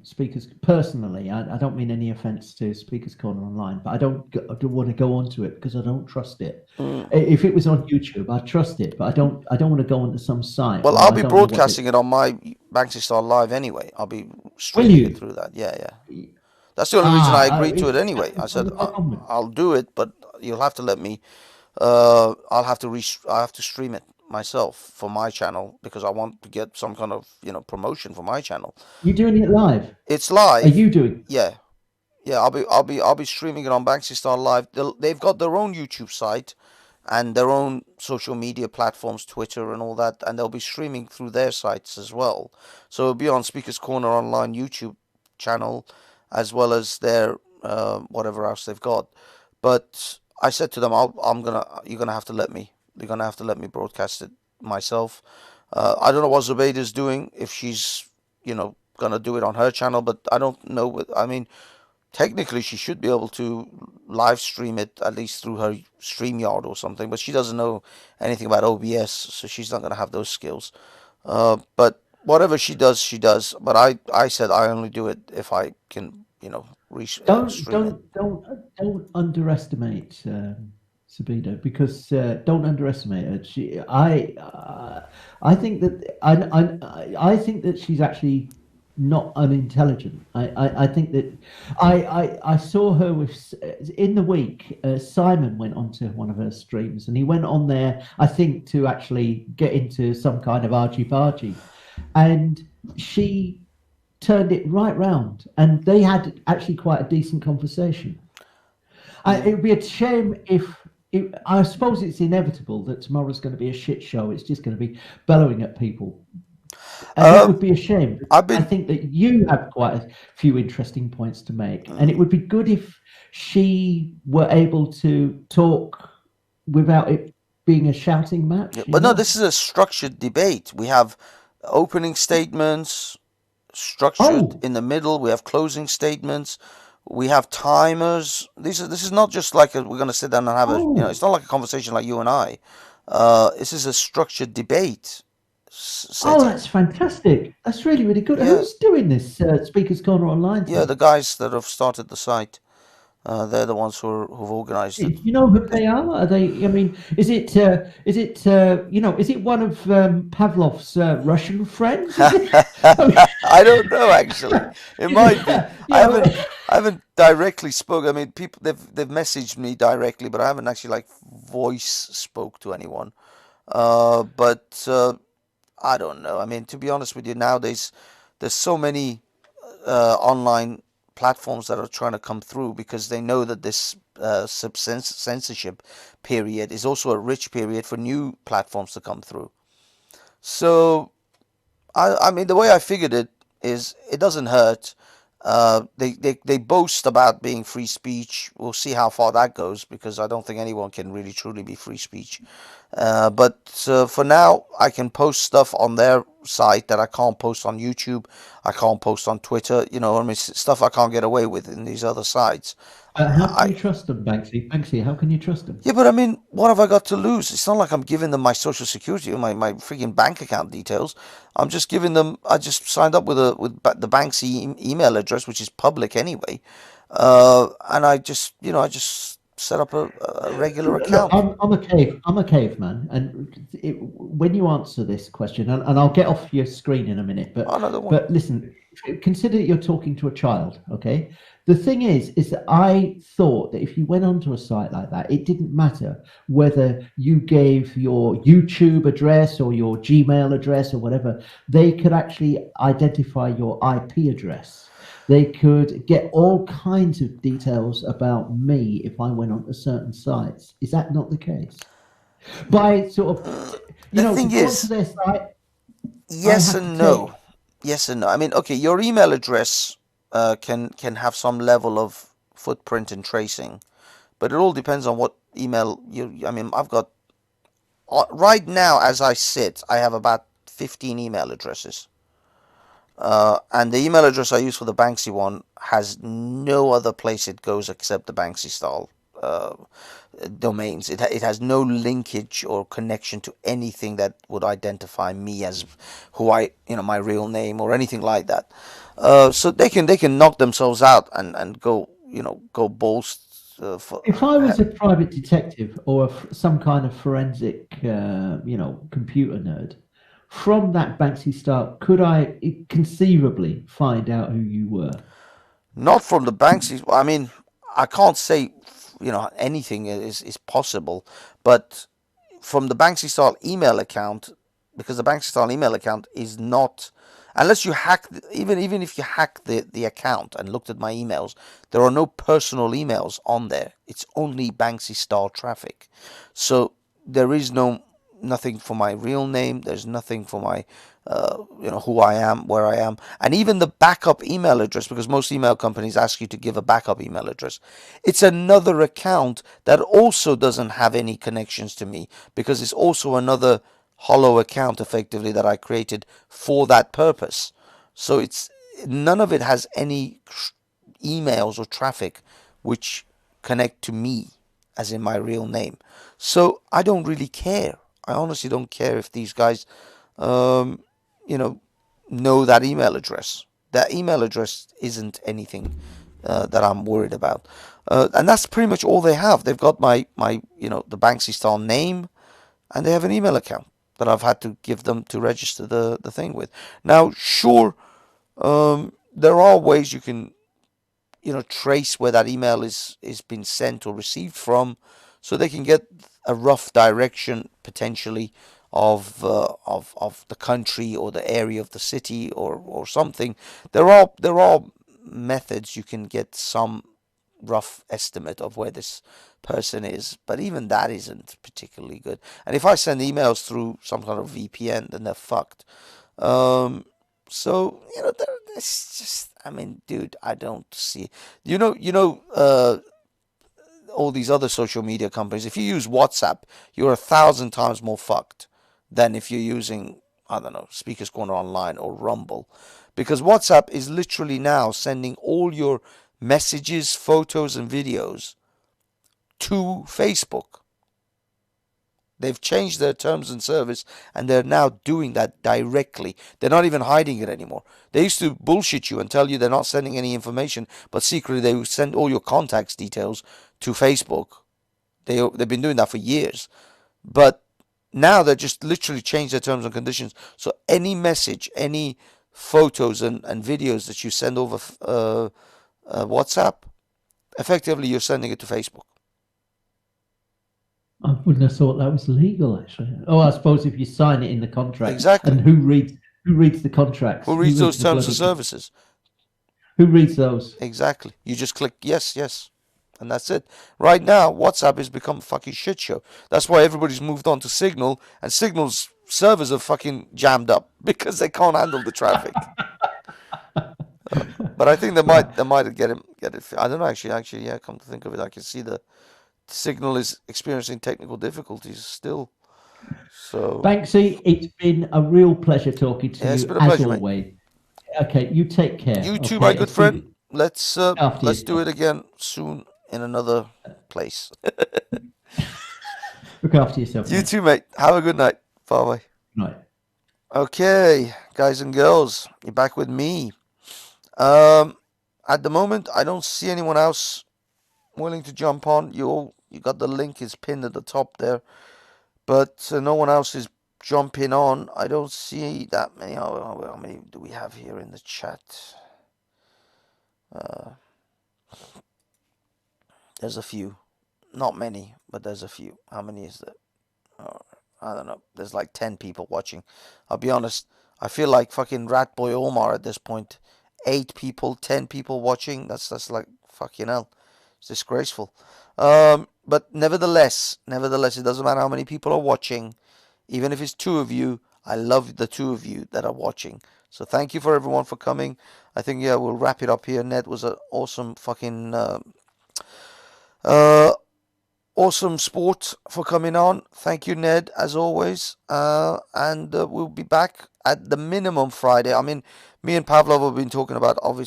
B: speakers personally. I don't mean any offense to Speakers Corner Online, but I don't want to go onto it because I don't trust it.
A: Mm.
B: If it was on YouTube, I'd trust it, but I don't want to go onto some site
A: Well,
B: where
A: I'll
B: I
A: be
B: don't know what the.
A: broadcasting it on my Banksy Star Live anyway. I'll be
B: Will
A: streaming it
B: you?
A: through that. Yeah, yeah. That's the only reason I agreed to it anyway. I said
B: Comment.
A: I'll do it, but you'll have to let me. I'll have to stream it myself for my channel because I want to get some kind of promotion for my channel.
B: You doing it live?
A: It's
B: Are
A: live.
B: you doing?
A: Yeah, yeah. I'll be streaming it on Banksy Star Live. They've got their own YouTube site and their own social media platforms, Twitter and all that, and they'll be streaming through their sites as well. So it'll be on Speakers Corner Online YouTube channel as well as their whatever else they've got. But I said to them, you're gonna have to let me. You're gonna have to let me broadcast it myself. I don't know what Zubaydah's doing if she's gonna do it on her channel, but I don't know. I mean, technically she should be able to live stream it at least through her StreamYard or something, but she doesn't know anything about OBS, so she's not gonna have those skills. But whatever she does, she does. But I said I only do it if I can, stream it.
B: Don't underestimate Sabina because don't underestimate her. I think that I think that she's actually not unintelligent. I think that I saw her with in the week. Simon went onto one of her streams and he went on there. I think to actually get into some kind of argy-bargy, and she turned it right round, and they had actually quite a decent conversation. It would be a shame if. I suppose it's inevitable that tomorrow's going to be a shit show. It's just going to be bellowing at people, and that would be a shame. I think that you have quite a few interesting points to make, and it would be good if she were able to talk without it being a shouting match.
A: But no, this is a structured debate. We have opening statements, structured in the middle. We have closing statements. We have timers. This is not just like we're going to sit down and have it's not like a conversation like you and I. This is a structured debate.
B: Oh, that's fantastic. That's really, really good. Yeah. Who's doing this Speakers Corner Online thing?
A: Yeah, the guys that have started the site. They're the ones who've organised it.
B: You know who they are? Are they? I mean, is it is it one of Pavlov's Russian friends?
A: I don't know actually. It might be. I haven't directly spoke. I mean, people they've messaged me directly, but I haven't actually like voice spoke to anyone. But I don't know. I mean, to be honest with you, nowadays there's so many online platforms that are trying to come through because they know that this censorship period is also a rich period for new platforms to come through. So, I mean, the way I figured it is it doesn't hurt. They boast about being free speech. We'll see how far that goes because I don't think anyone can really truly be free speech. But for now, I can post stuff on their site that I can't post on YouTube. I can't post on Twitter. I mean, stuff I can't get away with in these other sites.
B: How can you trust them, Banksy? Banksy, how can you trust them?
A: Yeah, but I mean, what have I got to lose? It's not like I'm giving them my social security or my freaking bank account details. I'm just giving them. I just signed up with the Banksy email address, which is public anyway, and I just set up a regular account.
B: Look, I'm a caveman, and when you answer this question, and I'll get off your screen in a minute, but listen, consider that you're talking to a child, okay? The thing is that I thought that if you went onto a site like that, it didn't matter whether you gave your YouTube address or your Gmail address or whatever, they could actually identify your IP address. They could get all kinds of details about me if I went onto certain sites. Is that not the case? By sort of,
A: the thing is,
B: to their site,
A: yes and no. Yes and no. I mean, okay, your email address can have some level of footprint and tracing, but it all depends on what email I mean, I've got right now as I sit, I have about 15 email addresses. And the email address I use for the Banksy one has no other place it goes except the Banksy style domains. It has no linkage or connection to anything that would identify me as who my real name or anything like that. So they can knock themselves out and go go boast for.
B: If I was a private detective or some kind of forensic, computer nerd, from that Banksy style, could I conceivably find out who you were?
A: Not from the Banksy. I mean, I can't say anything is possible, but from the Banksy style email account, because the Banksy style email account is not, unless you hack, even if you hack the account and looked at my emails, there are no personal emails on there. It's only Banksy style traffic. So there is nothing for my real name. There's nothing for my who I am, where I am, and even the backup email address, because most email companies ask you to give a backup email address. It's another account that also doesn't have any connections to me, because it's also another hollow account effectively that I created for that purpose. So it's none of it has any emails or traffic which connect to me as in my real name. So I don't really care. I honestly don't care if these guys um, you know that email address. That email address isn't anything that I'm worried about, and that's pretty much all they have. They've got my the Banksy style name, and they have an email account that I've had to give them to register the thing with. Now, sure, there are ways you can trace where that email is been sent or received from, so they can get a rough direction potentially of the country or the area of the city or something. There are methods you can get some rough estimate of where this person is, but even that isn't particularly good. And if I send emails through some kind of VPN, then they're fucked. Um, so it's just, I mean, dude, I don't see. All these other social media companies. If you use WhatsApp, you're 1,000 times more fucked than if you're using, I don't know, Speakers Corner Online or Rumble, because WhatsApp is literally now sending all your messages, photos, and videos to Facebook. They've changed their terms and service, and they're now doing that directly. They're not even hiding it anymore. They used to bullshit you and tell you they're not sending any information, but secretly they would send all your contacts details to Facebook. They've been doing that for years. But now they just literally changed their terms and conditions. So any message, any photos and videos that you send over WhatsApp, effectively you're sending it to Facebook.
B: I wouldn't have thought that was legal, actually. Oh, I suppose if you sign it in the contract,
A: Exactly.
B: and who reads the contracts?
A: Who reads those terms and services?
B: Who reads those?
A: Exactly. You just click yes, yes, and that's it. Right now, WhatsApp has become a fucking shit show. That's why everybody's moved on to Signal, and Signal's servers are fucking jammed up because they can't handle the traffic. But I think they might get it. I don't know. Actually, yeah. Come to think of it, I can see the Signal is experiencing technical difficulties still. So
B: Banksy, it's been a real pleasure talking to
A: yeah, it's
B: you
A: been a
B: as
A: pleasure, mate.
B: always. Okay, you take care.
A: You too,
B: Okay,
A: my good friend. Let's do
B: yourself.
A: it again soon in another place.
B: Look after yourself.
A: You too, mate. Have a good night. Bye bye.
B: Night.
A: Okay, guys and girls, you're back with me. At the moment, I don't see anyone else willing to jump on. You got the link is pinned at the top there, but no one else is jumping on. I don't see that many. How many do we have here in the chat? There's a few, not many, but there's a few. How many is there? I don't know. There's like 10 people watching. I'll be honest. I feel like fucking Ratboy Omar at this point. 8 people, 10 people watching. That's like fucking hell. It's disgraceful. But nevertheless, it doesn't matter how many people are watching. Even if it's 2 of you, I love the 2 of you that are watching. So thank you for everyone for coming. I think, yeah, we'll wrap it up here. Ned was an awesome fucking awesome sport for coming on. Thank you, Ned, as always. And we'll be back at the minimum Friday. I mean, me and Pavlov have been talking about of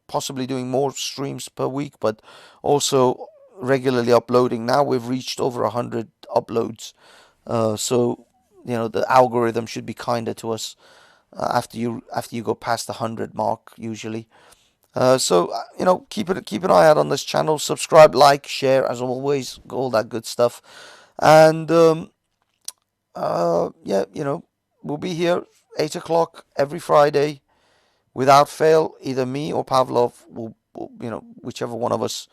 A: possibly doing more streams per week, but also regularly uploading. Now we've reached over 100 uploads, so the algorithm should be kinder to us after you go past the 100 mark usually. So keep an eye out on this channel. Subscribe, like, share, as always, all that good stuff. And yeah, we'll be here 8 o'clock every Friday without fail. Either me or Pavlov will whichever one of us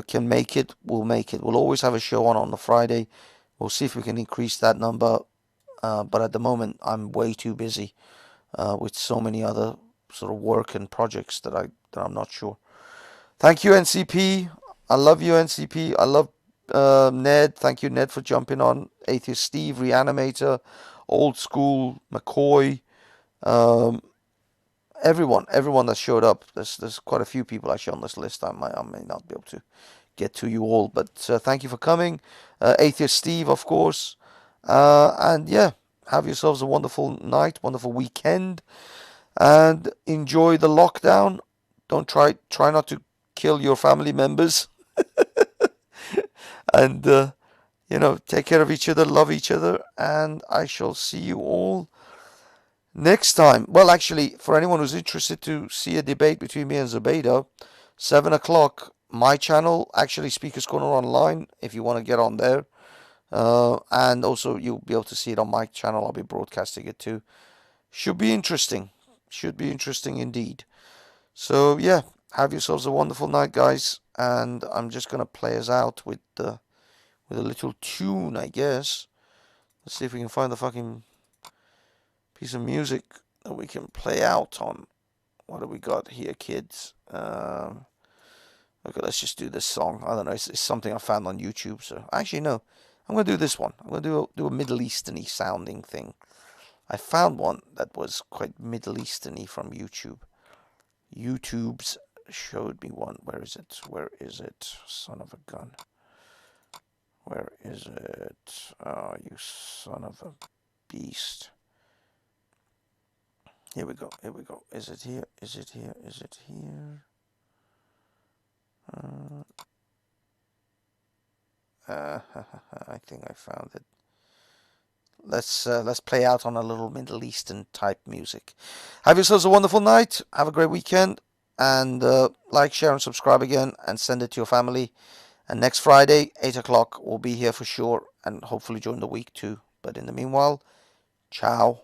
A: can make it, we'll make it. We'll always have a show on the Friday. We'll see if we can increase that number. But at the moment, I'm way too busy with so many other sort of work and projects that I'm not sure. Thank you, NCP. I love you, NCP. I love Ned. Thank you, Ned, for jumping on. Atheist Steve, Reanimator, Old School, McCoy, um, everyone that showed up. There's quite a few people actually on this list. I may not be able to get to you all, but thank you for coming. Atheist Steve, of course. And yeah, have yourselves a wonderful night, wonderful weekend, and enjoy the lockdown. Don't try not to kill your family members, and take care of each other, love each other, and I shall see you all next time. Well, actually, for anyone who's interested to see a debate between me and Zubaydah, 7 o'clock, my channel, actually Speakers Corner Online, if you want to get on there. And also you'll be able to see it on my channel. I'll be broadcasting it too. Should be interesting. Should be interesting indeed. So yeah, have yourselves a wonderful night, guys. And I'm just gonna play us out with a little tune, I guess. Let's see if we can find the fucking piece of music that we can play out on. What do we got here, kids? Okay, let's just do this song. I don't know. It's something I found on YouTube. So actually, no. I'm going to do this one. I'm going to do a Middle Eastern-y sounding thing. I found one that was quite Middle Eastern-y from YouTube. YouTube's showed me one. Where is it? Where is it? Son of a gun. Where is it? Oh, you son of a beast. Here we go. Here we go. Is it here? Is it here? Is it here? I think I found it. Let's play out on a little Middle Eastern type music. Have yourselves a wonderful night. Have a great weekend, and like, share, and subscribe again, and send it to your family. And next Friday, 8 o'clock, we'll be here for sure, and hopefully during the week too. But in the meanwhile, ciao.